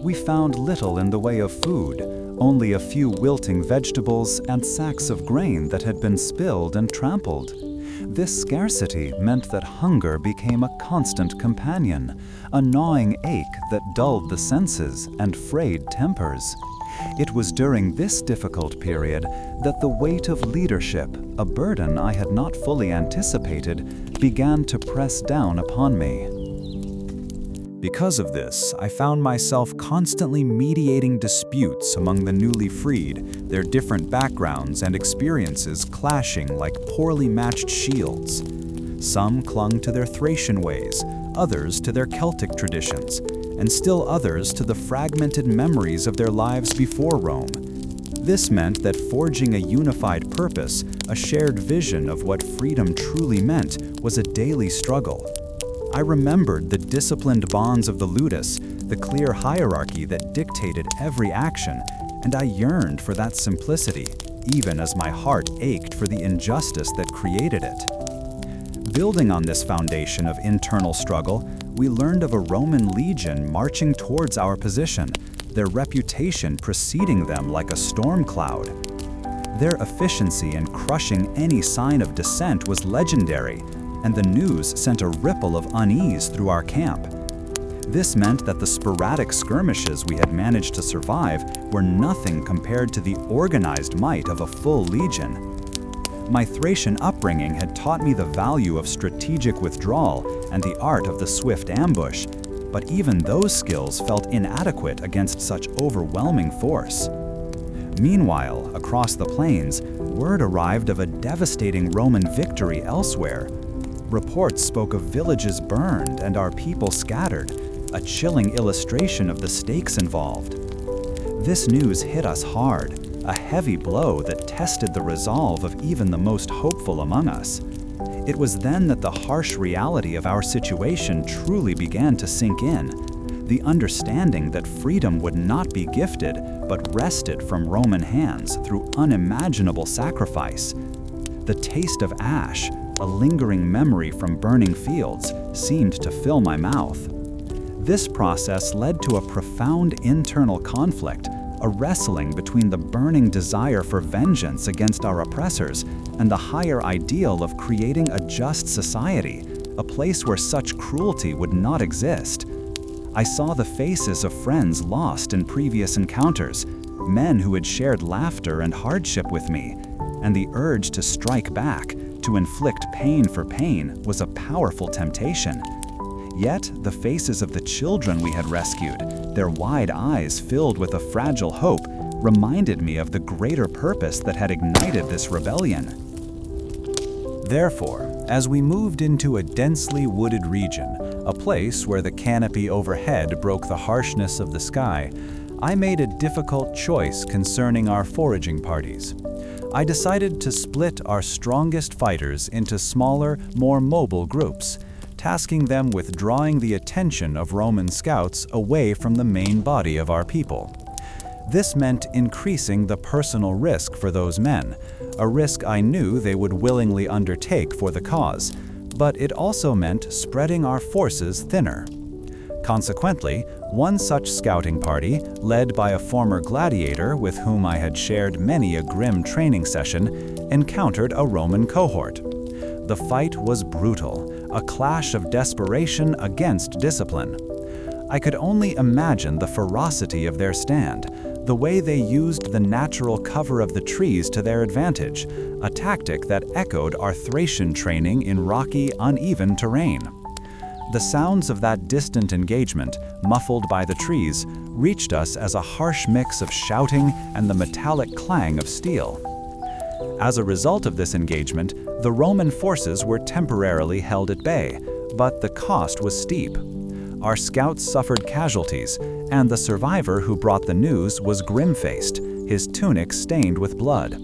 Speaker 2: We found little in the way of food, only a few wilting vegetables and sacks of grain that had been spilled and trampled. This scarcity meant that hunger became a constant companion, a gnawing ache that dulled the senses and frayed tempers. It was during this difficult period that the weight of leadership, a burden I had not fully anticipated, began to press down upon me. Because of this, I found myself constantly mediating disputes among the newly freed, their different backgrounds and experiences clashing like poorly matched shields. Some clung to their Thracian ways, others to their Celtic traditions, and still others to the fragmented memories of their lives before Rome. This meant that forging a unified purpose, a shared vision of what freedom truly meant, was a daily struggle. I remembered the disciplined bonds of the ludus, the clear hierarchy that dictated every action, and I yearned for that simplicity, even as my heart ached for the injustice that created it. Building on this foundation of internal struggle, we learned of a Roman legion marching towards our position, their reputation preceding them like a storm cloud. Their efficiency in crushing any sign of dissent was legendary, and the news sent a ripple of unease through our camp. This meant that the sporadic skirmishes we had managed to survive were nothing compared to the organized might of a full legion. My Thracian upbringing had taught me the value of strategic withdrawal and the art of the swift ambush, but even those skills felt inadequate against such overwhelming force. Meanwhile, across the plains, word arrived of a devastating Roman victory elsewhere. Reports spoke of villages burned and our people scattered, a chilling illustration of the stakes involved. This news hit us hard, a heavy blow that tested the resolve of even the most hopeful among us. It was then that the harsh reality of our situation truly began to sink in, the understanding that freedom would not be gifted, but wrested from Roman hands through unimaginable sacrifice. The taste of ash, a lingering memory from burning fields, seemed to fill my mouth. This process led to a profound internal conflict, a wrestling between the burning desire for vengeance against our oppressors and the higher ideal of creating a just society, a place where such cruelty would not exist. I saw the faces of friends lost in previous encounters, men who had shared laughter and hardship with me, and the urge to strike back, to inflict pain for pain, was a powerful temptation. Yet, the faces of the children we had rescued, their wide eyes filled with a fragile hope, reminded me of the greater purpose that had ignited this rebellion. Therefore, as we moved into a densely wooded region, a place where the canopy overhead broke the harshness of the sky, I made a difficult choice concerning our foraging parties. I decided to split our strongest fighters into smaller, more mobile groups, tasking them with drawing the attention of Roman scouts away from the main body of our people. This meant increasing the personal risk for those men, a risk I knew they would willingly undertake for the cause, but it also meant spreading our forces thinner. Consequently, one such scouting party, led by a former gladiator with whom I had shared many a grim training session, encountered a Roman cohort. The fight was brutal, a clash of desperation against discipline. I could only imagine the ferocity of their stand, the way they used the natural cover of the trees to their advantage, a tactic that echoed our Thracian training in rocky, uneven terrain. The sounds of that distant engagement, muffled by the trees, reached us as a harsh mix of shouting and the metallic clang of steel. As a result of this engagement, the Roman forces were temporarily held at bay, but the cost was steep. Our scouts suffered casualties, and the survivor who brought the news was grim-faced, his tunic stained with blood.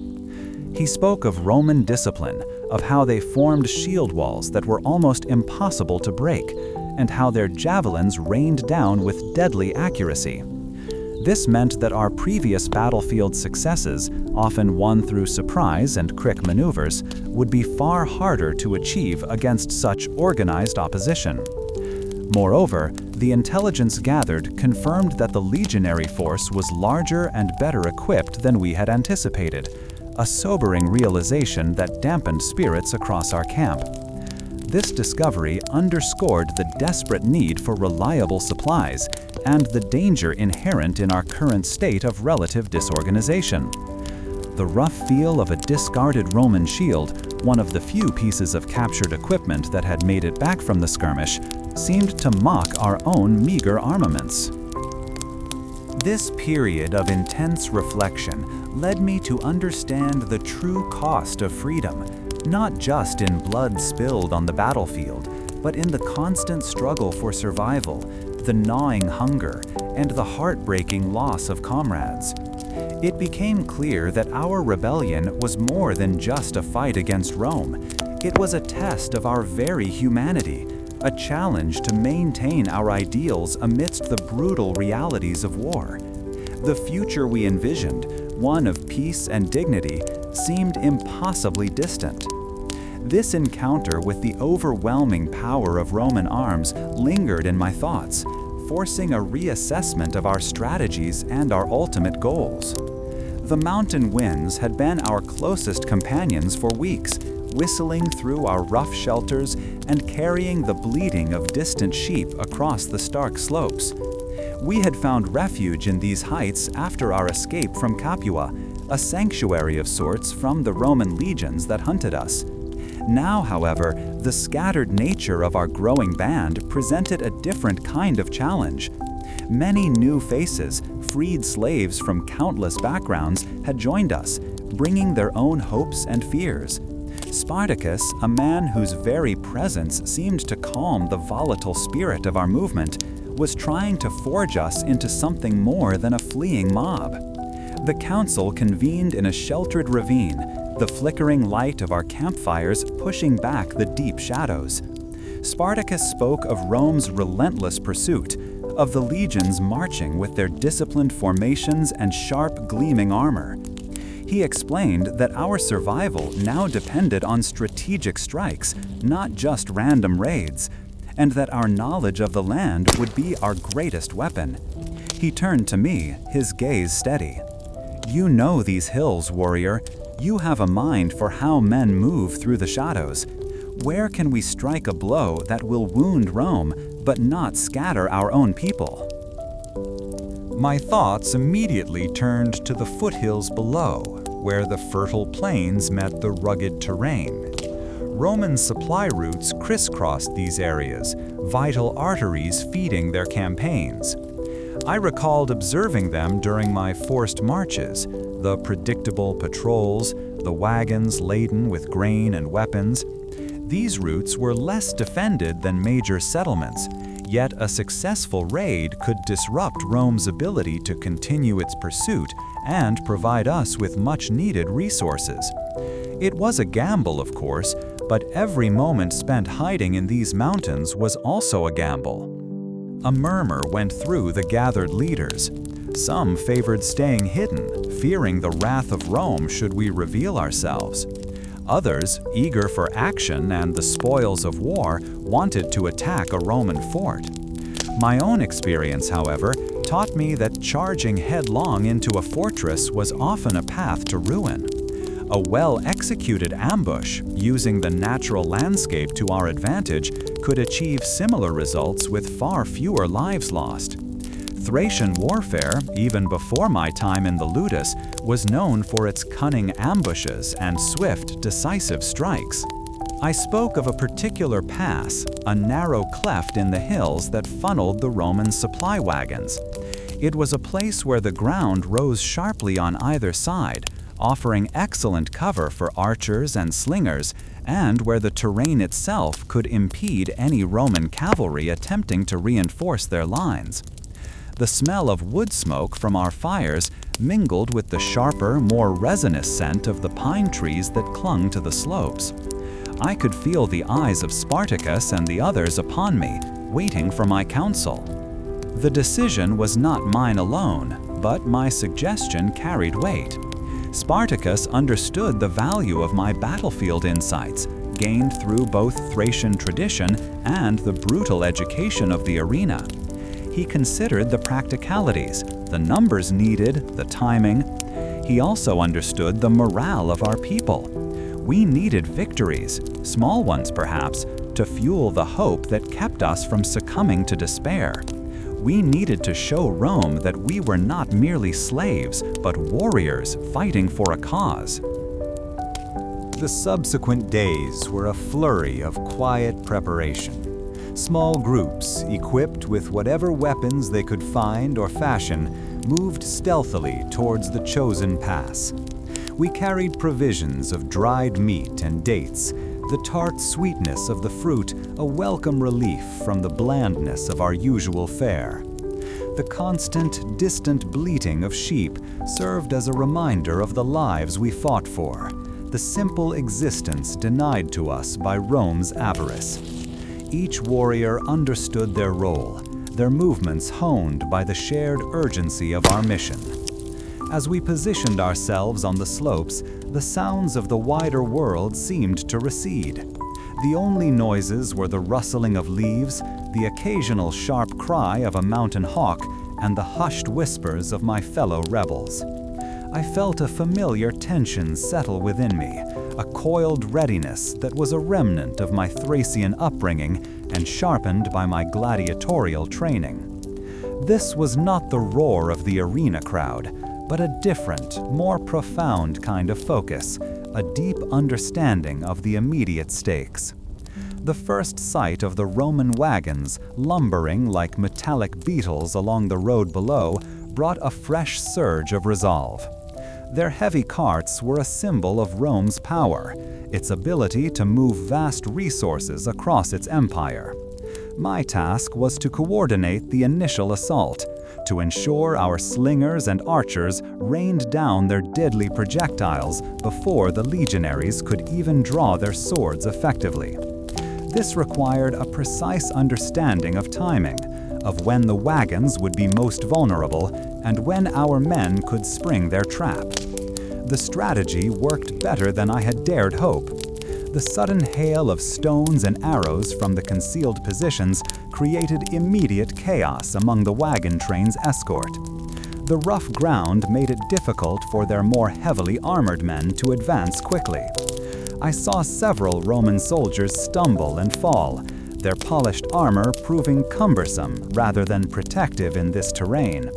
Speaker 2: He spoke of Roman discipline, of how they formed shield walls that were almost impossible to break, and how their javelins rained down with deadly accuracy.
Speaker 1: This meant that our previous battlefield successes, often won through surprise and quick maneuvers, would be far harder to achieve against such organized opposition. Moreover, the intelligence gathered confirmed that the legionary force was larger and better equipped than we had anticipated, a sobering realization that dampened spirits across our camp. This discovery underscored the desperate need for reliable supplies and the danger inherent in our current state of relative disorganization. The rough feel of a discarded Roman shield, one of the few pieces of captured equipment that had made it back from the skirmish, seemed to mock our own meager armaments. This period of intense reflection led me to understand the true cost of freedom, not just in blood spilled on the battlefield, but in the constant struggle for survival, the gnawing hunger, and the heartbreaking loss of comrades. It became clear that our rebellion was more than just a fight against Rome. It was a test of our very humanity, a challenge to maintain our ideals amidst the brutal realities of war. The future we envisioned, one of peace and dignity, seemed impossibly distant. This encounter with the overwhelming power of Roman arms lingered in my thoughts, forcing a reassessment of our strategies and our ultimate goals. The mountain winds had been our closest companions for weeks, whistling through our rough shelters and carrying the bleating of distant sheep across the stark slopes. We had found refuge in these heights after our escape from Capua, a sanctuary of sorts from the Roman legions that hunted us. Now, however, the scattered nature of our growing band presented a different kind of challenge. Many new faces, freed slaves from countless backgrounds, had joined us, bringing their own hopes and fears. Spartacus, a man whose very presence seemed to calm the volatile spirit of our movement, was trying to forge us into something more than a fleeing mob. The council convened in a sheltered ravine, the flickering light of our campfires pushing back the deep shadows. Spartacus spoke of Rome's relentless pursuit, of the legions marching with their disciplined formations and sharp, gleaming armor. He explained that our survival now depended on strategic strikes, not just random raids, and that our knowledge of the land would be our greatest weapon. He turned to me, his gaze steady. "You know these hills, warrior. You have a mind for how men move through the shadows. Where can we strike a blow that will wound Rome, but not scatter our own people?" My thoughts immediately turned to the foothills below, where the fertile plains met the rugged terrain. Roman supply routes crisscrossed these areas, vital arteries feeding their campaigns. I recalled observing them during my forced marches, the predictable patrols, the wagons laden with grain and weapons. These routes were less defended than major settlements, yet a successful raid could disrupt Rome's ability to continue its pursuit and provide us with much-needed resources. It was a gamble, of course, but every moment spent hiding in these mountains was also a gamble. A murmur went through the gathered leaders. Some favored staying hidden, fearing the wrath of Rome should we reveal ourselves. Others, eager for action and the spoils of war, wanted to attack a Roman fort. My own experience, however, taught me that charging headlong into a fortress was often a path to ruin. A well-executed ambush, using the natural landscape to our advantage, could achieve similar results with far fewer lives lost. Thracian warfare, even before my time in the Ludus, was known for its cunning ambushes and swift, decisive strikes. I spoke of a particular pass, a narrow cleft in the hills that funneled the Roman supply wagons. It was a place where the ground rose sharply on either side, offering excellent cover for archers and slingers, and where the terrain itself could impede any Roman cavalry attempting to reinforce their lines. The smell of wood smoke from our fires mingled with the sharper, more resinous scent of the pine trees that clung to the slopes. I could feel the eyes of Spartacus and the others upon me, waiting for my counsel. The decision was not mine alone. but my suggestion carried weight. Spartacus understood the value of my battlefield insights, gained through both Thracian tradition and the brutal education of the arena. He considered the practicalities, the numbers needed, the timing. He also understood the morale of our people. We needed victories, small ones perhaps, to fuel the hope that kept us from succumbing to despair. We needed to show Rome that we were not merely slaves, but warriors fighting for a cause.
Speaker 2: The subsequent days were a flurry of quiet preparation. Small groups, equipped with whatever weapons they could find or fashion, moved stealthily towards the chosen pass. We carried provisions of dried meat and dates, the tart sweetness of the fruit a welcome relief from the blandness of our usual fare. The constant, distant bleating of sheep served as a reminder of the lives we fought for, the simple existence denied to us by Rome's avarice. Each warrior understood their role, their movements honed by the shared urgency of our mission. As we positioned ourselves on the slopes, the sounds of the wider world seemed to recede. The only noises were the rustling of leaves, the occasional sharp cry of a mountain hawk, and the hushed whispers of my fellow rebels. I felt a familiar tension settle within me, a coiled readiness that was a remnant of my Thracian upbringing and sharpened by my gladiatorial training. This was not the roar of the arena crowd, but a different, more profound kind of focus, a deep understanding of the immediate stakes. The first sight of the Roman wagons lumbering like metallic beetles along the road below brought a fresh surge of resolve. Their heavy carts were a symbol of Rome's power, its ability to move vast resources across its empire. My task was to coordinate the initial assault, to ensure our slingers and archers rained down their deadly projectiles before the legionaries could even draw their swords effectively. This required a precise understanding of timing, of when the wagons would be most vulnerable and when our men could spring their trap. The strategy worked better than I had dared hope. The sudden hail of stones and arrows from the concealed positions created immediate chaos among the wagon train's escort. The rough ground made it difficult for their more heavily armored men to advance quickly. I saw several Roman soldiers stumble and fall, their polished armor proving cumbersome rather than protective in this terrain.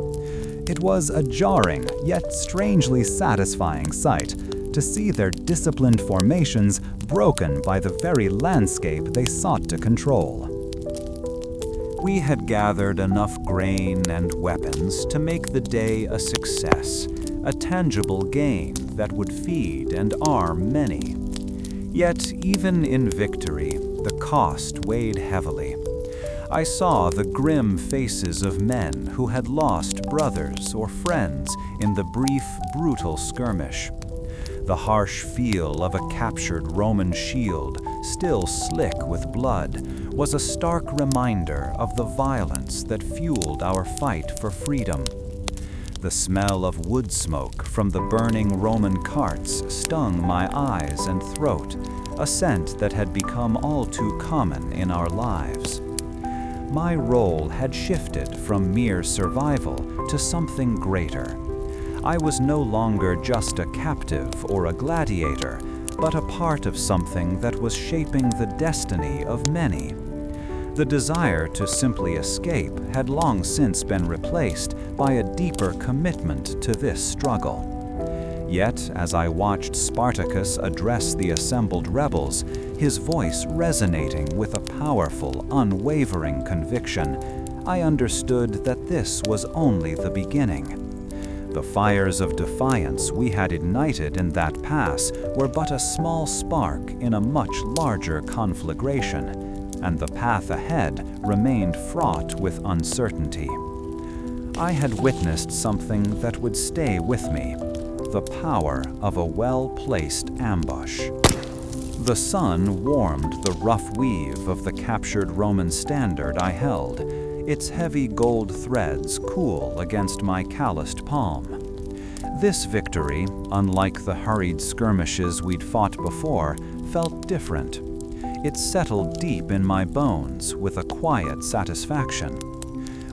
Speaker 2: It was a jarring, yet strangely satisfying sight to see their disciplined formations broken by the very landscape they sought to control. We had gathered enough grain and weapons to make the day a success, a tangible gain that would feed and arm many. Yet, even in victory, the cost weighed heavily. I saw the grim faces of men who had lost brothers or friends in the brief, brutal skirmish. The harsh feel of a captured Roman shield, still slick with blood, was a stark reminder of the violence that fueled our fight for freedom. The smell of wood smoke from the burning Roman carts stung my eyes and throat, a scent that had become all too common in our lives. My role had shifted from mere survival to something greater. I was no longer just a captive or a gladiator, but a part of something that was shaping the destiny of many. The desire to simply escape had long since been replaced by a deeper commitment to this struggle. Yet, as I watched Spartacus address the assembled rebels, his voice resonating with a powerful, unwavering conviction, I understood that this was only the beginning. The fires of defiance we had ignited in that pass were but a small spark in a much larger conflagration, and the path ahead remained fraught with uncertainty. I had witnessed something that would stay with me, the power of a well-placed ambush. The sun warmed the rough weave of the captured Roman standard I held,
Speaker 1: its heavy gold threads cool against my calloused palm. This victory, unlike the hurried skirmishes we'd fought before, felt different. It settled deep in my bones with a quiet satisfaction.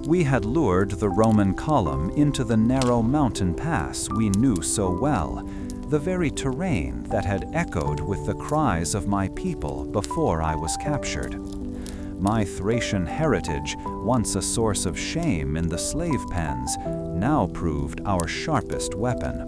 Speaker 1: We had lured the Roman column into the narrow mountain pass we knew so well, the very terrain that had echoed with the cries of my people before I was captured. My Thracian heritage, once a source of shame in the slave pens, now proved our sharpest weapon.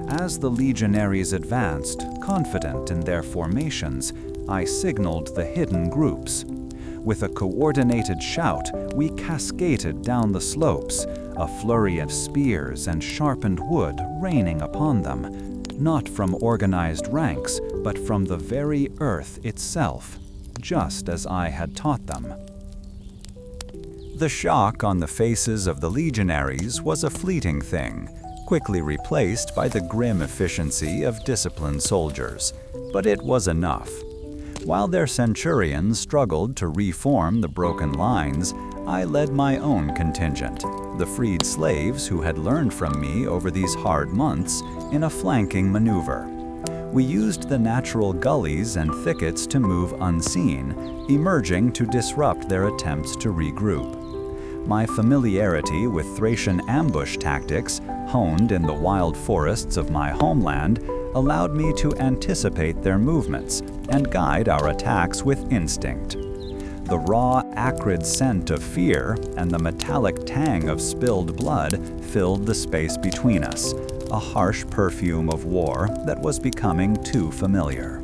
Speaker 1: As the legionaries advanced, confident in their formations, I signaled the hidden groups. With a coordinated shout, we cascaded down the slopes, a flurry of spears and sharpened wood raining upon them, not from organized ranks, but from the very earth itself, just as I had taught them. The shock on the faces of the legionaries was a fleeting thing, quickly replaced by the grim efficiency of disciplined soldiers, but it was enough. While their centurions struggled to reform the broken lines, I led my own contingent, the freed slaves who had learned from me over these hard months, in a flanking maneuver. We used the natural gullies and thickets to move unseen, emerging to disrupt their attempts to regroup. My familiarity with Thracian ambush tactics, honed in the wild forests of my homeland, allowed me to anticipate their movements and guide our attacks with instinct. The raw, acrid scent of fear and the metallic tang of spilled blood filled the space between us, a harsh perfume of war that was becoming too familiar.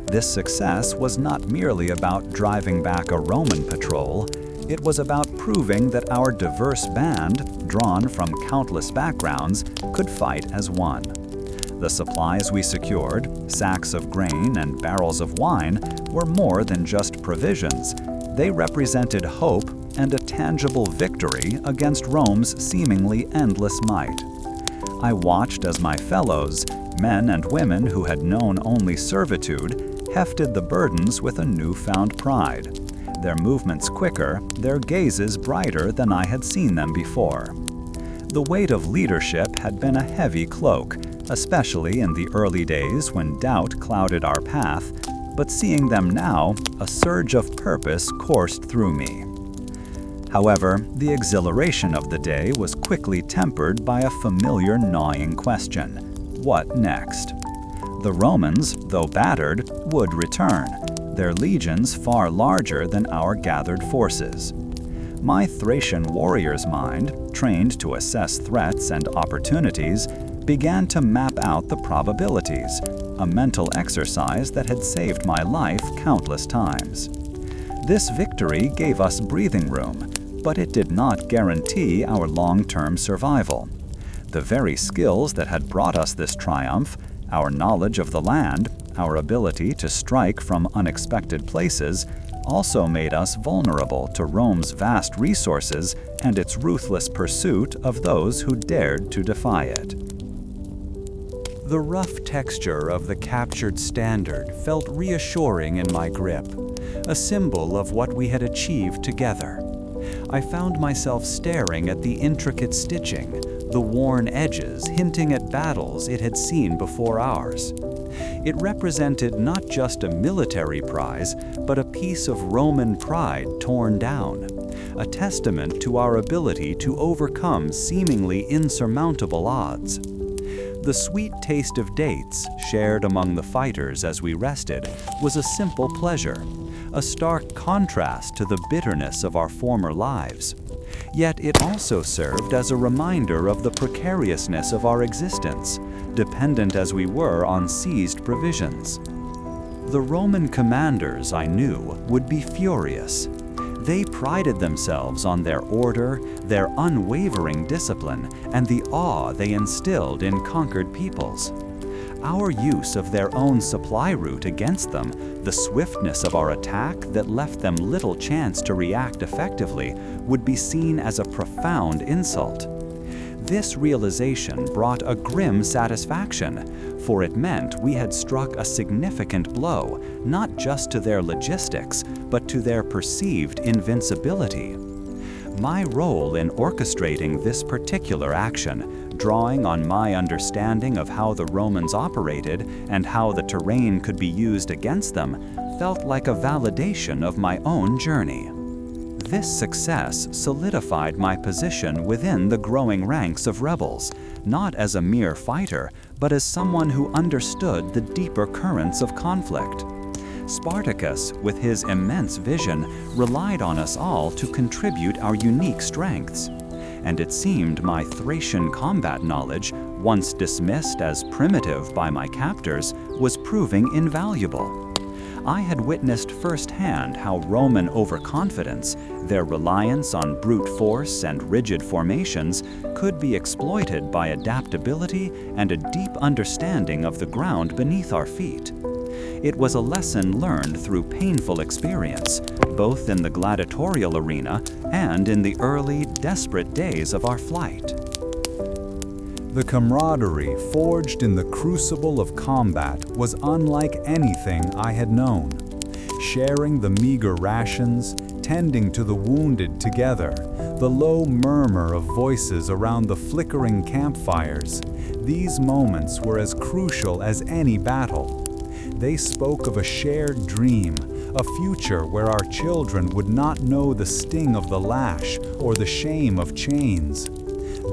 Speaker 1: This success was not merely about driving back a Roman patrol. It was about proving that our diverse band, drawn from countless backgrounds, could fight as one. The supplies we secured, sacks of grain and barrels of wine, were more than just provisions. They represented hope and a tangible victory against Rome's seemingly endless might. I watched as my fellows, men and women who had known only servitude, hefted the burdens with a newfound pride. Their movements quicker, their gazes brighter than I had seen them before. The weight of leadership had been a heavy cloak, especially in the early days when doubt clouded our path, but seeing them now, a surge of purpose coursed through me. However, the exhilaration of the day was quickly tempered by a familiar gnawing question: what next? The Romans, though battered, would return, their legions far larger than our gathered forces. My Thracian warrior's mind, trained to assess threats and opportunities, began to map out the probabilities, a mental exercise that had saved my life countless times. This victory gave us breathing room, but it did not guarantee our long-term survival. The very skills that had brought us this triumph, our knowledge of the land, our ability to strike from unexpected places, also made us vulnerable to Rome's vast resources and its ruthless pursuit of those who dared to defy it. The rough texture of the captured standard felt reassuring in my grip, a symbol of what we had achieved together. I found myself staring at the intricate stitching, the worn edges hinting at battles it had seen before ours. It represented not just a military prize, but a piece of Roman pride torn down, a testament to our ability to overcome seemingly insurmountable odds. The sweet taste of dates, shared among the fighters as we rested, was a simple pleasure, a stark contrast to the bitterness of our former lives. Yet it also served as a reminder of the precariousness of our existence, dependent as we were on seized provisions. The Roman commanders, I knew, would be furious. They prided themselves on their order, their unwavering discipline, and the awe they instilled in conquered peoples. Our use of their own supply route against them, the swiftness of our attack that left them little chance to react effectively, would be seen as a profound insult. This realization brought a grim satisfaction, for it meant we had struck a significant blow, not just to their logistics, but to their perceived invincibility. My role in orchestrating this particular action, drawing on my understanding of how the Romans operated and how the terrain could be used against them, felt like a validation of my own journey. This success solidified my position within the growing ranks of rebels, not as a mere fighter, but as someone who understood the deeper currents of conflict. Spartacus, with his immense vision, relied on us all to contribute our unique strengths. And it seemed my Thracian combat knowledge, once dismissed as primitive by my captors, was proving invaluable. I had witnessed firsthand how Roman overconfidence, their reliance on brute force and rigid formations, could be exploited by adaptability and a deep understanding of the ground beneath our feet. It was a lesson learned through painful experience, both in the gladiatorial arena and in the early, desperate days of our flight.
Speaker 2: The camaraderie forged in the crucible of combat was unlike anything I had known. Sharing the meager rations, tending to the wounded together, the low murmur of voices around the flickering campfires, these moments were as crucial as any battle. They spoke of a shared dream, a future where our children would not know the sting of the lash or the shame of chains.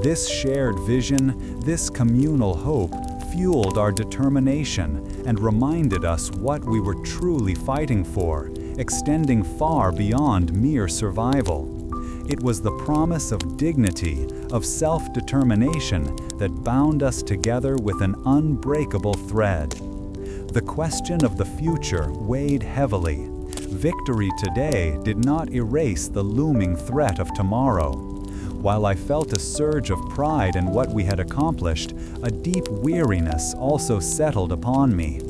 Speaker 2: This shared vision, this communal hope, fueled our determination and reminded us what we were truly fighting for, extending far beyond mere survival. It was the promise of dignity, of self-determination that bound us together with an unbreakable thread. The question of the future weighed heavily. Victory today did not erase the looming threat of tomorrow. While I felt a surge of pride in what we had accomplished, a deep weariness also settled upon me.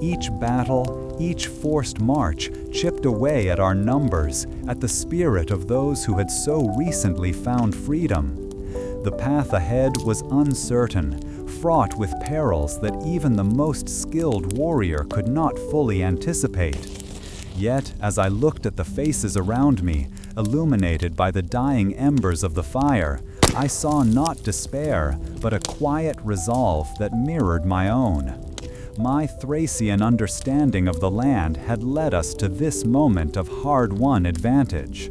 Speaker 2: Each battle, each forced march chipped away at our numbers, at the spirit of those who had so recently found freedom. The path ahead was uncertain, fraught with perils that even the most skilled warrior could not fully anticipate. Yet, as I looked at the faces around me, illuminated by the dying embers of the fire, I saw not despair, but a quiet resolve that mirrored my own. My Thracian understanding of the land had led us to this moment of hard-won advantage.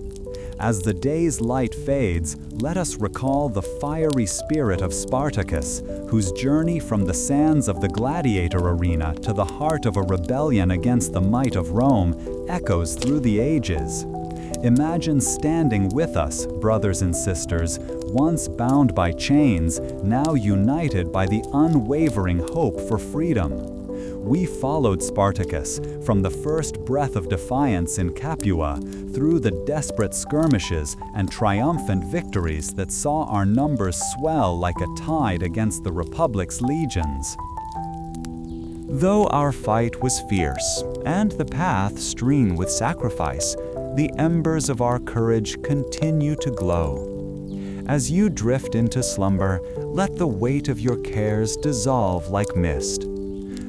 Speaker 2: As the day's light fades, let us recall the fiery spirit of Spartacus, whose journey from the sands of the gladiator arena to the heart of a rebellion against the might of Rome echoes through the ages. Imagine standing with us, brothers and sisters, once bound by chains, now united by the unwavering hope for freedom. We followed Spartacus from the first breath of defiance in Capua through the desperate skirmishes and triumphant victories that saw our numbers swell like a tide against the Republic's legions. Though our fight was fierce and the path strewn with sacrifice, the embers of our courage continue to glow. As you drift into slumber, let the weight of your cares dissolve like mist.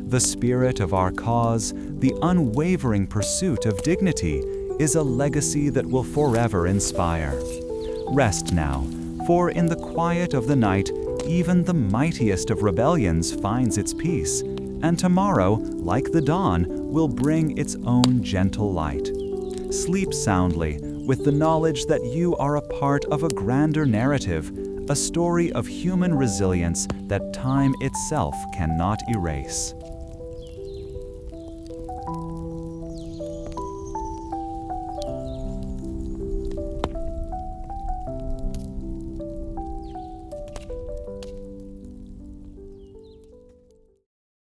Speaker 2: The spirit of our cause, the unwavering pursuit of dignity, is a legacy that will forever inspire. Rest now, for in the quiet of the night, even the mightiest of rebellions finds its peace, and tomorrow, like the dawn, will bring its own gentle light. Sleep soundly, with the knowledge that you are a part of a grander narrative, a story of human resilience that time itself cannot erase.